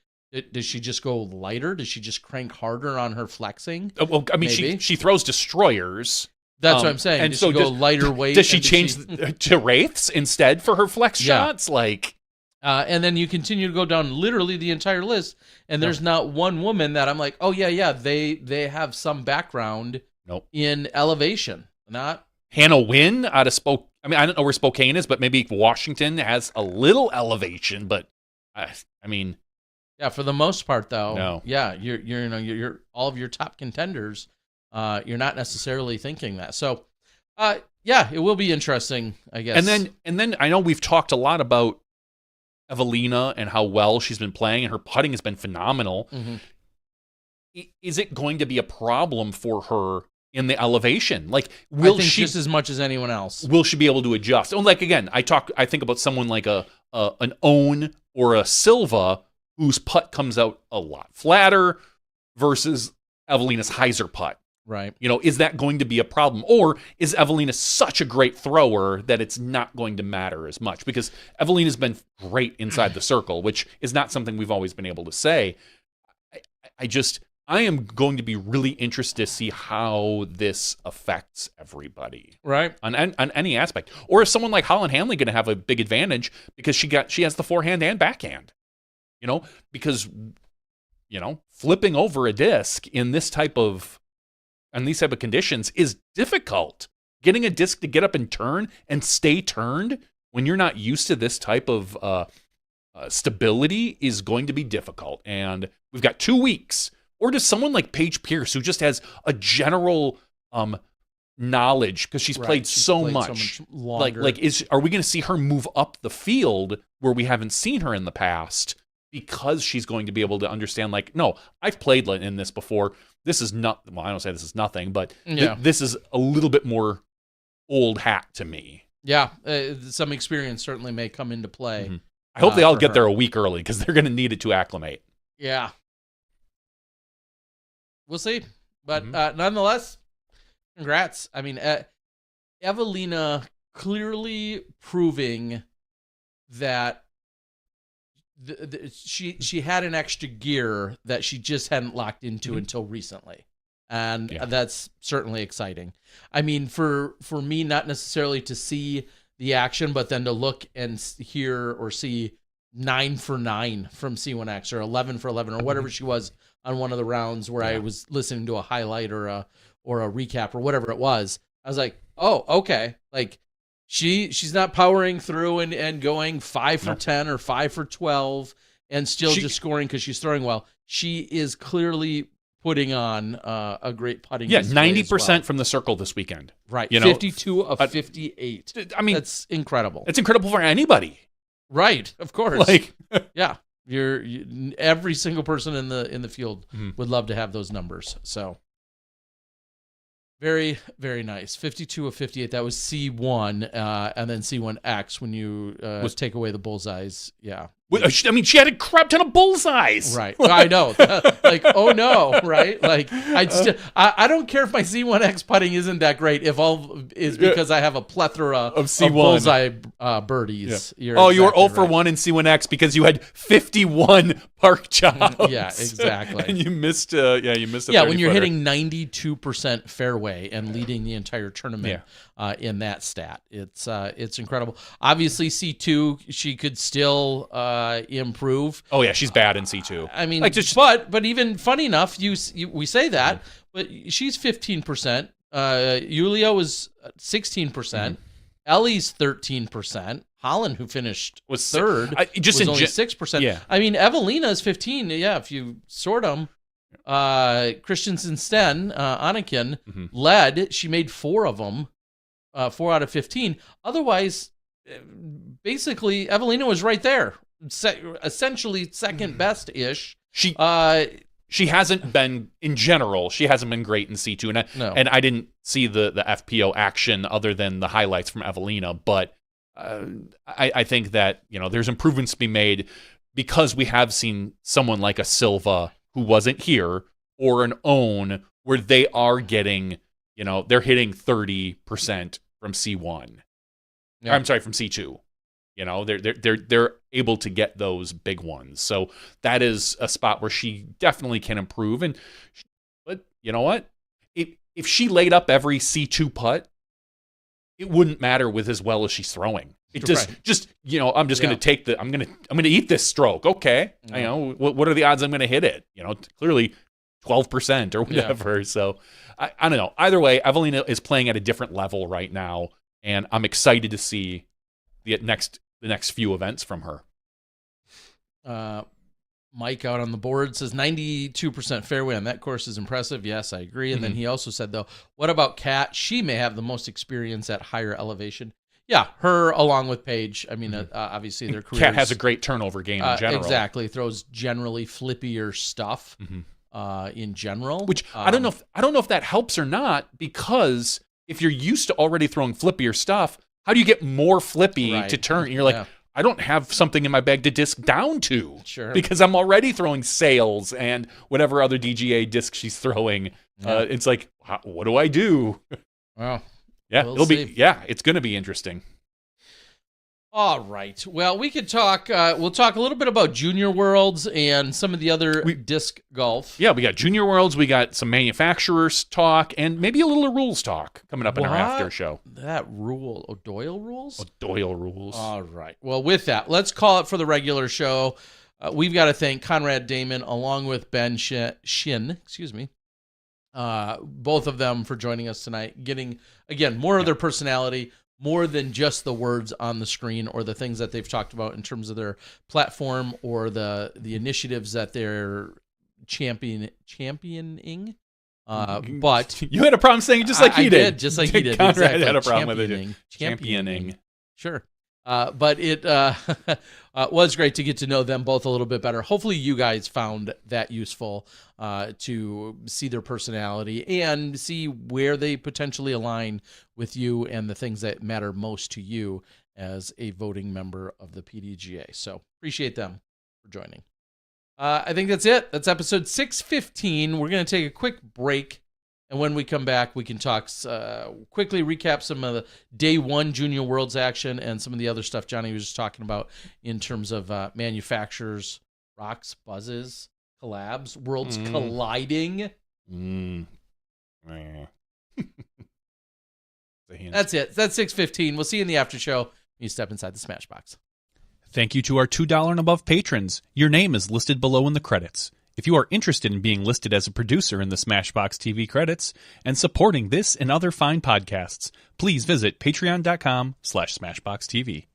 Does she just go lighter? Does she just crank harder on her flexing? Well, she throws destroyers. That's what I'm saying. And does so she go lighter weight? Does she change to wraiths instead for her flex shots? And then you continue to go down literally the entire list, and there's not one woman that I'm like, oh yeah, they have some background in elevation. Not Hannah Wynn out of Spokane. I don't know where Spokane is, but maybe Washington has a little elevation. But yeah, for the most part though, no. Yeah, you're all of your top contenders. You're not necessarily thinking that. So, yeah, it will be interesting, I guess. And then I know we've talked a lot about Evelina and how well she's been playing, and her putting has been phenomenal. Mm-hmm. Is it going to be a problem for her in the elevation? Will she just as much as anyone else? Will she be able to adjust? And again, I think about someone like an Owen or a Silva, whose putt comes out a lot flatter versus Evelina's hyzer putt. Right. Is that going to be a problem? Or is Evelina such a great thrower that it's not going to matter as much? Because Evelina's been great inside the circle, which is not something we've always been able to say. I am going to be really interested to see how this affects everybody. Right. On any aspect. Or is someone like Holland Hanley going to have a big advantage because she has the forehand and backhand? Because, flipping over a disc in these type of conditions is difficult. Getting a disc to get up and turn and stay turned when you're not used to this type of stability is going to be difficult. And we've got 2 weeks. Or does someone like Paige Pierce, who just has a general knowledge because she's played so much longer. Are we going to see her move up the field where we haven't seen her in the past because she's going to be able to understand, no, I've played in this before. This is not, well, I don't say this is nothing, but this is a little bit more old hat to me. Yeah, some experience certainly may come into play. Mm-hmm. I hope they all get there a week early because they're going to need it to acclimate. Yeah. We'll see. But nonetheless, congrats. I mean, Evelina clearly proving that she had an extra gear that she just hadn't locked into until recently. And that's certainly exciting. I mean, for me, not necessarily to see the action, but then to look and hear or see 9 for 9 from C1X or 11 for 11 or whatever she was on one of the rounds where I was listening to a highlight or a recap or whatever it was. I was like, oh, okay. She's not powering through and going 5 for 10 or 5 for 12 and still just scoring because she's throwing well. She is clearly putting on a great putting. Yeah, 90% from the circle this weekend. Right. 52 of 58. I mean, that's incredible. It's incredible for anybody. Right. Of course. Yeah. Every single person in the field would love to have those numbers. So very, very nice. 52 of 58. That was C1, and then C1X when you take away the bullseyes. Yeah. I mean, she had a crap ton of bullseyes. Right. I know. Oh no, right? I don't care if my C1X putting isn't that great if all is because I have a plethora of C1 bullseye birdies. Yeah. You were 0 for 1 in C1X because you had 51 park jobs. Yeah, exactly. And you missed a when you're hitting 92% fairway and leading the entire tournament in that stat. It's incredible. Obviously C2 she could still improve. Oh yeah, she's bad in C2. I mean, but even funny enough, we say that, but she's 15%. Yulia was 16%. Ellie's 13%. Holland, who finished third, was only 6%. Yeah. I mean, Evelina's 15. Yeah, if you sort them. Christensen Sten, Anakin led. She made 4 of them, 4 out of 15. Otherwise, basically, Evelina was right there. Essentially second best-ish. She hasn't been, in general, she hasn't been great in C2. And I didn't see the FPO action other than the highlights from Evelina, but I think that there's improvements to be made because we have seen someone like a Silva who wasn't here or an Own where they are getting, they're hitting 30% from C1. Yeah. I'm sorry, from C2. They're able to get those big ones. So that is a spot where she definitely can improve. But you know what? If she laid up every C2 putt, it wouldn't matter with as well as she's throwing. It I'm just going to take I'm going to eat this stroke. Okay. Yeah. What are the odds I'm going to hit it? Clearly 12% or whatever. Yeah. So I don't know. Either way, Evelina is playing at a different level right now, and I'm excited to see the next few events from her. Mike out on the board says 92% fairway on that course is impressive. Yes, I agree. And then he also said, though, what about Kat? She may have the most experience at higher elevation. Yeah, her along with Paige. I mean, obviously their careers. Kat has a great turnover game in general. Exactly, throws generally flippier stuff in general. Which I don't know if that helps or not, because if you're used to already throwing flippier stuff, how do you get more flippy to turn? And you're like, I don't have something in my bag to disc down to. Sure. Because I'm already throwing sails and whatever other DGA disc she's throwing It's like, what do I do? Well, yeah, we'll see. It's going to be interesting. All right. Well, we could talk. We'll talk a little bit about Junior Worlds and some of the other disc golf. Yeah, we got Junior Worlds. We got some manufacturers talk, and maybe a little rules talk coming up in our after show. That rule, Doyle rules. Doyle rules. All right. Well, with that, let's call it for the regular show. We've got to thank Conrad Damon along with Ben Shinn. Excuse me. Both of them for joining us tonight. Getting again more of their personality. More than just the words on the screen or the things that they've talked about in terms of their platform or the initiatives that they're championing. But you had a problem saying it just like he did. Just like he did. Conrad exactly. had a problem with it. Championing. Sure. But it was great to get to know them both a little bit better. Hopefully you guys found that useful to see their personality and see where they potentially align with you and the things that matter most to you as a voting member of the PDGA. So appreciate them for joining. I think that's it. That's episode 615. We're going to take a quick break. And when we come back, we can talk, quickly recap some of the day one Junior Worlds action and some of the other stuff Johnny was just talking about in terms of manufacturers, rocks, buzzes, collabs, worlds colliding. That's it. That's 6:15. We'll see you in the after show. You step inside the Smashbox. Thank you to our $2 and above patrons. Your name is listed below in the credits. If you are interested in being listed as a producer in the SmashBoxxTV credits and supporting this and other fine podcasts, please visit patreon.com/SmashBoxxTV.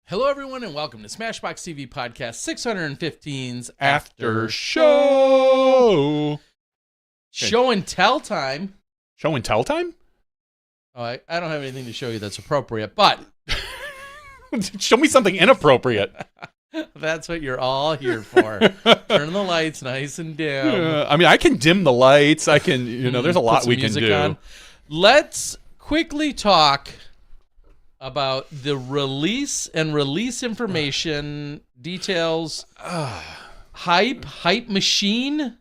Hello, everyone, and welcome to SmashBoxxTV Podcast 615's After Show. Show and tell time. Show and tell time? Oh, I don't have anything to show you that's appropriate, but show me something inappropriate. That's what you're all here for. Turn the lights nice and dim. I mean, I can dim the lights. I can, there's a lot we can do. On. Let's quickly talk about the release and release information details. Hype machine?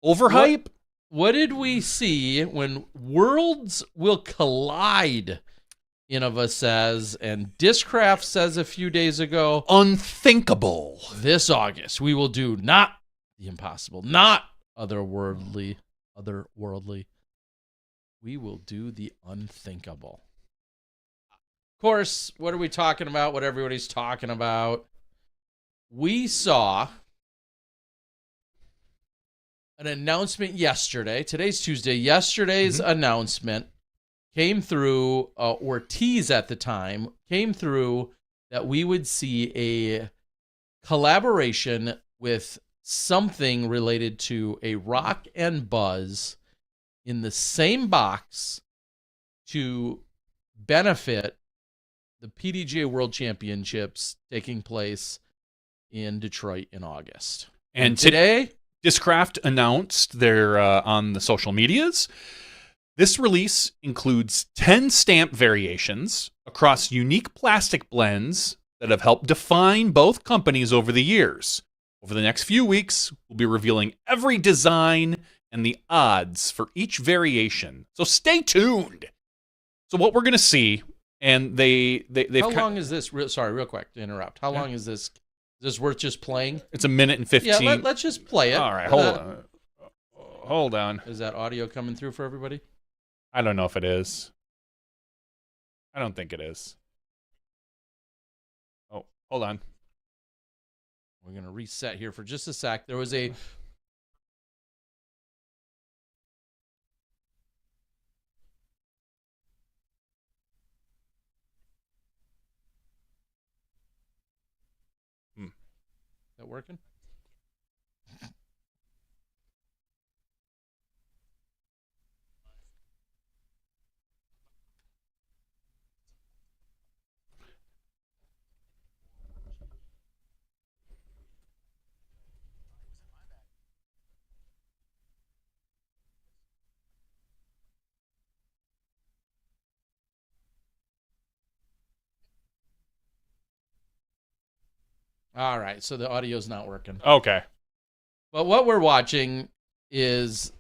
Overhype? What did we see when worlds will collide? Innova says, and Discraft says a few days ago, unthinkable. This August, we will do not the impossible, not otherworldly. We will do the unthinkable. Of course, what are we talking about? What everybody's talking about? We saw an announcement yesterday. Today's Tuesday. Yesterday's announcement came through, Ortiz at the time, came through that we would see a collaboration with something related to a Rock and Buzz in the same box to benefit the PDGA World Championships taking place in Detroit in August. And today, Discraft announced they're on the social medias This release includes 10 stamp variations across unique plastic blends that have helped define both companies over the years. Over the next few weeks, we'll be revealing every design and the odds for each variation. So stay tuned. So what we're going to see, and they've How long is this? Sorry, real quick to interrupt. How long is this? Is this worth just playing? It's 1 minute and 15. Yeah, let's just play it. All right, hold on. Is that audio coming through for everybody? I don't know if it is. I don't think it is. Oh, hold on. We're going to reset here for just a sec. There was a... Is that working? All right, so the audio's not working. Okay. But what we're watching is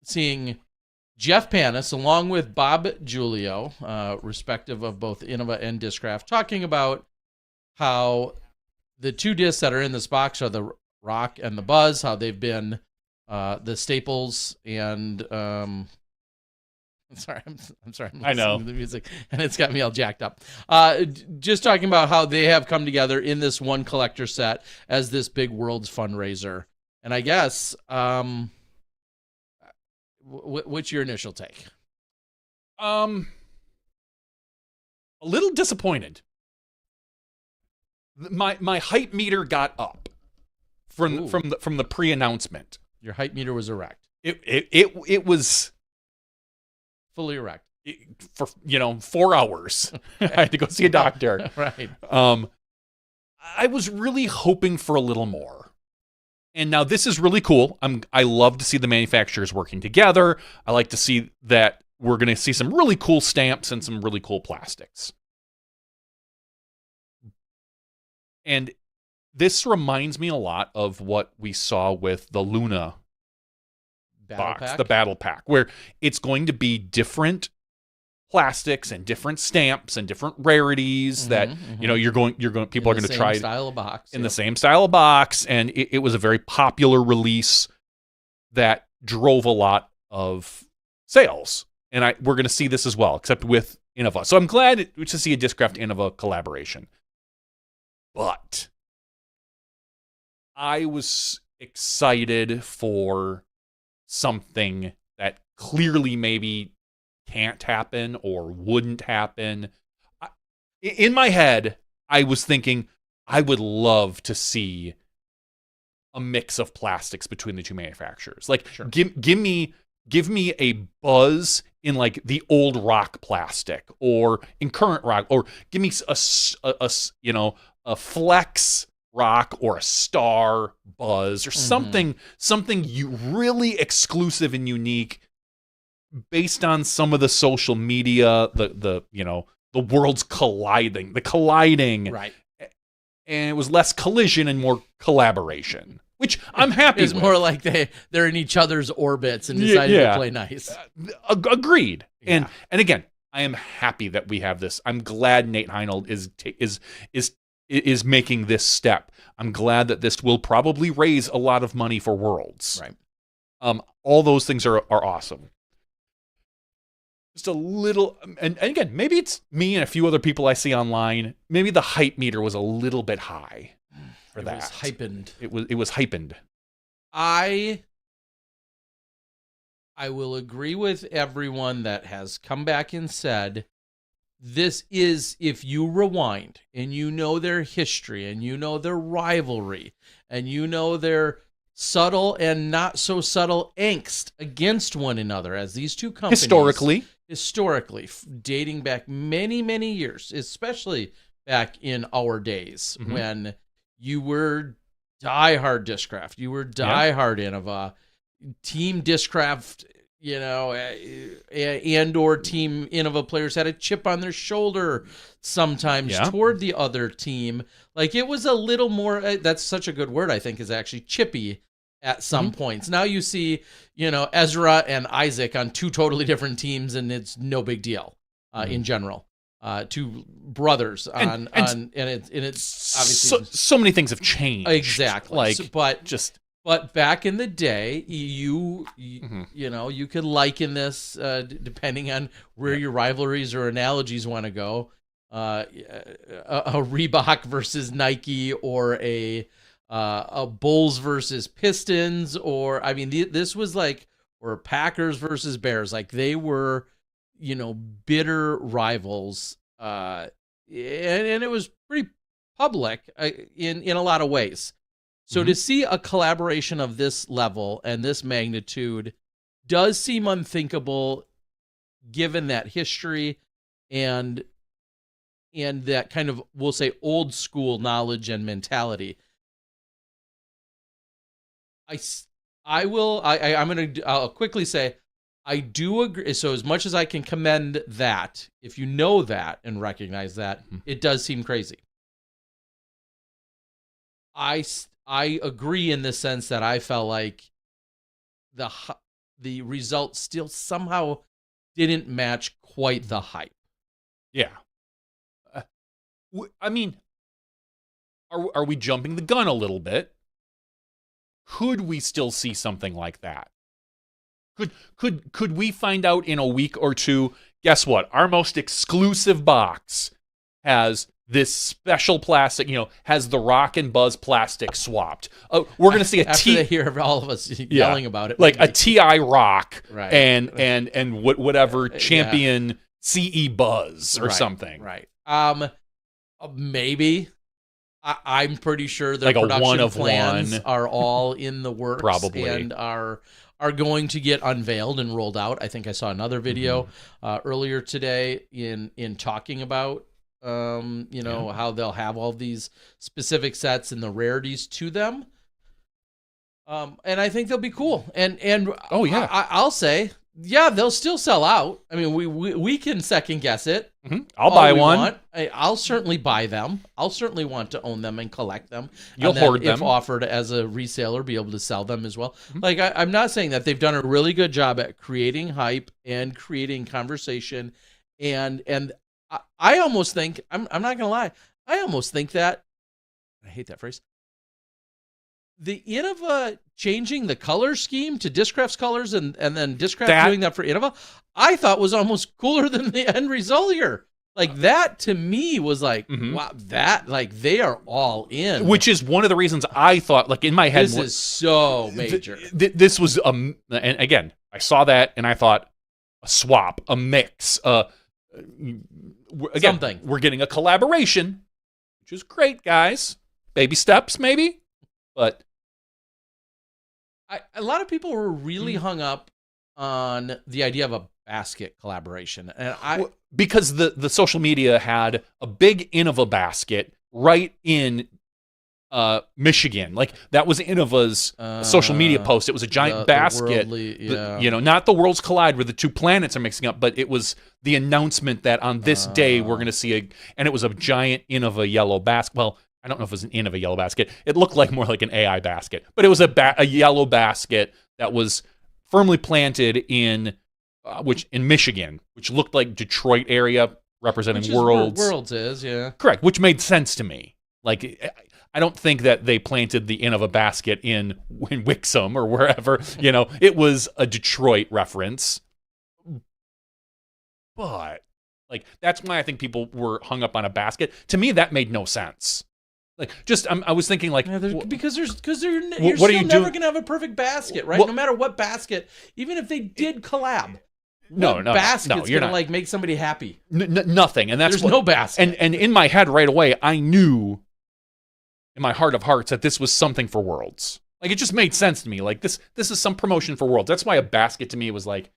seeing Jeff Panis along with Bob Giulio, respective of both Innova and Discraft, talking about how the two discs that are in this box are the Rock and the Buzz, how they've been the staples, and I'm sorry. I'm I know listening to the music, and it's got me all jacked up. Just talking about how they have come together in this one collector set as this big world's fundraiser. And I guess, what's your initial take? A little disappointed. My hype meter got up from the pre-announcement. Your hype meter was erect. It was fully erect for 4 hours. I had to go see a doctor. Right. I was really hoping for a little more. And now this is really cool. I love to see the manufacturers working together. I like to see that we're going to see some really cool stamps and some really cool plastics. And this reminds me a lot of what we saw with the Luna box, the battle pack, where it's going to be different plastics and different stamps and different rarities that people are going to try style of box in the same style of box. And it was a very popular release that drove a lot of sales. And we're going to see this as well, except with Innova. So I'm glad to see a Discraft Innova collaboration. But I was excited for something that clearly maybe can't happen or wouldn't happen. In my head, I was thinking I would love to see a mix of plastics between the two manufacturers. Like, sure. give me a Buzz in like the old Rock plastic, or in current Rock, or give me a Flex Rock or a Star Buzz or something you really exclusive and unique based on some of the social media, the worlds colliding, right. And it was less collision and more collaboration, which I'm happy with. It's more like they're in each other's orbits and decided to play nice. Agreed. Yeah. And again, I am happy that we have this. I'm glad Nate Heinold is making this step. I'm glad that this will probably raise a lot of money for Worlds. Right. All those things are awesome. Just a little, and again, maybe it's me and a few other people I see online. Maybe the hype meter was a little bit high for that. It was hypened. It was hypened. I will agree with everyone that has come back and said, this is, if you rewind and you know their history and you know their rivalry and you know their subtle and not so subtle angst against one another, as these two companies historically dating back many, many years, especially back in our days when you were diehard Discraft, you were diehard Innova, Team Discraft, and or Team Innova players had a chip on their shoulder sometimes toward the other team. Like it was a little more, that's such a good word, I think, is actually chippy at some points. Now you see, Ezra and Isaac on two totally different teams, and it's no big deal in general. Two brothers and it's obviously so many things have changed. Exactly. But back in the day, you could liken this depending on where your rivalries or analogies want to go. A Reebok versus Nike, or a Bulls versus Pistons, or this was like, or Packers versus Bears. Like they were, bitter rivals, and it was pretty public in a lot of ways. So to see a collaboration of this level and this magnitude does seem unthinkable, given that history and that kind of, we'll say, old school knowledge and mentality. I'll quickly say, I do agree. So as much as I can commend that, if you know that and recognize that, it does seem crazy. I agree in the sense that I felt like the results still somehow didn't match quite the hype. Yeah. Are we jumping the gun a little bit? Could we still see something like that? Could we find out in a week or two, guess what? Our most exclusive box has this special plastic, has the Rock and Buzz plastic swapped. We're going to see after they hear all of us yelling about it, like a TI Rock, right, and whatever champion CE Buzz or something, right? Maybe. I'm pretty sure their like production plans are all in the works, probably, and are going to get unveiled and rolled out. I think I saw another video earlier today in talking about how they'll have all these specific sets and the rarities to them. And I think they'll be cool. And oh yeah, I'll say, they'll still sell out. I mean, we can second guess it. I'll buy one. I'll certainly buy them. I'll certainly want to own them and collect them. You'll hoard them. If offered as a reseller, be able to sell them as well. Like I'm not saying that they've done a really good job at creating hype and creating conversation, and I almost think, I'm not gonna lie, I almost think that, I hate that phrase, the Innova changing the color scheme to Discraft's colors and then Discraft doing that for Innova, I thought was almost cooler than the end result here. Like that to me was like, wow, that, like, they are all in. Which is one of the reasons I thought, like, in my head, this is so major. This was, and again, I saw that and I thought, a swap, a mix, again, something. We're getting a collaboration, which is great, guys. Baby steps, maybe, but a lot of people were really hung up on the idea of a basket collaboration, and because the social media had a big Innova basket right in Michigan. Like that was Innova's social media post. It was a giant basket. Not the Worlds Collide where the two planets are mixing up, but it was the announcement that on this day we're going to see and it was a giant Innova yellow basket. Well, I don't know if it was an Innova yellow basket. It looked like more like an AI basket, but it was a yellow basket that was firmly planted in Michigan, which looked like Detroit area representing Worlds. Worlds is, yeah. Correct, which made sense to me. Like, I don't think that they planted the Innova basket in Wixom or wherever. It was a Detroit reference. But, like, that's why I think people were hung up on a basket. To me, that made no sense. Like, just I was thinking, like, because you're still never gonna have a perfect basket, right? No matter what basket, even if they did collab. Basket's gonna like make somebody happy. Nothing, and that's no basket. And in my head right away, I knew in my heart of hearts that this was something for Worlds. Like it just made sense to me. Like this is some promotion for Worlds. That's why a basket to me was like,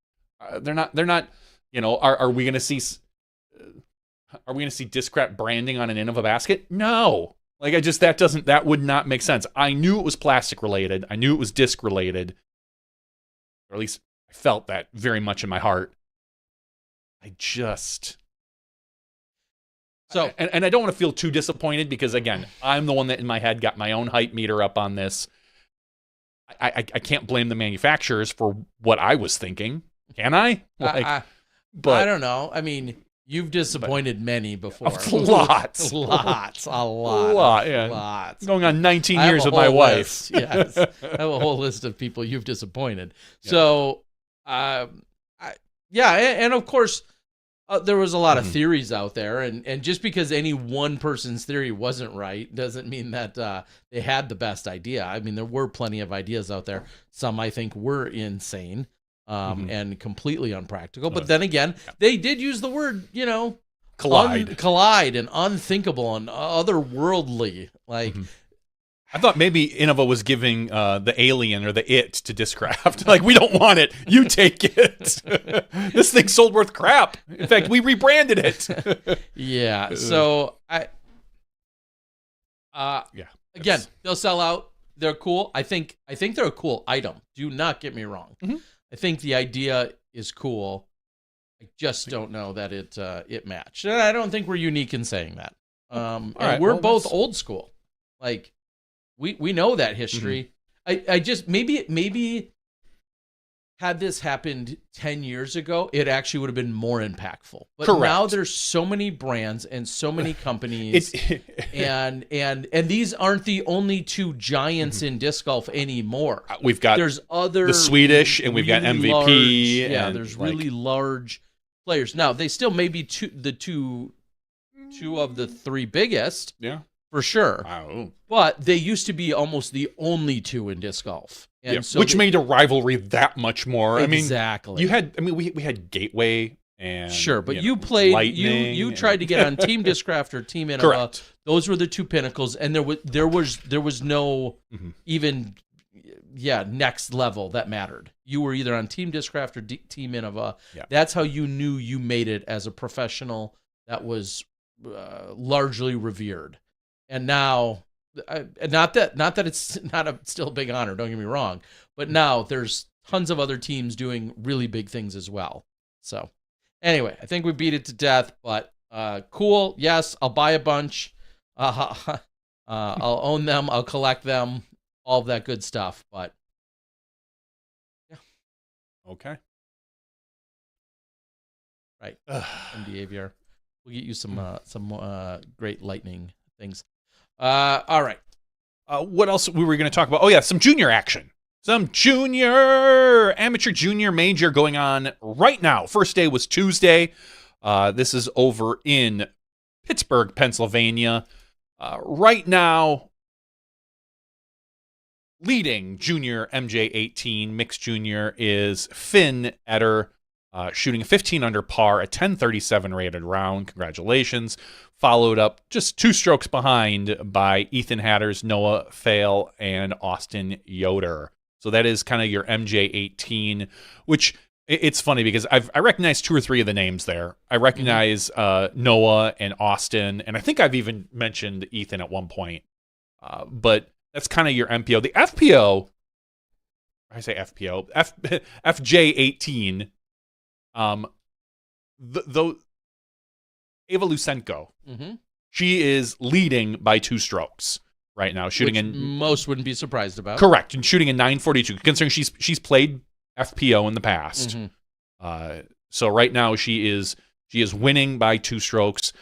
they're not. Are we gonna see? Are we gonna see Discraft branding on an Innova basket? No. Like that would not make sense. I knew it was plastic related. I knew it was disc related. Or at least I felt that very much in my heart. I just... So, and I don't want to feel too disappointed because, again, I'm the one that in my head got my own hype meter up on this. I can't blame the manufacturers for what I was thinking. Can I? But I don't know. I mean, you've disappointed many before. Lots. A lot. Yeah. Lots. Going on 19 years with my wife. Yes. I have a whole list of people you've disappointed. Yeah. So, and of course, there was a lot of theories out there, and just because any one person's theory wasn't right doesn't mean that they had the best idea. I mean, there were plenty of ideas out there. Some I think were insane and completely unpractical. But then again, they did use the word, collide and unthinkable and otherworldly. Like, I thought maybe Innova was giving the alien or the it to Discraft. Like, we don't want it. You take it. This thing sold worth crap. In fact, we rebranded it. Yeah. So again, they'll sell out. They're cool. I think they're a cool item. Do not get me wrong. I think the idea is cool. I just don't know that it matched. And I don't think we're unique in saying that. We're both old school. Like, we know that history. I just maybe had this happened 10 years ago, it actually would have been more impactful. But now there's so many brands and so many companies, and these aren't the only two giants in disc golf anymore. We've got there's other the Swedish, and we've got MVP. Large, there's really large players. Now they still may be two of the three biggest. Yeah. For sure. Wow. But they used to be almost the only two in disc golf. And so which made a rivalry that much more. Exactly. We had Gateway and sure, but you played Lightning you tried to get on Team Discraft or Team Innova. Correct. Those were the two pinnacles, and there was no even next level that mattered. You were either on Team Discraft or Team Innova. Yeah. That's how you knew you made it as a professional that was largely revered. And now, not that it's not still a big honor, don't get me wrong, but now there's tons of other teams doing really big things as well. So anyway, I think we beat it to death, but cool. Yes, I'll buy a bunch. I'll own them. I'll collect them. All of that good stuff. But yeah. Okay. Right. MD AVR. We'll get you some great lightning things. All right. What else we were going to talk about? Oh, yeah, some junior action. Some amateur junior major going on right now. First day was Tuesday. This is over in Pittsburgh, Pennsylvania. Right now, leading junior MJ18 mixed junior is Finn Etter, shooting a 15 under par, a 10:37 rated round. Congratulations. Followed up just 2 strokes behind by Ethan Hatters, Noah Fail, and Austin Yoder. So that is kind of your MJ18, which it's funny because I recognize 2 or 3 of the names there. I recognize Noah and Austin, and I think I've even mentioned Ethan at one point. But that's kind of your MPO. The FPO, I say FPO, FJ18, Ava Lusenko. She is leading by 2 strokes right now, shooting which most wouldn't be surprised about. Correct, and shooting a 942. Considering she's played FPO in the past, so right now she is winning by 2 strokes.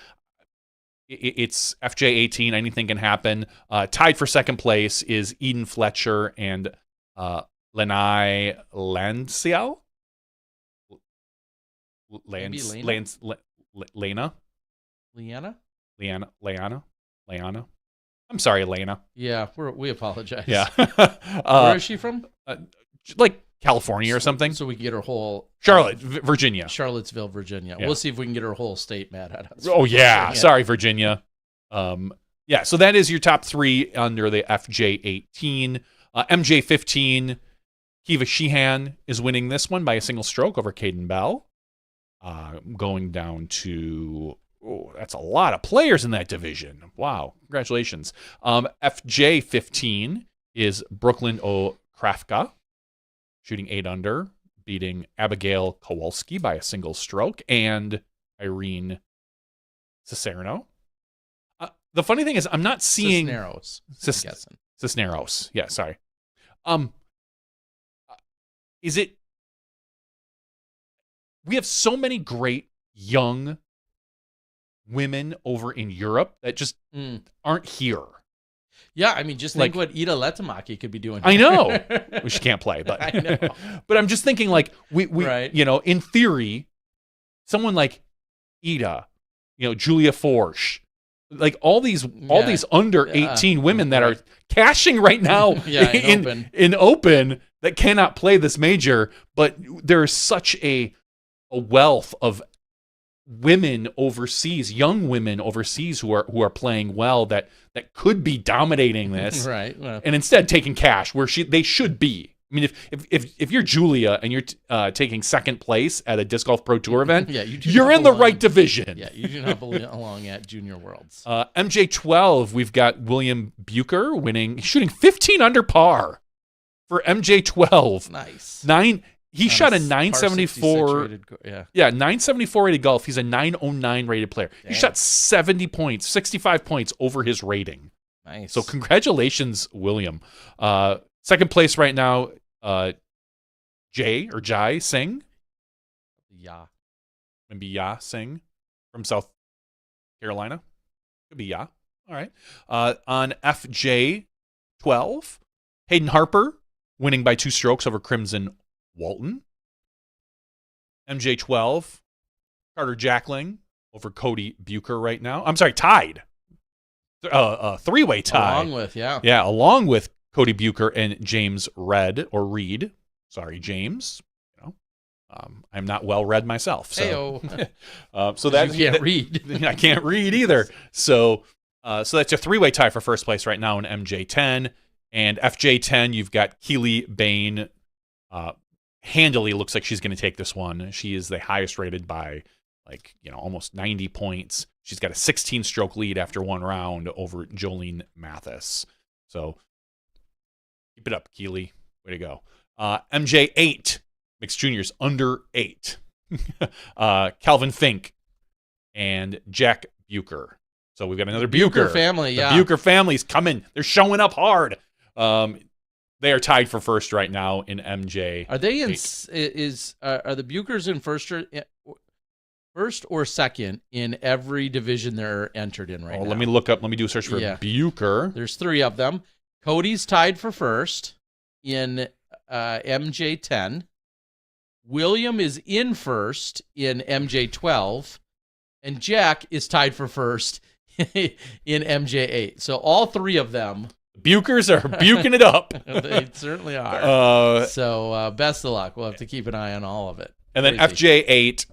It's FJ18. Anything can happen. Tied for second place is Eden Fletcher and Lenai Lanciel. Leanna. I'm sorry, Elena. Yeah, we apologize. Yeah. Where is she from? Like California or something. So we can get her whole Virginia. Charlottesville, Virginia. Yeah. We'll see if we can get her whole state mad at us. Oh yeah, sorry, Virginia. Yeah. So that is your top 3 under the FJ18. MJ15. Kiva Sheehan is winning this one by a single stroke over Caden Bell. Going down to, that's a lot of players in that division. Wow. Congratulations. FJ15 is Brooklyn O'Krafka, shooting 8 under. beating Abigail Kowalski by a single stroke, and Irene Cisneros. The funny thing is, I'm not seeing Cisneros. Cisneros. Yeah, sorry. Is it? We have so many great young women over in Europe that just aren't here. Yeah, I mean, just think what Ida Letamaki could be doing. I know. Well, she can't play, but I know. But I'm just thinking, like, we Right. you know, in theory, someone like Ida, Julia Forsch, like all these under 18 women that are cashing right now in open that cannot play this major, but there's such a wealth of women overseas, young women overseas who are playing well that could be dominating this, right? Well, and instead taking cash where they should be. I mean, if you're Julia and you're taking second place at a Disc Golf Pro Tour event, you're in the right division. Yeah, you do not belong at Junior Worlds. MJ12, we've got William Bucher winning, shooting 15 under par for MJ12. Nice. He shot a 974. 974 rated golf. He's a 909 rated player. Damn. He shot 70 points, 65 points over his rating. Nice. So congratulations, William. Second place right now, Jai Singh. Yeah. Maybe Ya Singh from South Carolina. Could be Ya. All right. On FJ12, Hayden Harper winning by 2 strokes over Crimson Walton. MJ12, Carter Jackling over Cody Bucher right now. I'm sorry, tied. Three-way tie. Along with Cody Bucher and James Reed. Sorry, James. I'm not well read myself. So, so that you can't read. I can't read either. So that's a 3-way tie for first place right now in MJ10 and FJ10. You've got Keely Bain. Handily looks like she's going to take this one. She is the highest rated by almost 90 points. She's got a 16-stroke lead after one round over Jolene Mathis. So keep it up, Keely. Way to go. MJ8, mixed juniors under 8. Calvin Fink and Jack Bucher. So we've got another Bucher family. The Bucher family's coming. They're showing up hard. They are tied for first right now in MJ. Are they in? Are the Buchers in first or second in every division they're entered in right now? Let me look up. Let me do a search for Bucher. There's 3 of them. Cody's tied for first in MJ10. William is in first in MJ12, and Jack is tied for first in MJ8. So all 3 of them. Buchers are buking it up. They certainly are. So best of luck. We'll have to keep an eye on all of it. And then FJ8,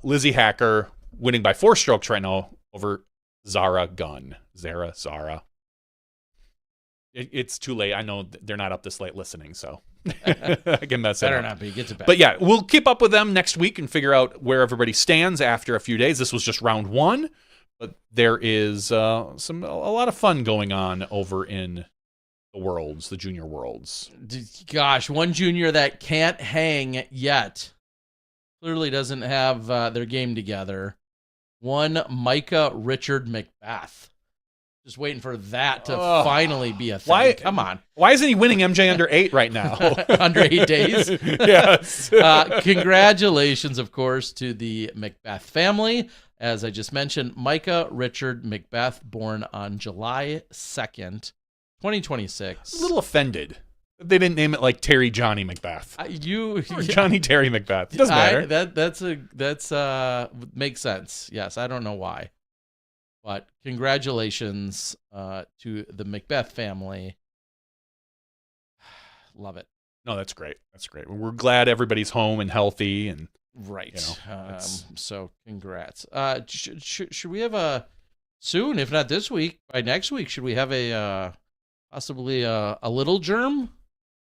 Lizzie Hacker winning by 4 strokes right now over Zara Gunn. Zara. It's too late. I know they're not up this late listening, so I can mess it up. Better not be. Gets it back. But yeah, we'll keep up with them next week and figure out where everybody stands after a few days. This was just round 1. But there is a lot of fun going on over in the junior worlds. Gosh, one junior that can't hang yet. Clearly doesn't have their game together. One Micah Richard McBath. Just waiting for that to finally be a thing. Why? Come on. Why isn't he winning MJ under 8 right now? Under 8 days? Yes. Congratulations, of course, to the McBath family. As I just mentioned, Micah Richard McBath, born on July 2nd, 2026. I'm a little offended. They didn't name it like Terry Johnny McBath. Or Johnny Terry McBath. It doesn't matter. That's makes sense. Yes, I don't know why. But congratulations to the McBath family. Love it. No, that's great. That's great. We're glad everybody's home and healthy. And right. So congrats. Should we have soon, if not this week, by next week, should we have possibly a little germ?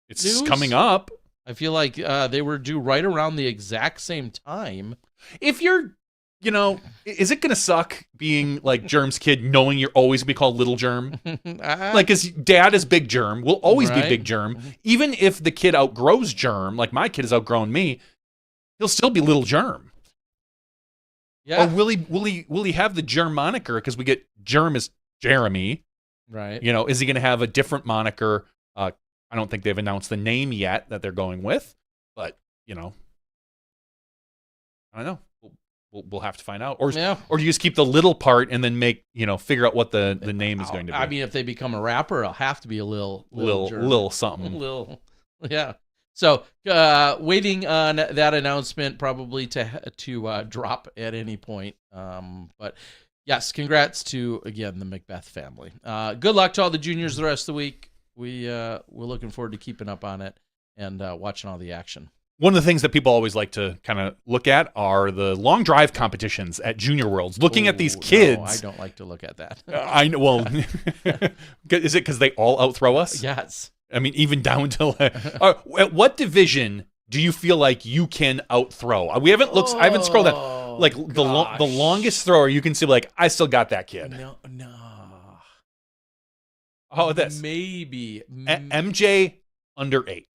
It's news? Coming up. I feel like they were due right around the exact same time. If you're you know, is it going to suck being like Germ's kid, knowing you're always going to be called Little Germ? Like, his dad is Big Germ, will always be Big Germ. Even if the kid outgrows Germ, like my kid has outgrown me, he'll still be Little Germ. Yeah. Or will he have the Germ moniker because we get Germ as Jeremy? Right. You know, is he going to have a different moniker? I don't think they've announced the name yet that they're going with, but you know, I don't know. We'll have to find out, or do you just keep the little part and then figure out what the name is going to be? I mean, if they become a rapper, it'll have to be a little something. Yeah. So waiting on that announcement probably to drop at any point. But yes, congrats to again the Macbeth family. Good luck to all the juniors the rest of the week. We're looking forward to keeping up on it and watching all the action. One of the things that people always like to kind of look at are the long drive competitions at Junior Worlds. Looking at these kids. No, I don't like to look at that. I know. Well, is it because they all outthrow us? Yes. I mean, even down to at what division do you feel like you can outthrow? We haven't looked. I haven't scrolled down. Like the longest thrower, you can see like I still got that kid. No. How about this? Maybe MJ under 8.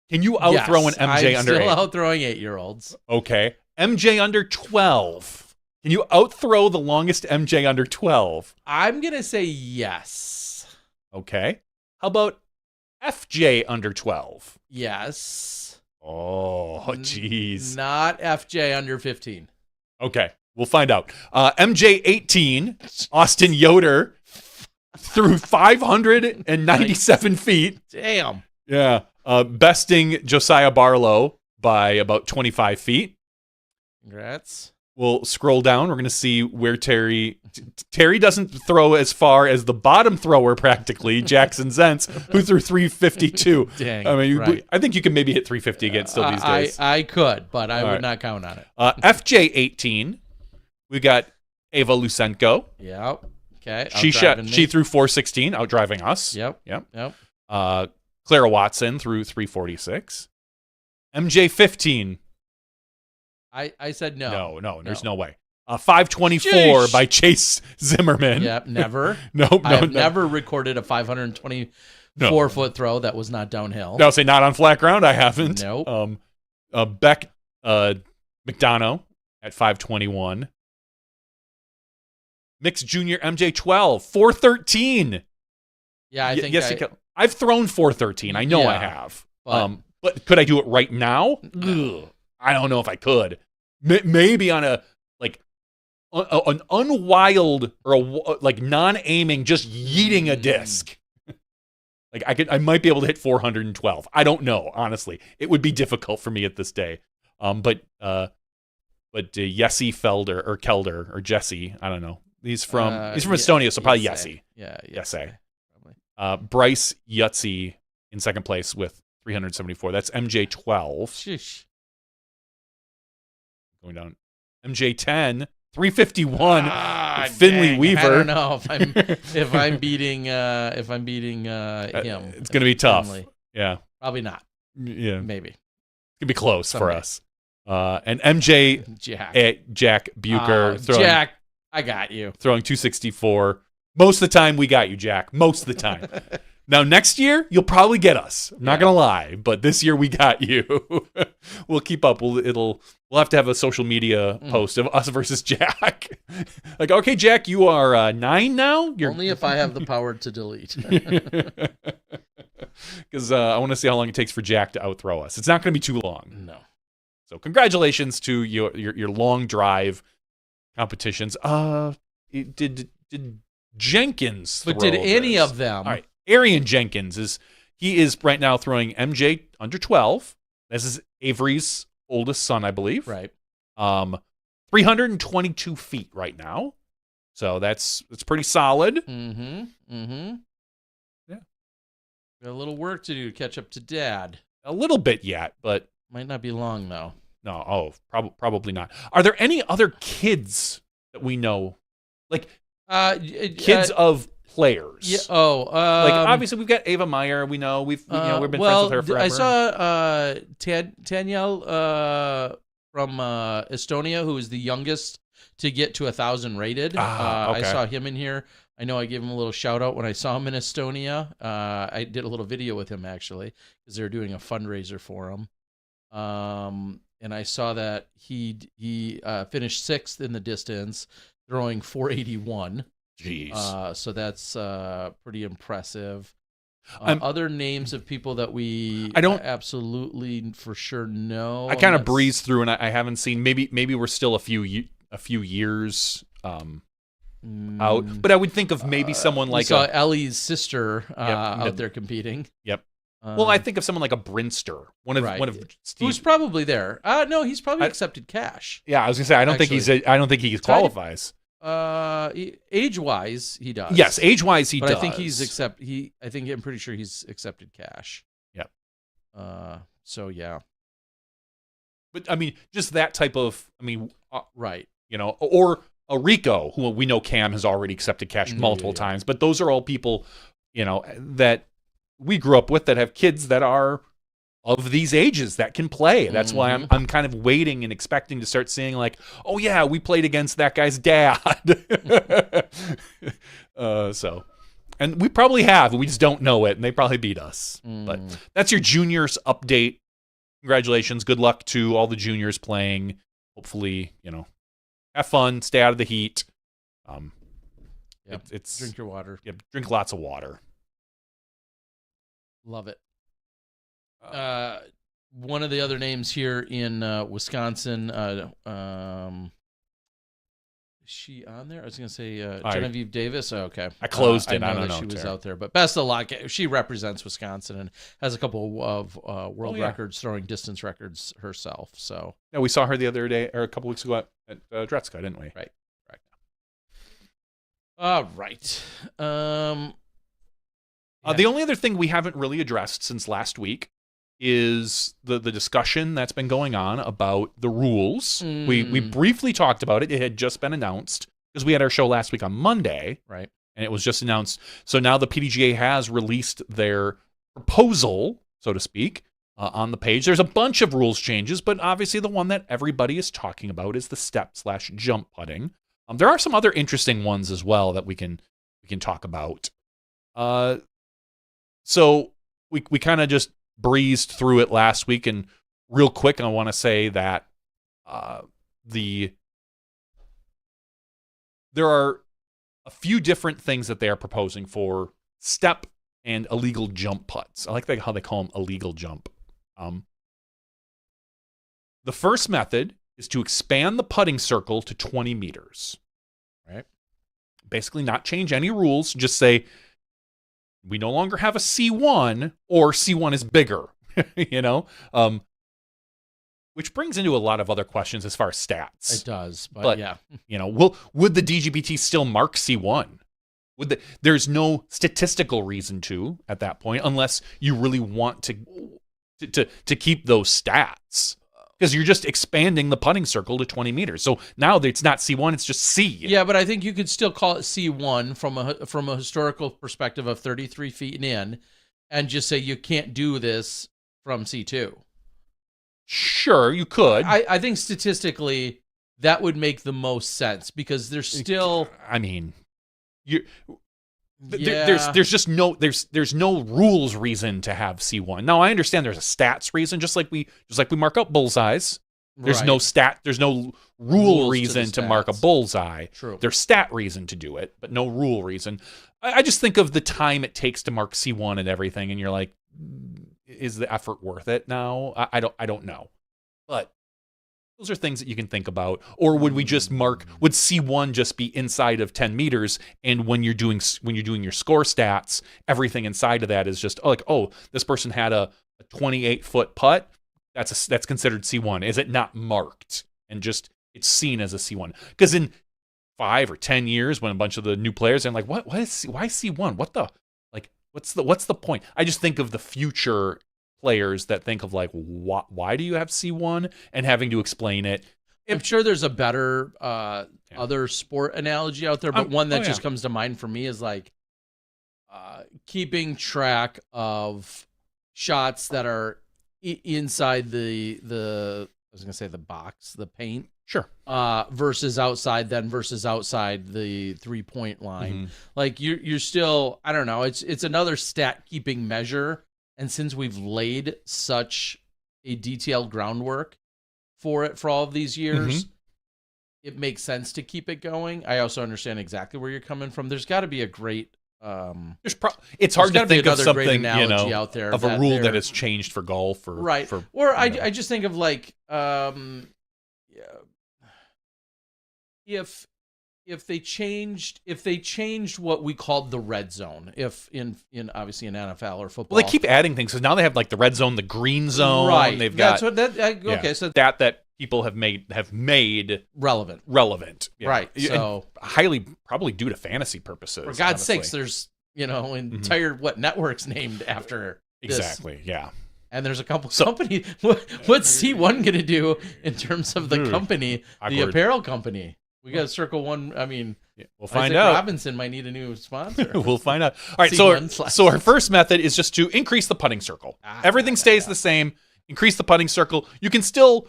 Can you outthrow an MJ under 8? I'm still outthrowing 8-year-olds. Okay. MJ under 12. Can you outhrow the longest MJ under 12? I'm going to say yes. Okay. How about FJ under 12? Yes. Oh, jeez. Not FJ under 15. Okay. We'll find out. MJ 18, Austin Yoder, threw 597 feet. Damn. Yeah. Besting Josiah Barlow by about 25 feet. Congrats. We'll scroll down. We're going to see where Terry doesn't throw as far as the bottom thrower practically, Jackson Zentz, who threw 352. Dang. I mean, right. I think you can maybe hit 350 again still these days. I could, but I would not count on it. FJ 18, we got Ava Lusenko. Yep. Okay. She threw 416, outdriving us. Yep. Clara Watson threw 346. MJ 15. I said no. No, there's no way. 524 by Chase Zimmerman. Yep, never. I've never recorded a 524-foot throw that was not downhill. No, say not on flat ground. I haven't. Nope. Beck McDonough at 521. Mixed Junior MJ 12, 413. Yeah, I think I've thrown 413. I know I have. But could I do it right now? Ugh. I don't know if I could. Maybe on an unwild or non-aiming, just yeeting a disc. I might be able to hit 412. I don't know, honestly. It would be difficult for me at this day. But Jesse Felder or Kelder or Jesse, I don't know. He's from Estonia, so probably Jesse. Yeah, Jesse. Bryce Yutzi in second place with 374. That's MJ 12. Sheesh. Going down. MJ 10, 351. Finley Weaver. I don't know if I'm beating him. It's going to be tough. Finley. Yeah. Probably not. Yeah. Maybe. It's going to be close for us. And MJ Jack Bucher Jack, I got you. Throwing 264. Most of the time we got you, Jack. Most of the time. Now, next year, you'll probably get us. I'm not going to lie, but this year we got you. We'll keep up. We'll have to have a social media post of us versus Jack. Okay, Jack, you are 9 now? Only if I have the power to delete. Because I want to see how long it takes for Jack to outthrow us. It's not going to be too long. No. So congratulations to your long drive competitions. Did Jenkins throw did any this? of them? All right. Arian Jenkins is right now throwing MJ under 12. This is Avery's oldest son, I believe. Right. 322 feet right now. So that's pretty solid. Mm-hmm. Yeah. Got a little work to do to catch up to Dad. A little bit yet, but might not be long though. No, probably not. Are there any other kids that we know? Kids of players. Yeah. Obviously we've got Ava Meyer. We know we've been friends with her forever. I saw Danielle from Estonia, who is the youngest to get to 1,000 rated. Okay. I saw him in here. I know I gave him a little shout out when I saw him in Estonia. I did a little video with him actually because they were doing a fundraiser for him. And I saw that he finished 6th in the distance, throwing 481. Jeez. So that's pretty impressive. Other names of people that we absolutely for sure know. I kind of breezed through, and I haven't seen. Maybe we're still a few years out, but I would think of maybe someone like saw Ellie's sister out there competing. Yep. Well, I think of someone like a Brinster, one of Steve, who's probably there. No, he's probably accepted cash. Yeah, I was gonna say I don't think he qualifies. Age-wise, he does. Yes, age-wise, he does. But I think I'm pretty sure he's accepted cash. Yep. So yeah. But I mean, just that type of, right. You know, or a Rico, who we know Cam has already accepted cash multiple times. But those are all people, you know, that we grew up with that have kids that are of these ages that can play. That's why I'm kind of waiting and expecting to start seeing like, oh yeah, we played against that guy's dad. And we probably have, we just don't know it, and they probably beat us. But that's your juniors update. Congratulations, good luck to all the juniors playing. Hopefully, you know, have fun, stay out of the heat. It's drink your water. Yep, drink lots of water. Love it. One of the other names here in Wisconsin, is she on there? I was going to say Genevieve Davis. Oh, okay. I closed it. I don't know that she was out there, but best of luck. She represents Wisconsin and has a couple of world records, throwing distance records herself. So yeah, we saw her the other day, or a couple weeks ago at Dretska, didn't we? Right. All right. The only other thing we haven't really addressed since last week is the discussion that's been going on about the rules. We briefly talked about it. It had just been announced because we had our show last week on Monday. Right. And it was just announced. So now the PDGA has released their proposal, so to speak, on the page. There's a bunch of rules changes, but obviously the one that everybody is talking about is the step/jump putting. There are some other interesting ones as well that we can talk about. So we kind of just breezed through it last week, and real quick, I want to say that there are a few different things that they are proposing for step and illegal jump putts. I like how they call them illegal jump. The first method is to expand the putting circle to 20 meters. Right? Basically not change any rules, just say we no longer have a C1 or C1 is bigger, you know? Which brings into a lot of other questions as far as stats. It does, but yeah. You know, would the DGBT still mark C1? There's no statistical reason to at that point, unless you really want to keep those stats. Because you're just expanding the putting circle to 20 meters. So now it's not C1, it's just C. Yeah, but I think you could still call it C1 from a historical perspective of 33 feet in, and just say you can't do this from C2. Sure, you could. I think statistically that would make the most sense because there's still. I mean, there's just no rules reason to have C1. Now I understand there's a stats reason, just like we mark up bullseyes. There's no rule reason to mark a bullseye. True. There's stat reason to do it, but no rule reason. I just think of the time it takes to mark C1 and everything, and you're like, is the effort worth it now? I don't know. But those are things that you can think about. Or would we just would C1 just be inside of 10 meters, and when you're doing your score stats, everything inside of that is just this person had a 28-foot putt, that's considered C1. Is it not marked and just it's seen as a C1? Because in 5 or 10 years, when a bunch of the new players are like, why C1? What's the point? I just think of the future players that think of like, why do you have C1, and having to explain it. I'm sure there's a better other sport analogy out there, but one that just comes to mind for me is like keeping track of shots that are inside the I was gonna say the box, the paint. Sure. Versus outside the 3-point line. Like you're still, I don't know. It's another stat keeping measure. And since we've laid such a detailed groundwork for it for all of these years, it makes sense to keep it going. I also understand exactly where you're coming from. There's got to be a great. It's hard to think of something out there of a rule that has changed for golf, I just think of like if they changed what we called the red zone, if in obviously in NFL or football, well, they keep adding things because now they have like the red zone, the green zone, right? They've got okay, so that people have made relevant, right? So highly probably due to fantasy purposes. For God's sakes, there's entire networks named after exactly, this. yeah. And there's a couple companies. What's C1 going to do in terms of the company, the apparel company? We got to circle one. I mean, we'll find out. Robinson might need a new sponsor. We'll find out. All right, so our first method is just to increase the putting circle. Everything stays the same. Increase the putting circle. You can still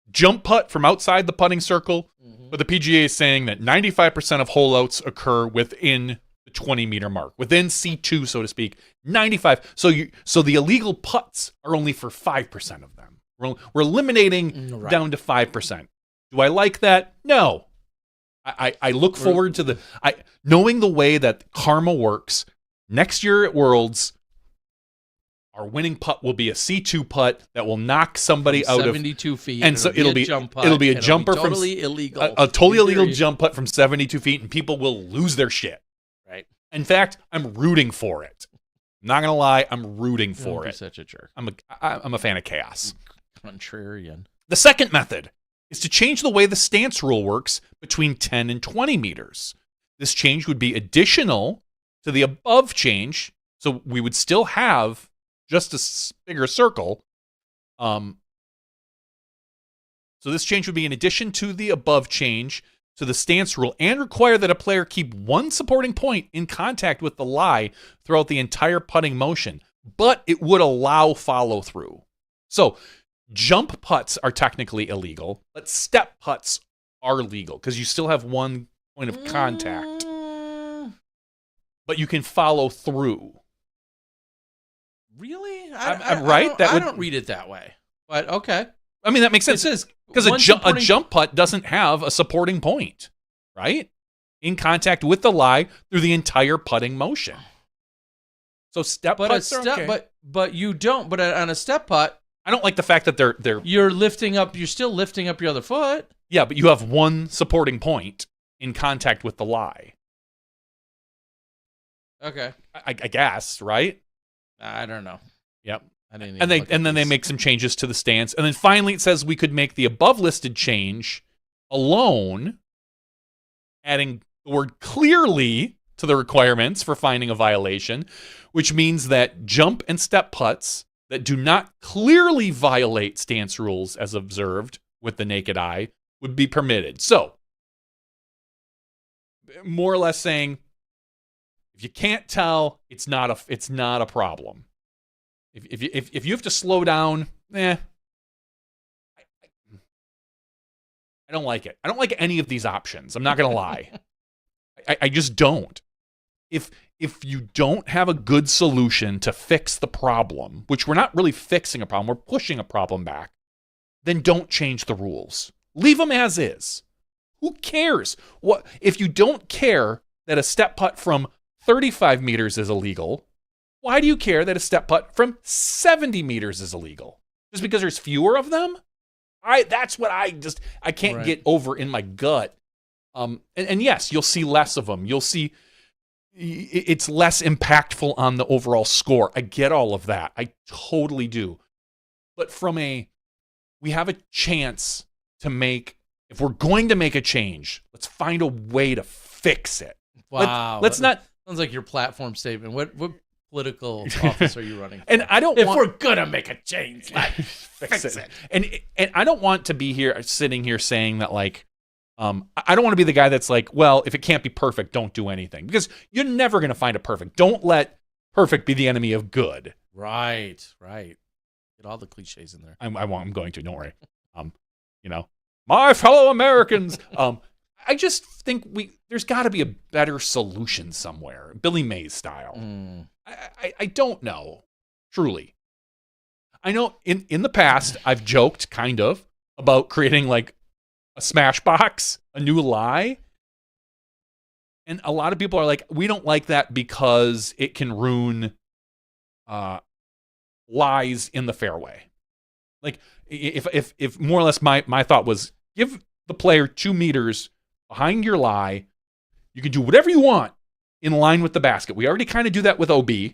jump putt from outside the putting circle, but the PGA is saying that 95% of holeouts occur within the 20-meter mark, within C2, so to speak. 95. So the illegal putts are only for 5% of them. We're eliminating down to 5%. Do I like that? No. I look forward to knowing the way that karma works. Next year at Worlds, our winning putt will be a C2 putt that will knock somebody out 72 feet, and so it'll be a jumper from totally illegal, a totally illegal jump putt from 72 feet, and people will lose their shit. Right. In fact, I'm rooting for it. I'm not gonna lie, I'm rooting for it. Such a jerk. I'm a fan of chaos. Contrarian. The second method is to change the way the stance rule works between 10 and 20 meters. This change would be additional to the above change, so we would still have just a bigger circle. So this change would be in addition to the above change to the stance rule and require that a player keep one supporting point in contact with the lie throughout the entire putting motion, but it would allow follow through. So jump putts are technically illegal, but step putts are legal because you still have one point of contact, but you can follow through. Really? I'm right. I don't read it that way, but okay. I mean, that makes sense because a jump putt doesn't have a supporting point, right? In contact with the lie through the entire putting motion. So step putts are okay. But you don't. But on a step putt, I don't like the fact that they're you're still lifting up your other foot. Yeah, but you have one supporting point in contact with the lie. Okay. I guess, right? I don't know. Yep. And then they make some changes to the stance. And then finally it says we could make the above listed change alone, adding the word clearly to the requirements for finding a violation, which means that jump and step putts that do not clearly violate stance rules as observed with the naked eye would be permitted. So, more or less saying, if you can't tell, it's not a problem. If you have to slow down, I don't like it. I don't like any of these options. I'm not gonna lie. I just don't. If you don't have a good solution to fix the problem, which we're not really fixing a problem, we're pushing a problem back, then don't change the rules. Leave them as is. Who cares? What if you don't care that a step putt from 35 meters is illegal? Why do you care that a step putt from 70 meters is illegal? Just because there's fewer of them? That's what I can't get over in my gut. And yes, you'll see less of them. You'll see it's less impactful on the overall score. I get all of that. I totally do. But we have a chance to if we're going to make a change, let's find a way to fix it. Wow. Let's not. Sounds like your platform statement. What political office are you running for? And I don't. If we're gonna make a change, let's fix it. And I don't want to be sitting here saying that I don't want to be the guy that's like, well, if it can't be perfect, don't do anything, because you're never gonna find it perfect. Don't let perfect be the enemy of good. Right. Get all the cliches in there. I'm going to. Don't worry. my fellow Americans. I just think there's got to be a better solution somewhere, Billy Mays style. I don't know, truly. I know in the past I've joked kind of about creating like a Smashbox, a new lie. And a lot of people are like, we don't like that because it can ruin lies in the fairway. Like if more or less my thought was, give the player 2 meters behind your lie, you can do whatever you want in line with the basket. We already kind of do that with OB. You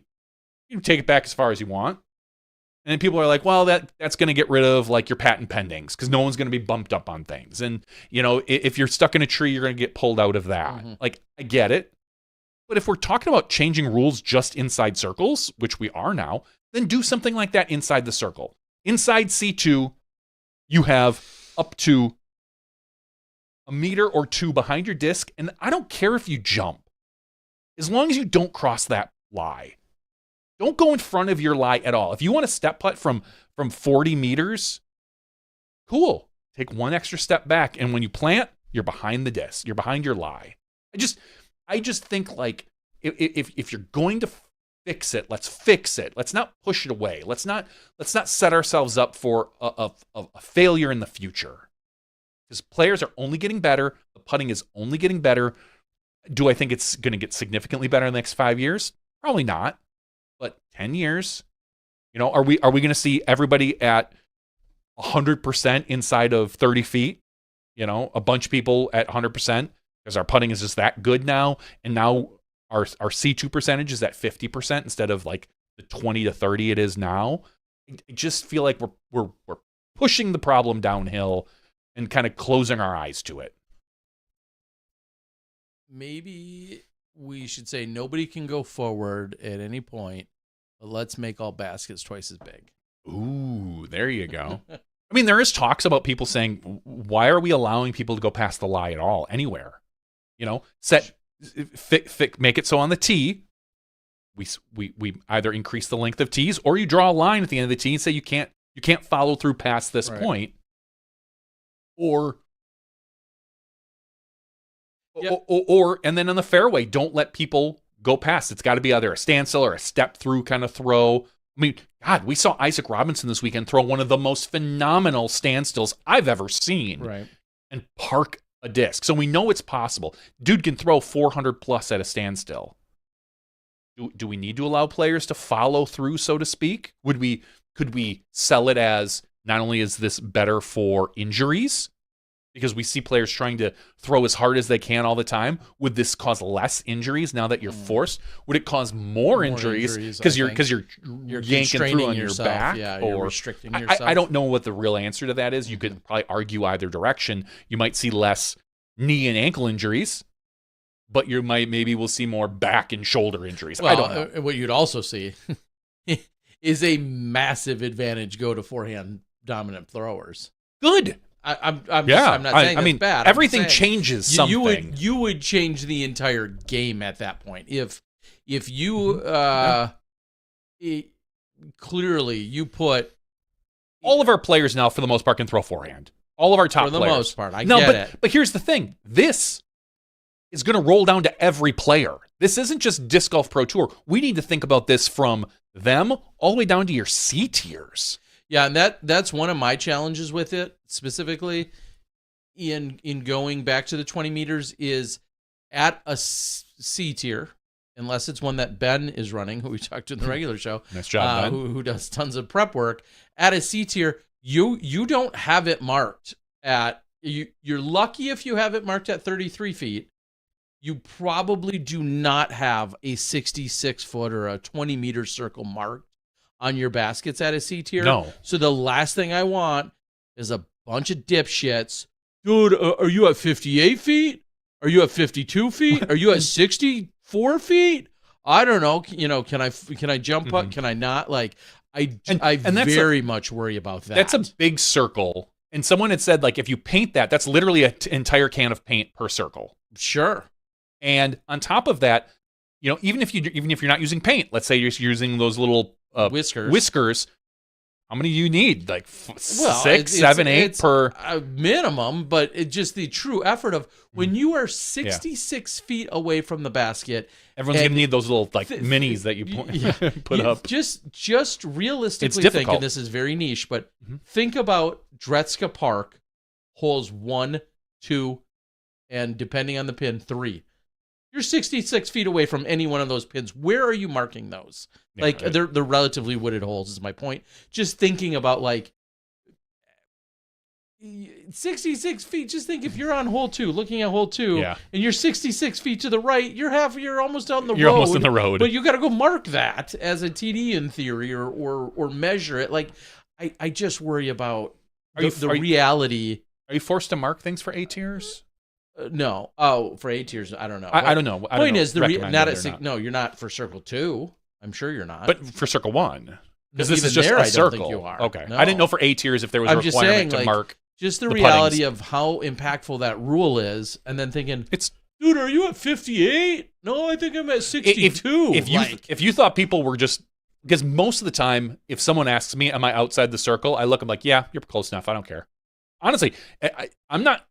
can take it back as far as you want. And then people are like, well, that's going to get rid of like your patent pendings because no one's going to be bumped up on things. And, if you're stuck in a tree, you're going to get pulled out of that. Mm-hmm. Like, I get it. But if we're talking about changing rules just inside circles, which we are now, then do something like that inside the circle. Inside C2, you have up to 1 meter or 2 behind your disc. And I don't care if you jump, as long as you don't cross that lie. Don't go in front of your lie at all. If you want to step putt from 40 meters, cool. Take 1 extra step back, and when you plant, you're behind the disc. You're behind your lie. I just think like if you're going to fix it, let's fix it. Let's not push it away. Let's not set ourselves up for a failure in the future. Because players are only getting better. The putting is only getting better. Do I think it's going to get significantly better in the next 5 years? Probably not. But 10 years, are we going to see everybody at 100% inside of 30 feet? A bunch of people at 100% because our putting is just that good now. And now our C2 percentage is at 50% instead of like the 20 to 30 it is now. I just feel like we're pushing the problem downhill and kind of closing our eyes to it. Maybe we should say nobody can go forward at any point, but let's make all baskets twice as big. Ooh, there you go. I mean, there is talks about people saying, why are we allowing people to go past the lie at all, anywhere? Make it so on the tee, we either increase the length of tees, or you draw a line at the end of the tee and say you can't follow through past this point. Or and then on the fairway, don't let people go past. It's got to be either a standstill or a step through kind of throw. I mean, God, we saw Isaac Robinson this weekend throw one of the most phenomenal standstills I've ever seen, right, and park a disc. So we know it's possible. Dude can throw 400 plus at a standstill. Do we need to allow players to follow through, so to speak? Could we sell it as not only is this better for injuries, because we see players trying to throw as hard as they can all the time. Would this cause less injuries now that you're forced? Would it cause more injuries because you're yanking through on your back? Yeah, you're restricting yourself. I don't know what the real answer to that is. You could probably argue either direction. You might see less knee and ankle injuries, but we'll see more back and shoulder injuries. Well, I don't know. What you'd also see is a massive advantage go to forehand dominant throwers. Good. I'm not saying it's bad. Everything changes something. You would change the entire game at that point. If you clearly you put all of our players now for the most part can throw forehand. All of our top players. For the most part, I get it. But here's the thing. This is going to roll down to every player. This isn't just Disc Golf Pro Tour. We need to think about this from them all the way down to your C tiers. Yeah, and that's one of my challenges with it, specifically in going back to the 20 meters, is at a C tier, unless it's one that Ben is running, who we talked to in the regular show. Nice job, Ben. Who does tons of prep work. At a C tier, you don't have it marked at, you're lucky if you have it marked at 33 feet. You probably do not have a 66-foot or a 20-meter circle marked on your baskets at a C tier. No. So the last thing I want is a bunch of dipshits. Dude, are you at 58 feet? Are you at 52 feet? Are you at 64 feet? I don't know. Can I jump up? Can I not? Like, I very much worry about that. That's a big circle. And someone had said, like, if you paint that's literally an entire can of paint per circle. Sure. And on top of that, even if you're not using paint, let's say you're using those little whiskers, How many do you need? Like Well, 6, 7, 8 per a minimum, but it's just the true effort of when you are 66 feet away from the basket. Everyone's gonna need those little like minis that you put up. Just realistically It's think, difficult. and this is very niche, but think about Dretska Park, holes 1, 2, and depending on the pin, 3. You're 66 feet away from any one of those pins. Where are you marking those? Yeah, Like right. they're relatively wooded holes is my point. Just thinking about like 66 feet. Just think if you're on hole 2, looking at hole 2, Yeah. and you're 66 feet to the right, you're almost on the road. You're almost in the road. But you got to go mark that as a TD in theory, or measure it. Like I just worry about the reality. Are you forced to mark things for A tiers? No. Oh, for A tiers, I don't know. I don't know. Point is, not no, you're not for circle 2. I'm sure you're not. But for circle 1, because this Even is just there, a I circle. don't think you are. Okay, No. I didn't know for A tiers if there was a I'm just requirement saying, to like, mark. just the the reality puttings. of how impactful that rule is, and then thinking, It's dude, are you at 58? No, I think I'm at 62. if you thought people were just, because most of the time, if someone asks me, am I outside the circle? I look, I'm like, yeah, you're close enough. I don't care. Honestly, I'm not.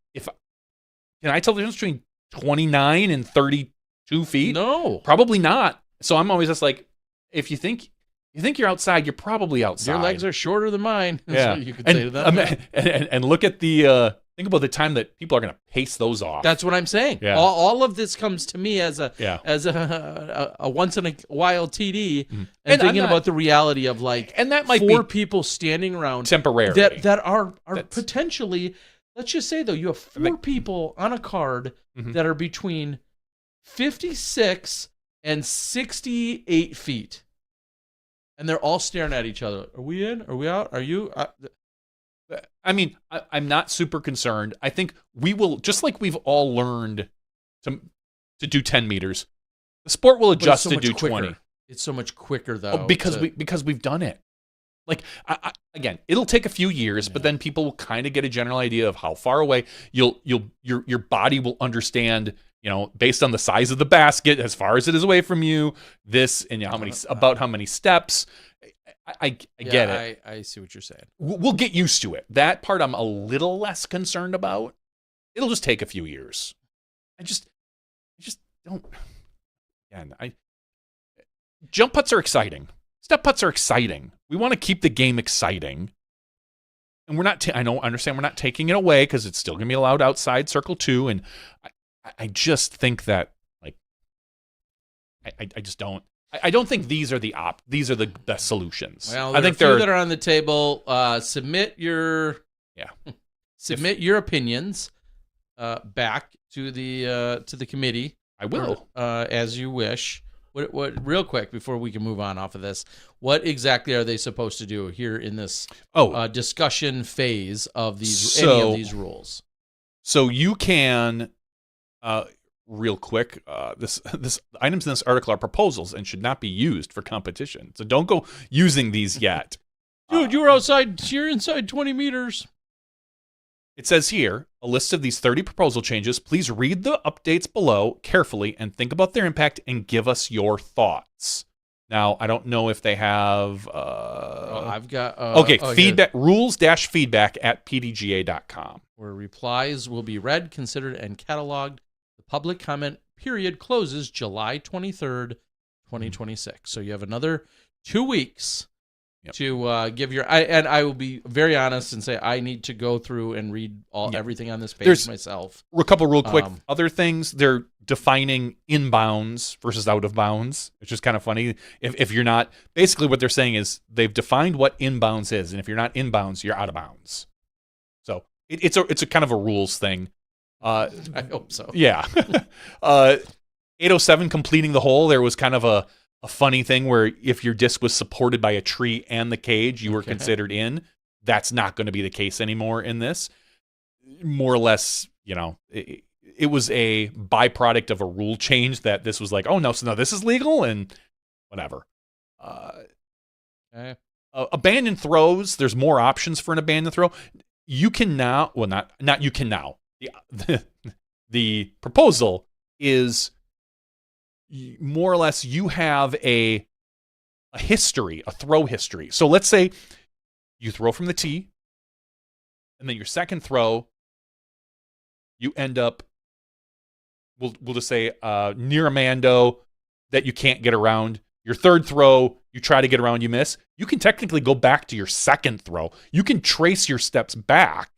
Can I tell the difference between 29 and 32 feet? No, Probably not. So I'm always just like, if you think you're outside, you're probably outside. your legs are shorter than mine. That's Yeah, what you could say to them. and look at the think about the time that people are going to pace those off. That's what I'm saying. Yeah. All of this comes to me as a once in a while TD, and thinking I'm not- about the reality of like, and that might 4 be people standing around temporary. that are That's- potentially. Let's just say though, you have 4 people on a card Mhm. that are between 56 and 68 feet, and they're all staring at each other. Are we in? Are we out? Are you? I mean, I'm not super concerned. I think we will, just like we've all learned to do 10 meters, the sport will But it's adjust so to much do quicker. 20. It's so much quicker though. Because we've done it. Like again, it'll take a few years, but then people will kind of get a general idea of how far away your body will understand. Based on the size of the basket, as far as it is away from you, this and how many steps. I get it. I see what you're saying. We'll get used to it. That part I'm a little less concerned about. It'll just take a few years. I just don't. Again, jump putts are exciting. Step putts are exciting. We want to keep the game exciting. And we're not, I understand we're not taking it away because it's still going to be allowed outside Circle 2. And I just think that, like, I just don't. I don't think these are the best solutions. Well, I think there are a few they're that are on the table. Submit your opinions back to the committee. I will. As you wish. What real quick before we can move on off of this, what exactly are they supposed to do here in this discussion phase of any of these rules? So you can, real quick, this items in this article are proposals and should not be used for competition. So don't go using these yet. Dude, you're inside 20 meters. It says here, a list of these 30 proposal changes. Please read the updates below carefully and think about their impact and give us your thoughts. Now, I don't know if they have... I've got... feedback, rules-feedback at pdga.com. Where replies will be read, considered, and cataloged. The public comment period closes July 23rd, 2026. So you have another 2 weeks to give your... I will be very honest and say I need to go through and read everything on this page myself. A couple real quick other things. They're defining inbounds versus out of bounds, which is kind of funny. If you're not... Basically what they're saying is they've defined what inbounds is, and if you're not inbounds, you're out of bounds. So it's a kind of a rules thing. I hope so. Yeah. 807 completing the hole. There was kind of a funny thing where if your disc was supported by a tree and the cage, you were considered in. That's not going to be the case anymore in this. More or less, it was a byproduct of a rule change that this was like, oh no, so now this is legal and whatever. Abandoned throws. There's more options for an abandoned throw. You can now, well, not you can now. The proposal is more or less you have a history, a throw history. So let's say you throw from the tee, and then your second throw, you end up, we'll just say near a Mando that you can't get around. Your third throw, you try to get around, you miss. You can technically go back to your second throw. You can trace your steps back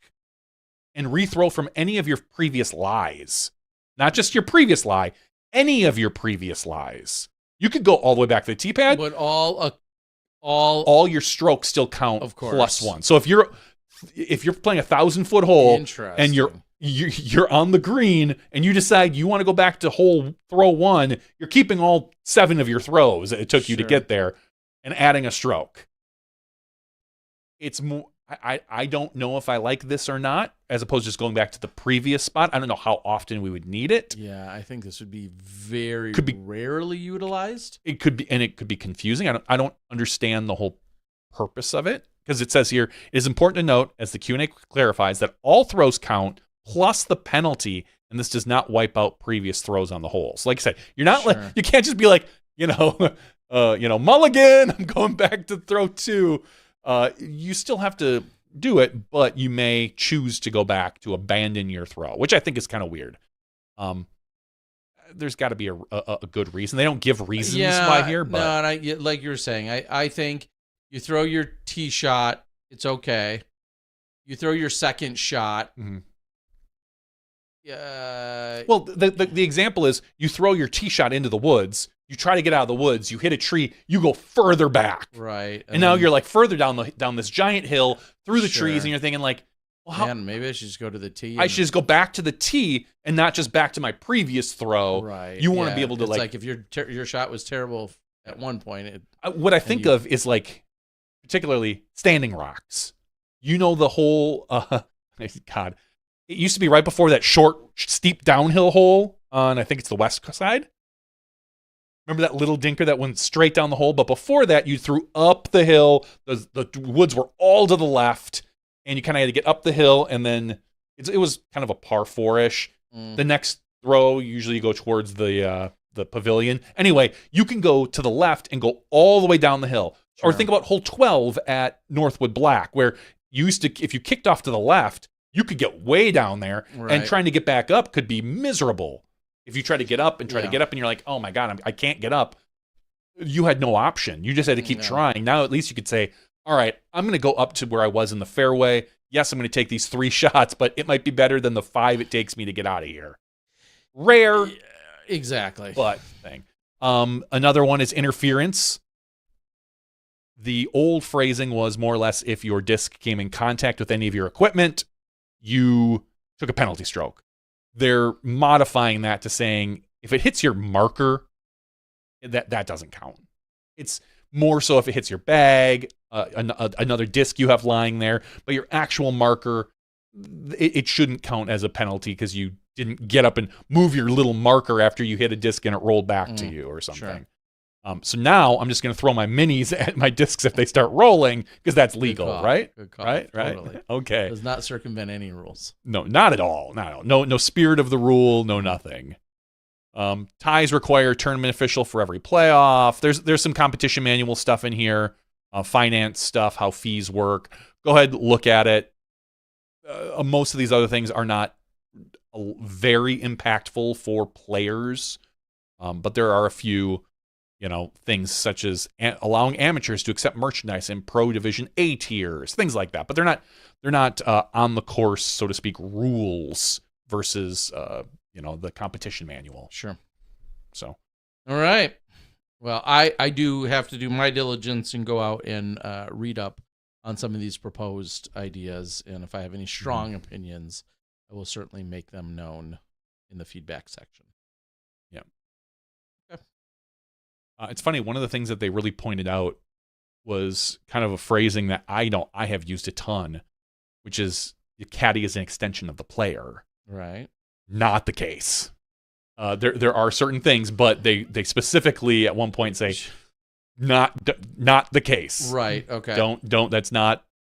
and rethrow from any of your previous lies. Not just your previous lie, any of your previous lies. You could go all the way back to the tee pad. But all your strokes still count, of course, plus one. So if you're playing 1,000-foot hole and you're on the green and you decide you want to go back to hole throw 1, you're keeping all 7 of your throws that it took you to get there and adding a stroke. It's more. I don't know if I like this or not, as opposed to just going back to the previous spot. I don't know how often we would need it. Yeah, I think this would be very rarely utilized. It could be, and it could be confusing. I don't understand the whole purpose of it, because it says here, it is important to note, as the Q&A clarifies, that all throws count plus the penalty, and this does not wipe out previous throws on the hole. So like I said, you're not like, you can't just be like, mulligan, I'm going back to throw 2. You still have to do it, but you may choose to go back to abandon your throw, which I think is kind of weird. There's got to be a good reason. They don't give reasons why here, but no, like you were saying, I think you throw your tee shot, it's okay. You throw your second shot. Mm-hmm. Well, the example is you throw your tee shot into the woods. You try to get out of the woods. You hit a tree. You go further back, right? And now you're like further down this giant hill through the trees, and you're thinking like, well, man, maybe I should just go to the tee. I should just go back to the tee and not just back to my previous throw. Right. You want to be able to it's like if your shot was terrible at one point. What I think of is like, particularly standing rocks. You know the whole. God, it used to be right before that short, steep downhill hole on, I think it's the west side. Remember that little dinker that went straight down the hole? But before that, you threw up the hill. The woods were all to the left, and you kind of had to get up the hill, and then it was kind of a par 4-ish. The next throw, usually you go towards the pavilion. Anyway, you can go to the left and go all the way down the hill. Sure. Or think about hole 12 at Northwood Black, where you used to, if you kicked off to the left, you could get way down there, and trying to get back up could be miserable. If you try to get up and get up and you're like, oh my God, I can't get up. You had no option. You just had to keep trying. Now at least you could say, all right, I'm going to go up to where I was in the fairway. Yes, I'm going to take these 3 shots, but it might be better than the 5 it takes me to get out of here. Rare. Yeah, exactly. But thing. Another one is interference. The old phrasing was more or less, if your disc came in contact with any of your equipment, you took a penalty stroke. They're modifying that to saying if it hits your marker, that doesn't count. It's more so if it hits your bag, another disc you have lying there, but your actual marker, it shouldn't count as a penalty because you didn't get up and move your little marker after you hit a disc and it rolled back to you or something. Sure. So now I'm just going to throw my minis at my discs if they start rolling, because that's legal, right? Good call. Right? Totally. Okay. Does not circumvent any rules. No, not at all. No spirit of the rule, no nothing. Ties require tournament official for every playoff. There's some competition manual stuff in here, finance stuff, how fees work. Go ahead, look at it. Most of these other things are not very impactful for players, but there are a few things such as allowing amateurs to accept merchandise in Pro Division A tiers, things like that. But they're not on the course, so to speak, rules versus the competition manual. Sure. So, all right. Well, I do have to do my diligence and go out and read up on some of these proposed ideas, and if I have any strong opinions, I will certainly make them known in the feedback section. Yeah. It's funny, one of the things that they really pointed out was kind of a phrasing that I have used a ton, which is the caddy is an extension of the player. Right. Not the case. There are certain things, but they specifically at one point say not the case. Right. Okay.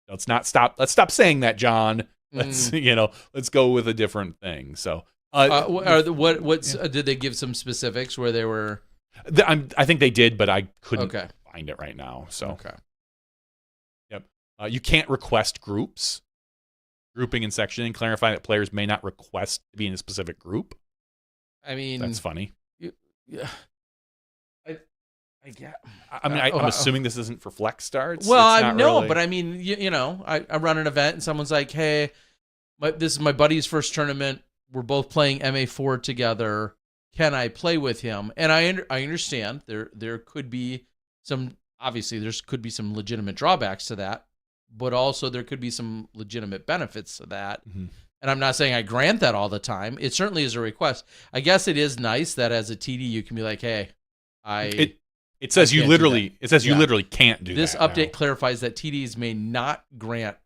Let's stop saying that, John. Let's go with a different thing. So did they give some specifics where they were? I think they did, but I couldn't find it right now. So okay. Yep. You can't request groups. Grouping and sectioning, clarifying that players may not request to be in a specific group. I mean, that's funny. Yeah. I get. I mean, I'm assuming this isn't for flex starts. Well, I know, really... but I mean, I run an event and someone's like, "Hey, this is my buddy's first tournament. We're both playing MA4 together. Can I play with him?" And I understand there could be some legitimate drawbacks to that, but also there could be some legitimate benefits to that. Mm-hmm. And I'm not saying I grant that all the time. It certainly is a request. I guess it is nice that as a TD you can be like, "Hey, It says you literally can't do this that. This update clarifies that TDs may not grant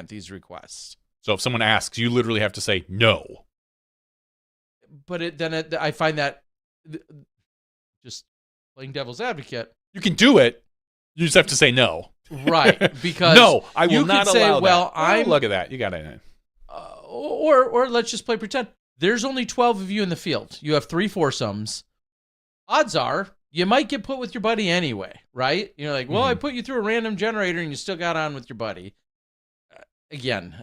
these requests." So if someone asks, you literally have to say no. But I find that just playing devil's advocate. You can do it. You just have to say no. Right, because no, I will not allow that. Well, look at that. You got it. Or let's just play pretend. There's only 12 of you in the field. You have 3 foursomes. Odds are you might get put with your buddy anyway, right? You're like, well, I put you through a random generator and you still got on with your buddy. I guess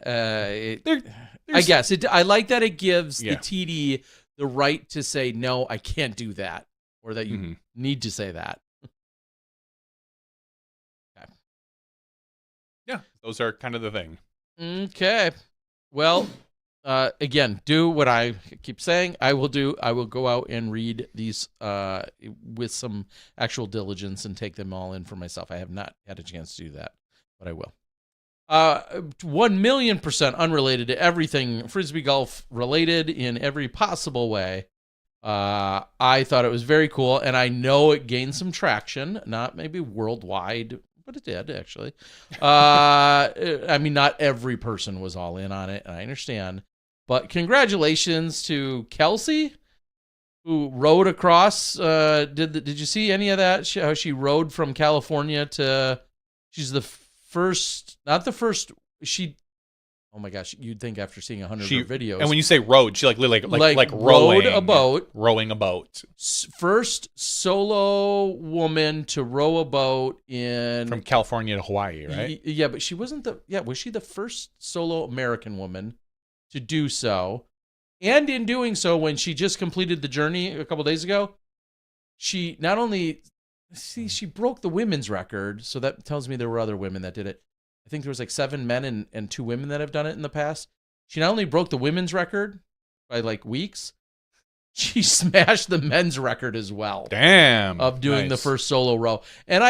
I like that it gives the TD the right to say, no, I can't do that, or that you need to say that. Okay. Yeah, those are kind of the thing. Okay. Well, again, do what I keep saying. I will go out and read these with some actual diligence and take them all in for myself. I have not had a chance to do that, but I will. 1,000,000% unrelated to everything Frisbee golf related in every possible way. I thought it was very cool, and I know it gained some traction, not maybe worldwide, but it did actually. I mean, not every person was all in on it, and I understand. But congratulations to Kelsey, who rode across. Did you see any of that? How she rode from California to? She's the first, not the first. Oh my gosh! You'd think after seeing 100 of her videos. And when you say rode, she like rowed a boat, rowing a boat. First solo woman to row a boat from California to Hawaii, right? Yeah, but she wasn't was she the first solo American woman to do so? And in doing so, when she just completed the journey a couple days ago, she not only she broke the women's record, so that tells me there were other women that did it. I think there was like 7 men and 2 women that have done it in the past. She not only broke the women's record by like weeks, she smashed the men's record as well. Damn. Of doing the first solo row. And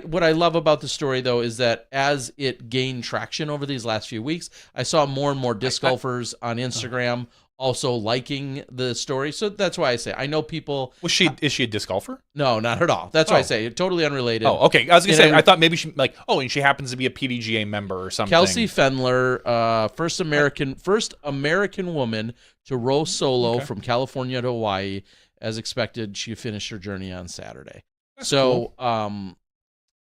what I love about the story though is that as it gained traction over these last few weeks, I saw more and more disc golfers on Instagram also liking the story. So that's why I say I know people. Is she a disc golfer? No, not at all. That's why I say totally unrelated. Oh, okay. I was gonna say I thought maybe she and she happens to be a PDGA member or something. Kelsey Fendler, first American woman to row solo from California to Hawaii. As expected, she finished her journey on Saturday. That's cool.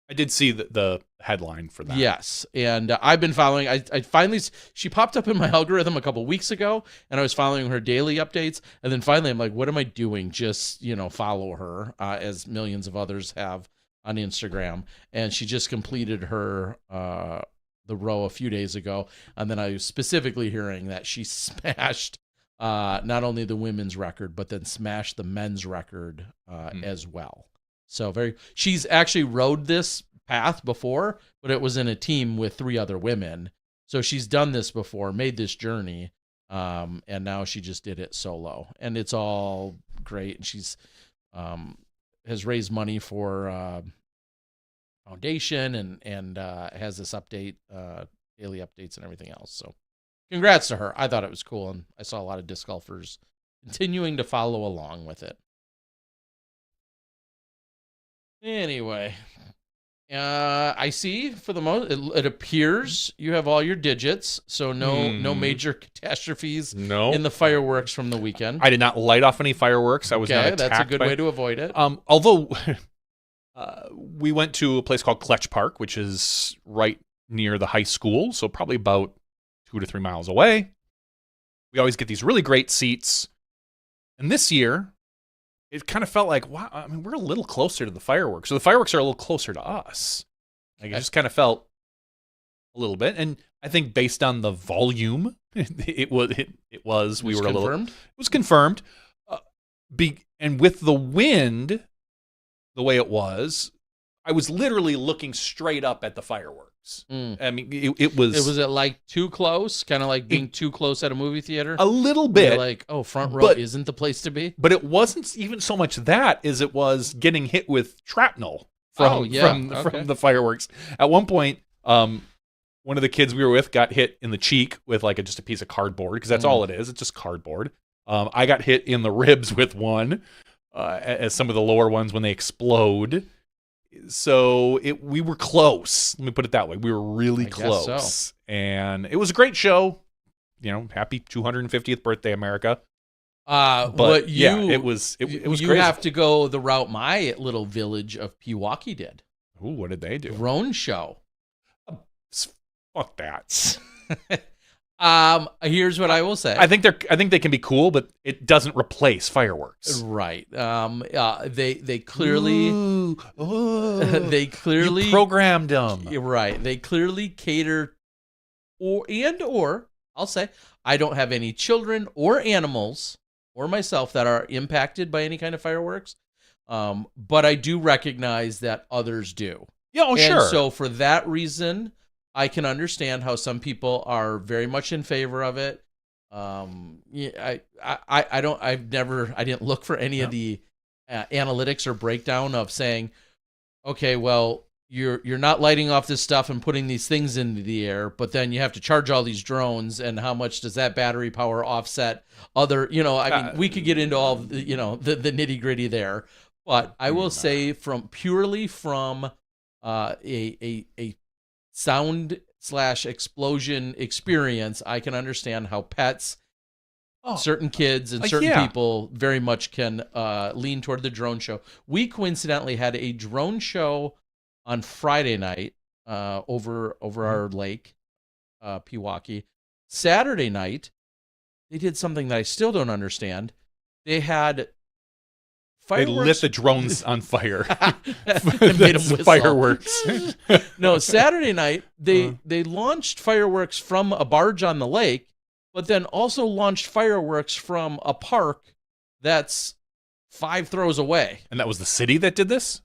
I did see the headline for that. Yes, and I've been following. I finally, she popped up in my algorithm a couple weeks ago, and I was following her daily updates. And then finally, I'm like, what am I doing? Just follow her, as millions of others have on Instagram. And she just completed her the row a few days ago, and then I was specifically hearing that she smashed not only the women's record, but then smashed the men's record as well. So she's actually rode this path before, but it was in a team with 3 other women. So she's done this before, made this journey, and now she just did it solo. And it's all great. And she's has raised money for foundation and has this update, daily updates and everything else. So congrats to her. I thought it was cool, and I saw a lot of disc golfers continuing to follow along with it. Anyway, I see for the most, it appears you have all your digits, so no major catastrophes in the fireworks from the weekend. I did not light off any fireworks. I was not attacked. That's a good way to avoid it. Although we went to a place called Kletch Park, which is right near the high school, so probably about 2 to 3 miles away. We always get these really great seats, and this year it kind of felt like, wow, I mean, we're a little closer to the fireworks. So the fireworks are a little closer to us. Like, it just kind of felt little bit, and I think based on the volume, it was confirmed. And with the wind, the way it was, I was literally looking straight up at the fireworks. I mean, it was. Was it like too close? Kind of like being too close at a movie theater? A little bit. You're like, oh, front row isn't the place to be? But it wasn't even so much that as it was getting hit with shrapnel from the fireworks. At one point, one of the kids we were with got hit in the cheek with like just a piece of cardboard, because that's all it is. It's just cardboard. I got hit in the ribs with one, as some of the lower ones when they explode. So we were close. Let me put it that way. We were really close. So. And it was a great show. Happy 250th birthday, America. But it was You crazy. have to go the route my little village of Pewaukee did. Ooh, what did they do? Drone show. Fuck that. Here's what I will say. I think they can be cool, but it doesn't replace fireworks. Right. They clearly they clearly you programmed them. Right. They clearly cater or I'll say I don't have any children or animals or myself that are impacted by any kind of fireworks. But I do recognize that others do. Yeah, sure. And so for that reason, I can understand how some people are very much in favor of it. I didn't look for any of the analytics or breakdown of saying, okay, well, you're not lighting off this stuff and putting these things into the air, but then you have to charge all these drones, and how much does that battery power offset other, we could get into all the nitty gritty there, but I will say from a sound / explosion experience, I can understand how pets, certain kids and certain people very much can lean toward the drone show. We coincidentally had a drone show on Friday night over our lake, Pewaukee. Saturday night, they did something that I still don't understand. They had fireworks. They lit the drones on fire. Made them whistle. Fireworks. No, Saturday night, they launched fireworks from a barge on the lake, but then also launched fireworks from a park that's 5 throws away. And that was the city that did this?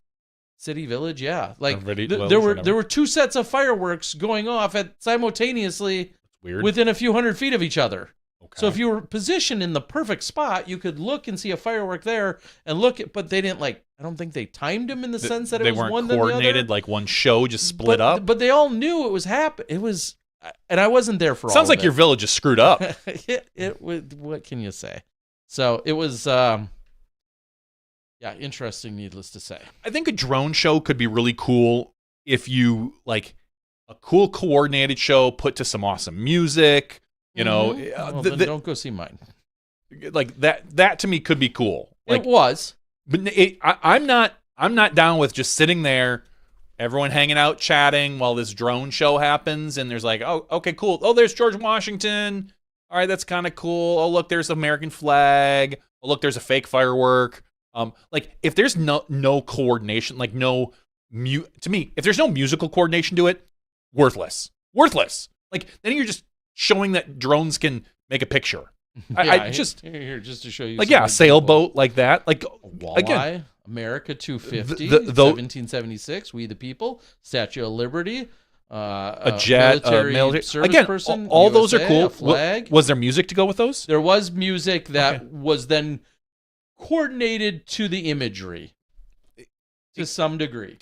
City Village, yeah. Like there were 2 sets of fireworks going off simultaneously within a few hundred feet of each other. Okay. So if you were positioned in the perfect spot, you could look and see a firework there and but they didn't I don't think they timed them in the sense that it was one than the other. They weren't coordinated, like one show just split up. But they all knew it was and I wasn't there for all of it. Sounds like your village is screwed up. What can you say? So it was, interesting, needless to say. I think a drone show could be really cool if you, a cool coordinated show put to some awesome music. Well, then don't go see mine. Like that to me could be cool. It was, but I'm not down with just sitting there, everyone hanging out, chatting while this drone show happens, and there's oh, okay, cool. Oh, there's George Washington. All right, that's kind of cool. Oh, look, there's the American flag. Oh, look, there's a fake firework. If there's no coordination, to me, if there's no musical coordination to it, worthless. Then you're just showing that drones can make a picture. Just to show you, a sailboat like that, walleye, again, America 250, 1776, We the People, Statue of Liberty, a jet, military service again, person. All USA, those are cool. A flag. Was there music to go with those? There was music that was then coordinated to the imagery to some degree.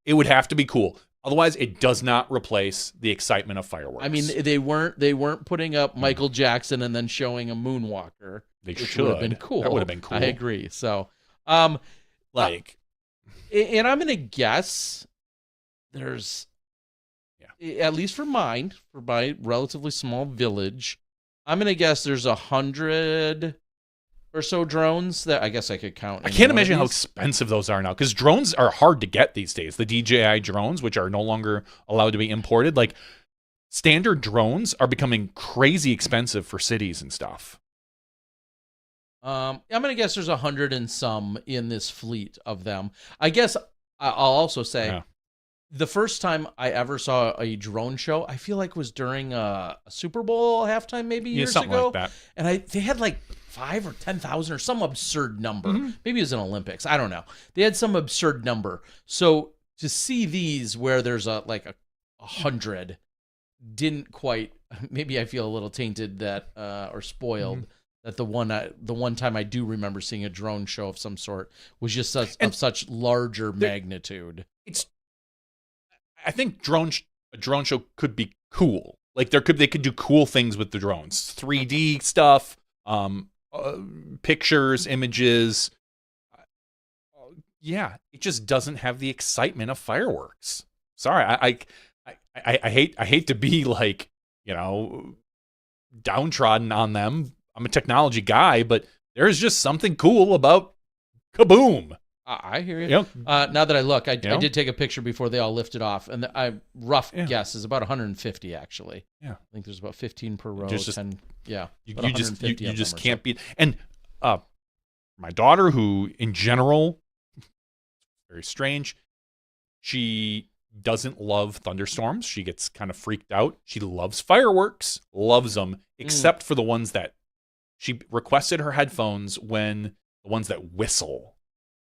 It would have to be cool. Otherwise, it does not replace the excitement of fireworks. I mean, they weren't putting up Michael Jackson and then showing a moonwalker. They should have been cool. That would have been cool. I agree. So, and I'm gonna guess there's, at least for my relatively small village, I'm gonna guess there's 100 or so drones that I guess I could count. I can't imagine how expensive those are now, because drones are hard to get these days. The DJI drones, which are no longer allowed to be imported, standard drones are becoming crazy expensive for cities and stuff. I'm gonna guess there's 100 and some in this fleet of them. I guess I'll also say The first time I ever saw a drone show, I feel like was during a Super Bowl halftime, maybe years something ago. like that. And they had like 5 or 10,000 or some absurd number. Maybe it was in Olympics. I don't know. They had some absurd number. So to see these where there's a 100 didn't quite. Maybe I feel a little tainted that or spoiled. That the one time I do remember seeing a drone show of some sort was just of such larger magnitude. I think a drone show could be cool. Like they could do cool things with the drones, 3D stuff, pictures, images. Yeah, it just doesn't have the excitement of fireworks. Sorry, I hate to be like, downtrodden on them. I'm a technology guy, but there's just something cool about kaboom. I hear you. Now that I look, I did take a picture before they all lifted off, and rough guess is about 150 actually. Yeah, I think there's about 15 per row. 10, yeah, you just can't beat. And my daughter, who in general, very strange, she doesn't love thunderstorms. She gets kind of freaked out. She loves fireworks, loves them, except for the ones that she requested her headphones when the ones that whistle.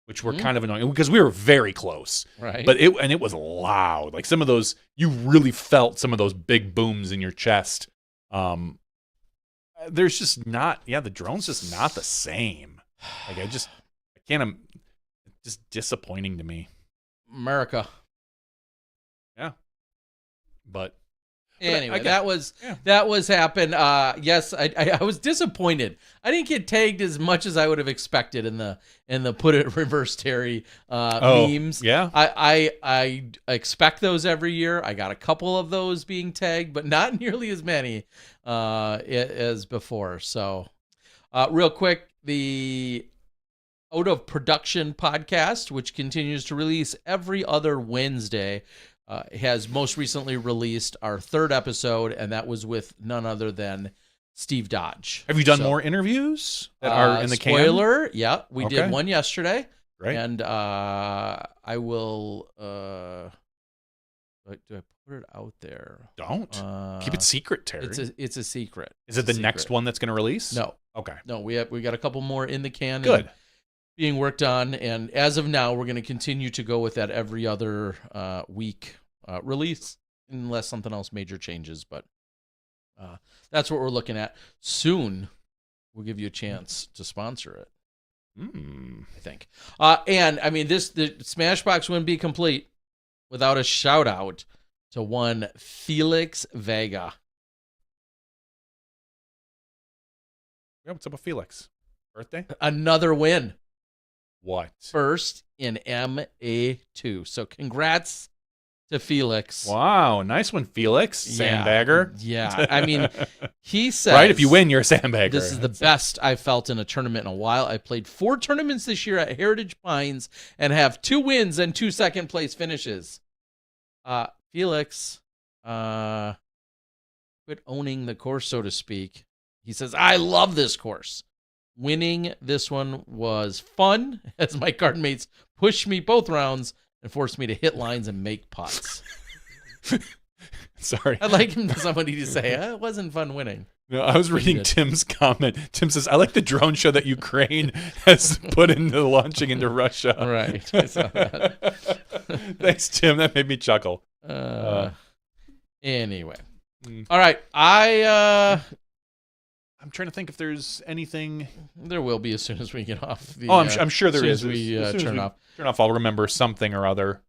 Which were kind of annoying because we were very close, right? But it was loud. Like some of those, you really felt some of those big booms in your chest. There's just not, the drone's just not the same. Like I can't. It's just disappointing to me. America. Yeah, but. Anyway, that was happened. Yes, I was disappointed. I didn't get tagged as much as I would have expected in the put it reverse Terry memes. Yeah, I expect those every year. I got a couple of those being tagged, but not nearly as many as before. So, real quick, the Out of Production podcast, which continues to release every other Wednesday. Has most recently released our 3rd episode, and that was with none other than Steve Dodge. Have you done more interviews that are in the spoiler? Yeah, we did one yesterday. Great. And I will. Do I put it out there? Don't keep it secret, Terry. It's a secret. Is it the next one that's going to release? No. Okay. No, we got a couple more in the can. Good. Being worked on, and as of now, we're going to continue to go with that every other week release, unless something else major changes. But that's what we're looking at. Soon, we'll give you a chance to sponsor it. I think. And I mean, the Smashbox wouldn't be complete without a shout out to one Felix Vega. Yeah, what's up with Felix? Birthday? Another win. What? First in MA2. So congrats to Felix. Wow, nice one, Felix. Sandbagger. Yeah. I mean, he says... Right, if you win, you're a sandbagger. This is the best I've felt in a tournament in a while. I played 4 tournaments this year at Heritage Pines and have 2 wins and 2 second-place finishes. Felix, quit owning the course, so to speak. He says, I love this course. Winning this one was fun as my card mates pushed me both rounds and forced me to hit lines and make putts. Sorry. I'd like somebody to say, it wasn't fun winning. No, I was reading Tim's comment. Tim says, I like the drone show that Ukraine has put into launching into Russia. Right. I saw that. Thanks, Tim. That made me chuckle. Anyway. All right. I'm trying to think if there's anything. There will be as soon as we get off. I'm sure there is. As we turn off. Turn off. I'll remember something or other.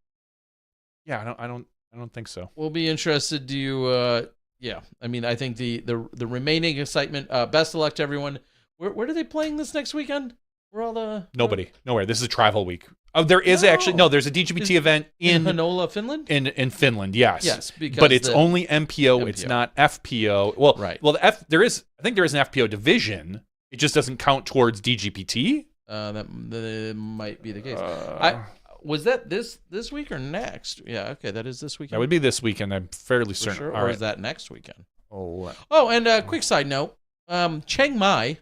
Yeah, I don't think so. We'll be interested. Do you? Yeah. I mean, I think the remaining excitement. Best of luck to everyone. Where are they playing this next weekend? Where all the nowhere. This is a travel week. Oh, there is there's a DGBT event in Hanola, Finland. In Finland, yes. Yes, because but it's only MPO. It's not FPO. Well, right. Well, I think there is an FPO division. It just doesn't count towards DGPT. That might be the case. Was that this week or next? Yeah, okay, that is this weekend. That would be this weekend. I'm fairly certain. Sure. Or is that next weekend? Oh, and a quick side note: Chiang Mai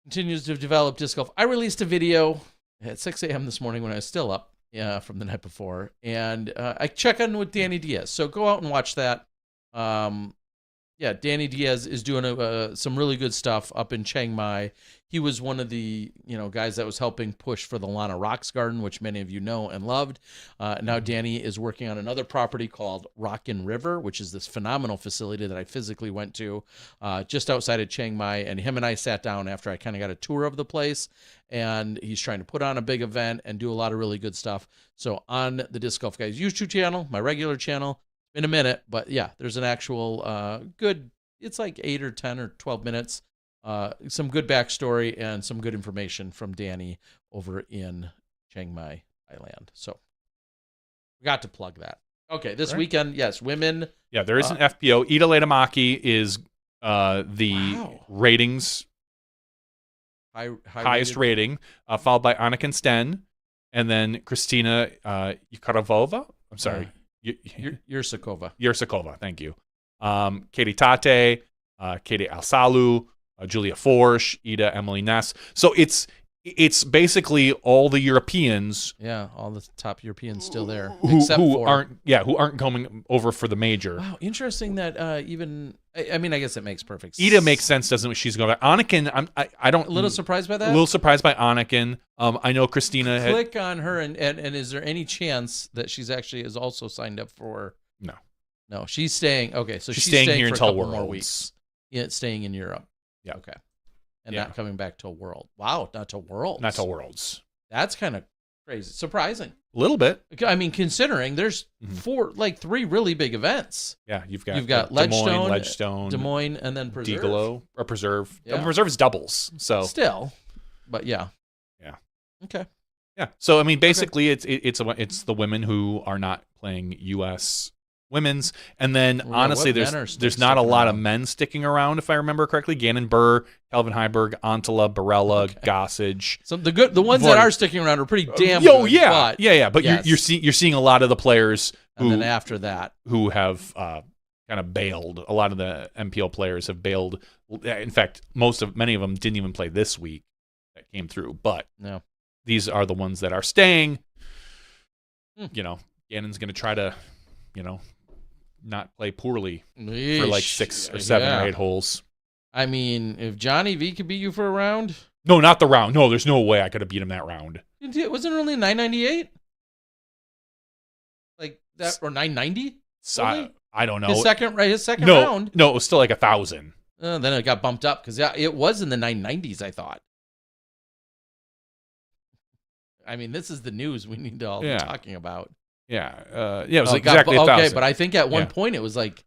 continues to develop disc golf. I released a video at 6 a.m. this morning when I was still up from the night before. And I check in with Danny Diaz. So go out and watch that. Danny Diaz is doing some really good stuff up in Chiang Mai. He was one of the guys that was helping push for the Lana Rocks Garden, which many of you know and loved. Now Danny is working on another property called Rockin' River, which is this phenomenal facility that I physically went to just outside of Chiang Mai. And him and I sat down after I kind of got a tour of the place. And he's trying to put on a big event and do a lot of really good stuff. So on the Disc Golf Guys YouTube channel, my regular channel, in a minute, but yeah, there's an actual good, it's like 8 or 10 or 12 minutes, some good backstory and some good information from Danny over in Chiang Mai, Thailand. So we got to plug that. Okay, this weekend, yes, women. Yeah, there is an FPO. Ida Leitamaki is the ratings highest rating, followed by Annika Sten, and then Kristina Yukarovova. I'm sorry. Yursakova, thank you. Katie Tate, Katie Alsalu, Julia Forsch, Ida Emily Ness. So it's basically all the Europeans. Yeah, all the top Europeans still there, who aren't coming over for the major. Wow, interesting that I guess it makes perfect sense. Ida makes sense, doesn't it? She's going back. Anniken, I don't. A little surprised by that. A little surprised by Anniken. I know Christina. Click on her, and is there any chance that she's actually is also signed up for? No, she's staying. Okay, so she's staying here for until a couple more weeks. Yeah, staying in Europe. Yeah. Okay. And not coming back to World. Wow, not to Worlds. Not to Worlds. That's kind of crazy. Surprising. A little bit. I mean, considering there's three really big events. Yeah, you've got Ledgestone, Des Moines, and then Preserve. Deaglo, or Preserve. Yeah. Preserve is doubles, so. Still, but yeah. Yeah. Okay. Yeah. So, I mean, basically, it's the women who are not playing U.S. women's, and then honestly there's not a lot of men sticking around, if I remember correctly. Gannon Burr, Calvin Heiberg, Antala, Barella, Gossage. So the ones that are sticking around are pretty damn good. Yeah, but yes. you're seeing a lot of the players who, and then after that, who have kind of bailed. A lot of the MPL players have bailed. In fact, many of them didn't even play this week that came through, but these are the ones that are staying. Gannon's going to try to not play poorly for like 6 or 7 or 8 holes. I mean, if Johnny V could beat you for a round. No, not the round. No, there's no way I could have beat him that round. Wasn't it only 998? Like that, or 990? I don't know. His second round. No, it was still like 1,000. Then it got bumped up because it was in the 990s, I thought. I mean, this is the news we need to all be talking about. Yeah, it was exactly 1,000. Okay, but I think at one point it was like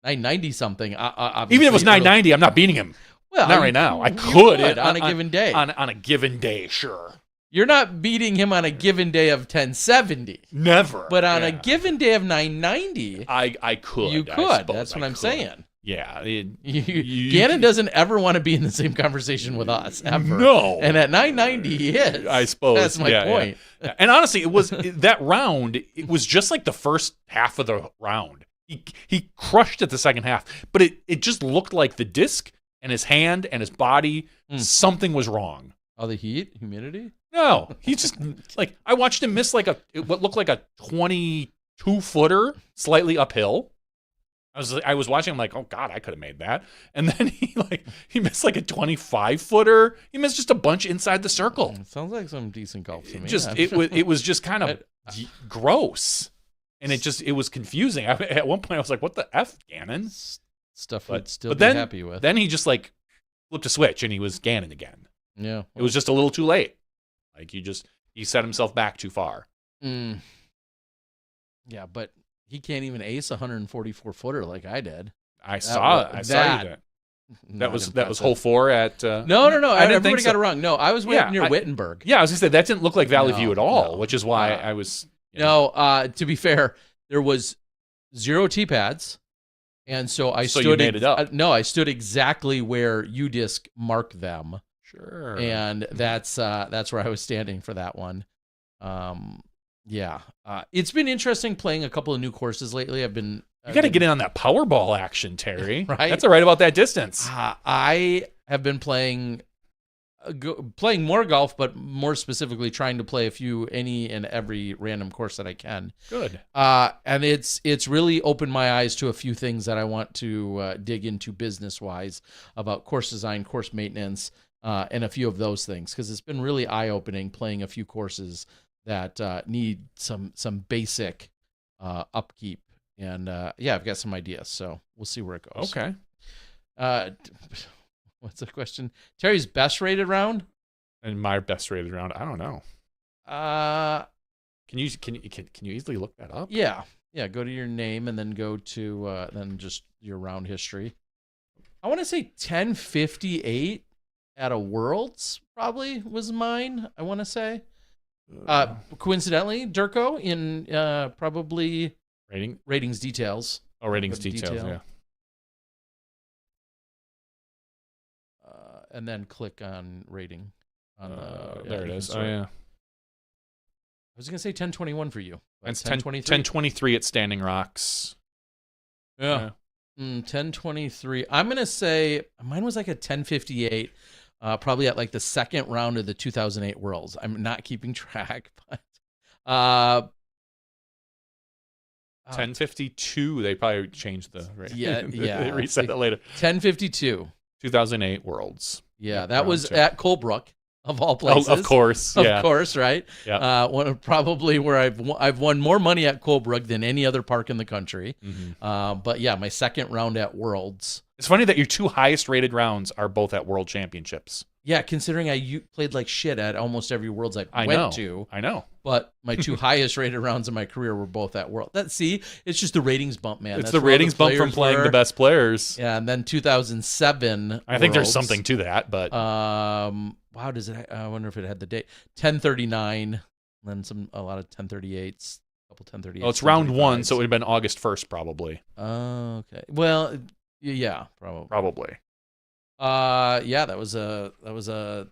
990 something. Even if it was 990, I'm not beating him. Well, not right now. I could on a given day. On a given day, sure. You're not beating him on a given day of 1070. Never. But on a given day of 990, I could. You could. That's what I'm saying. Yeah. Gannon doesn't ever want to be in the same conversation with us, ever. No. And at 990, he is. I suppose. That's my point. Yeah. And honestly, it was that round, it was just like the first half of the round. He crushed it the second half. But it just looked like the disc and his hand and his body, something was wrong. Oh, the heat? Humidity? No. He just, like, I watched him miss what looked like a 22-footer slightly uphill. I was watching. I'm like, oh God, I could have made that. And then he missed like a 25-footer. He missed just a bunch inside the circle. Sounds like some decent golf to me. It was just kind of gross, and it was confusing. At one point, I was like, what the F, Gannon? Stuff I'd still be happy with. Then he just like flipped a switch, and he was Gannon again. Yeah, it was just a little too late. Like he set himself back too far. Yeah, but he can't even ace a 144-footer like I did. I saw you do it. That was hole 4 at. No. Everybody got it wrong. No, I was near Wittenberg. Yeah, I was gonna say that didn't look like Valley View at all, which is why I was. To be fair, there was 0 tee pads, and so I stood. You made it up. I stood exactly where UDisc marked them. Sure. And that's where I was standing for that one. It's been interesting playing a couple of new courses lately. You got to get in on that Powerball action, Terry. Right? That's all right about that distance. I have been playing playing more golf, but more specifically trying to play any and every random course that I can. Good. And it's really opened my eyes to a few things that I want to dig into business-wise about course design, course maintenance, and a few of those things, because it's been really eye-opening playing a few courses that need some basic upkeep. And I've got some ideas, so we'll see where it goes. Okay. What's the question? Terry's best rated round? And my best rated round, I don't know. Can you easily look that up? Yeah. Go to your name and then go to then just your round history. I want to say 1058 at a Worlds probably was mine. I want to say. Coincidentally, Durko in probably ratings details. Oh, ratings details. Yeah. And then click on rating. There it is. Oh, yeah. I was going to say 1021 for you. It's 1023 at Standing Rocks. Yeah. 1023. I'm going to say mine was like a 1058, probably at like the second round of the 2008 Worlds. I'm not keeping track, but 1052. They probably changed the rate. Yeah. They reset it later. 1052. 2008 Worlds. Yeah, that was at Colebrook, of all places. Of course. Yeah. Of course, right? Yeah. Probably where I've won more money at Colebrook than any other park in the country. Mm-hmm. But yeah, my second round at Worlds. It's funny that your two highest rated rounds are both at World Championships. Yeah, considering I played like shit at almost every Worlds I went to. I know. But my two highest rated rounds in my career were both at World. It's just the ratings bump, man. It's the ratings bump from playing the best players. Yeah, and then 2007 I think there's something to that, but wow, does it? I wonder if it had the date. 1039, then a lot of 1038s, a couple 1038s. Oh, it's round 1, so it would have been August 1st, probably. Okay. Well, yeah, probably. Yeah, that was a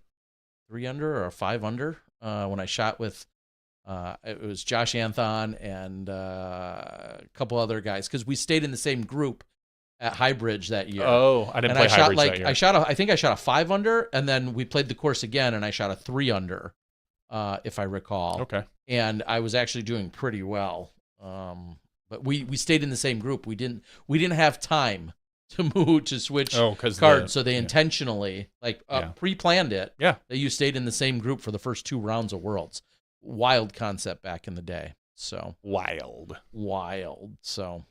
3 under or a 5 under when I shot with. It was Josh Anthon and a couple other guys because we stayed in the same group at Highbridge that year. Oh, I didn't play Highbridge that year. I think I shot a 5 under, and then we played the course again, and I shot a 3 under, if I recall. Okay. And I was actually doing pretty well. But we stayed in the same group. We didn't have time to switch cards, so they intentionally pre-planned it. Yeah. That you stayed in the same group for the first 2 rounds of Worlds. Wild concept back in the day. So wild. So,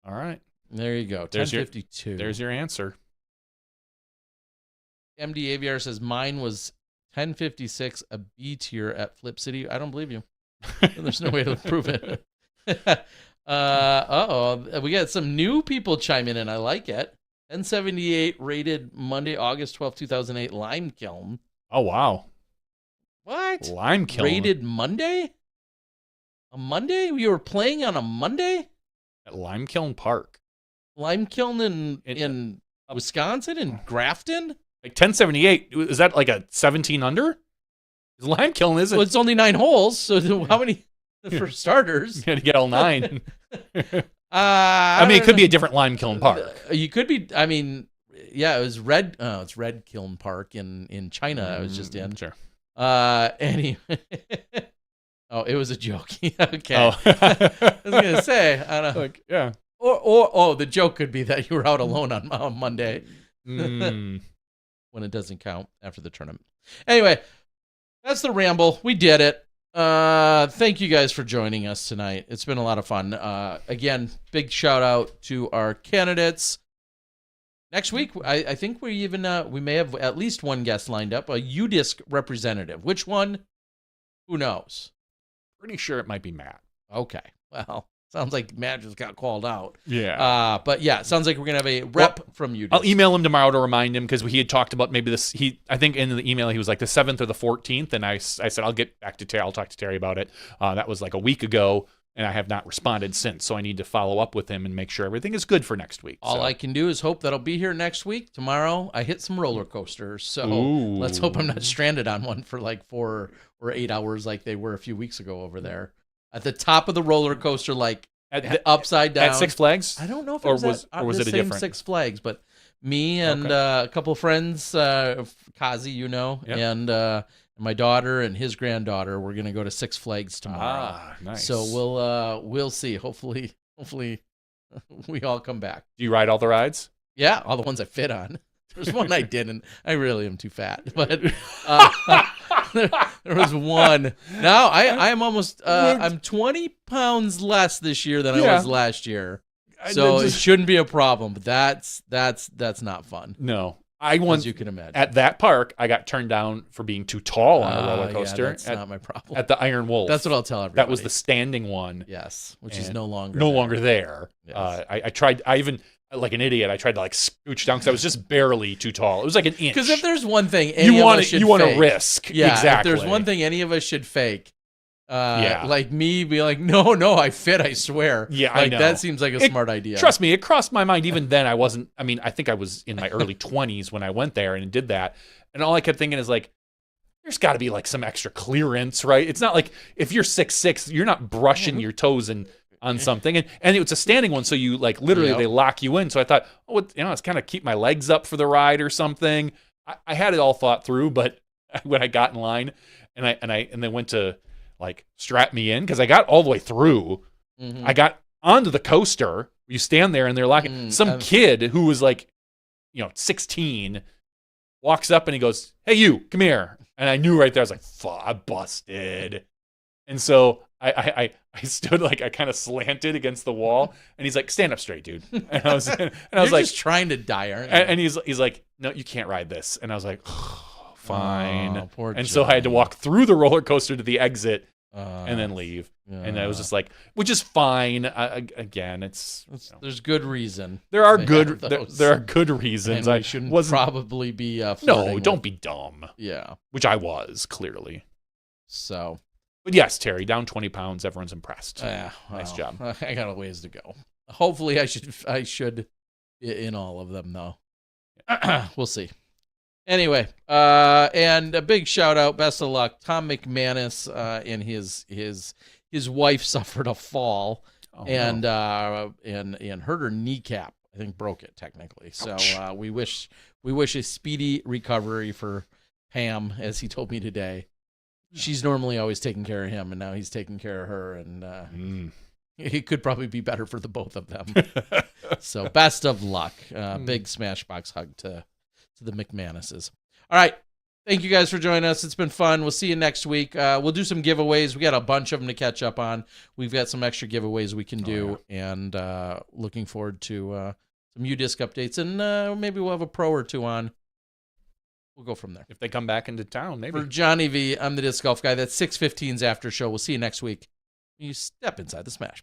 all right, there you go. 1052. There's your answer. MD AVR says mine was 1056, a B tier at Flip City. I don't believe you. There's no way to prove it. We got some new people chiming in. I like it. 1078 rated Monday, August 12, 2008 Lime Kiln. Oh, wow. What? Lime Kiln. Rated Monday? A Monday? We were playing on a Monday? At Lime Kiln Park. Lime Kiln in Wisconsin, in Grafton? Like 1078. Is that like a 17 under? Lime Kiln isn't. Well, it's only 9 holes, so how many for starters? You had to get all 9. I mean, it could be a different Lime Kiln Park. You could be, I mean, yeah, it was Red Kiln Park in China I was just in. Sure. Anyway. Oh, it was a joke. Okay. Oh. I was gonna say, I don't know. Like, yeah. Or the joke could be that you were out alone on Monday. When it doesn't count after the tournament. Anyway, that's the ramble. We did it. Thank you guys for joining us tonight. It's been a lot of fun. Again, big shout out to our candidates. Next week, I think we may have at least one guest lined up, a UDisc representative. Which one? Who knows? Pretty sure it might be Matt. Okay. Well, sounds like Matt just got called out. Yeah. But yeah, sounds like we're going to have a rep from UDisc. I'll email him tomorrow to remind him because he had talked about maybe this. I think in the email he was like the 7th or the 14th. And I said, I'll get back to Terry. I'll talk to Terry about it. That was like a week ago. And I have not responded since, so I need to follow up with him and make sure everything is good for next week. All I can do is hope that I'll be here next week. Tomorrow, I hit some roller coasters, so let's hope I'm not stranded on one for like 4 or 8 hours like they were a few weeks ago over there. At the top of the roller coaster, like upside down. At Six Flags? I don't know if it was it it a same different? Six Flags, but me and a couple of friends, Kazi, and my daughter and his granddaughter. We're gonna go to Six Flags tomorrow. Ah, nice. So we'll see. Hopefully we all come back. Do you ride all the rides? Yeah, all the ones I fit on. There's one I didn't. I really am too fat. But there was one. Now I'm almost. I'm 20 pounds less this year than I was last year. So it shouldn't be a problem. But that's not fun. No, as you can imagine. At that park, I got turned down for being too tall on a roller coaster. Yeah, that's not my problem. At the Iron Wolf. That's what I'll tell everybody. That was the standing one. Yes, which is no longer there. Yes. I tried. I even, like an idiot, I tried to like scooch down because I was just barely too tall. It was like an inch. Because if there's one thing you want to risk, exactly. If there's one thing any of us should fake, like me, be like, no, I fit. I swear. Yeah, like, I know. That seems like a smart idea. Trust me, it crossed my mind. Even then, I wasn't. I mean, I think I was in my early 20s when I went there and did that, and all I kept thinking is like, there's got to be like some extra clearance, right? It's not like if you're 6'6", you're not brushing your toes on something, and it's a standing one, so you like literally they lock you in. So I thought, it's kind of keep my legs up for the ride or something. I had it all thought through, but when I got in line and they went to like strap me in because I got all the way through, I got onto the coaster. You stand there and they're locking. Some kid who was like, 16 walks up and he goes, "Hey, you, come here." And I knew right there, I was like, "Fuck, I busted." And so I stood like I kind of slanted against the wall, and he's like, "Stand up straight, dude." And I was like, just trying to die, aren't you? And he's like, "No, you can't ride this." And I was like, oh, "Fine." Oh, poor and so I had to walk through the roller coaster to the exit and then leave. Yeah. And I was just like, which is fine. Again, there's good reason. There are good reasons. And I shouldn't probably be no, don't be dumb. Yeah, which I was clearly. So. But yes, Terry, down 20 pounds. Everyone's impressed. Nice job. I got a ways to go. Hopefully, I should in all of them though. We'll see. Anyway, and a big shout out, best of luck, Tom McManus. And his wife suffered a fall and hurt her kneecap. I think broke it technically. So we wish a speedy recovery for Pam, as he told me today. She's normally always taking care of him, and now he's taking care of her, and it could probably be better for the both of them. So best of luck. Big Smashbox hug to the McManuses. All right. Thank you guys for joining us. It's been fun. We'll see you next week. We'll do some giveaways. We got a bunch of them to catch up on. We've got some extra giveaways we can do, and looking forward to some U-Disc updates, and maybe we'll have a pro or two on. We'll go from there. If they come back into town, maybe. For Johnny V, I'm the Disc Golf Guy. That's 6:15's after show. We'll see you next week. You step inside the Smashbox.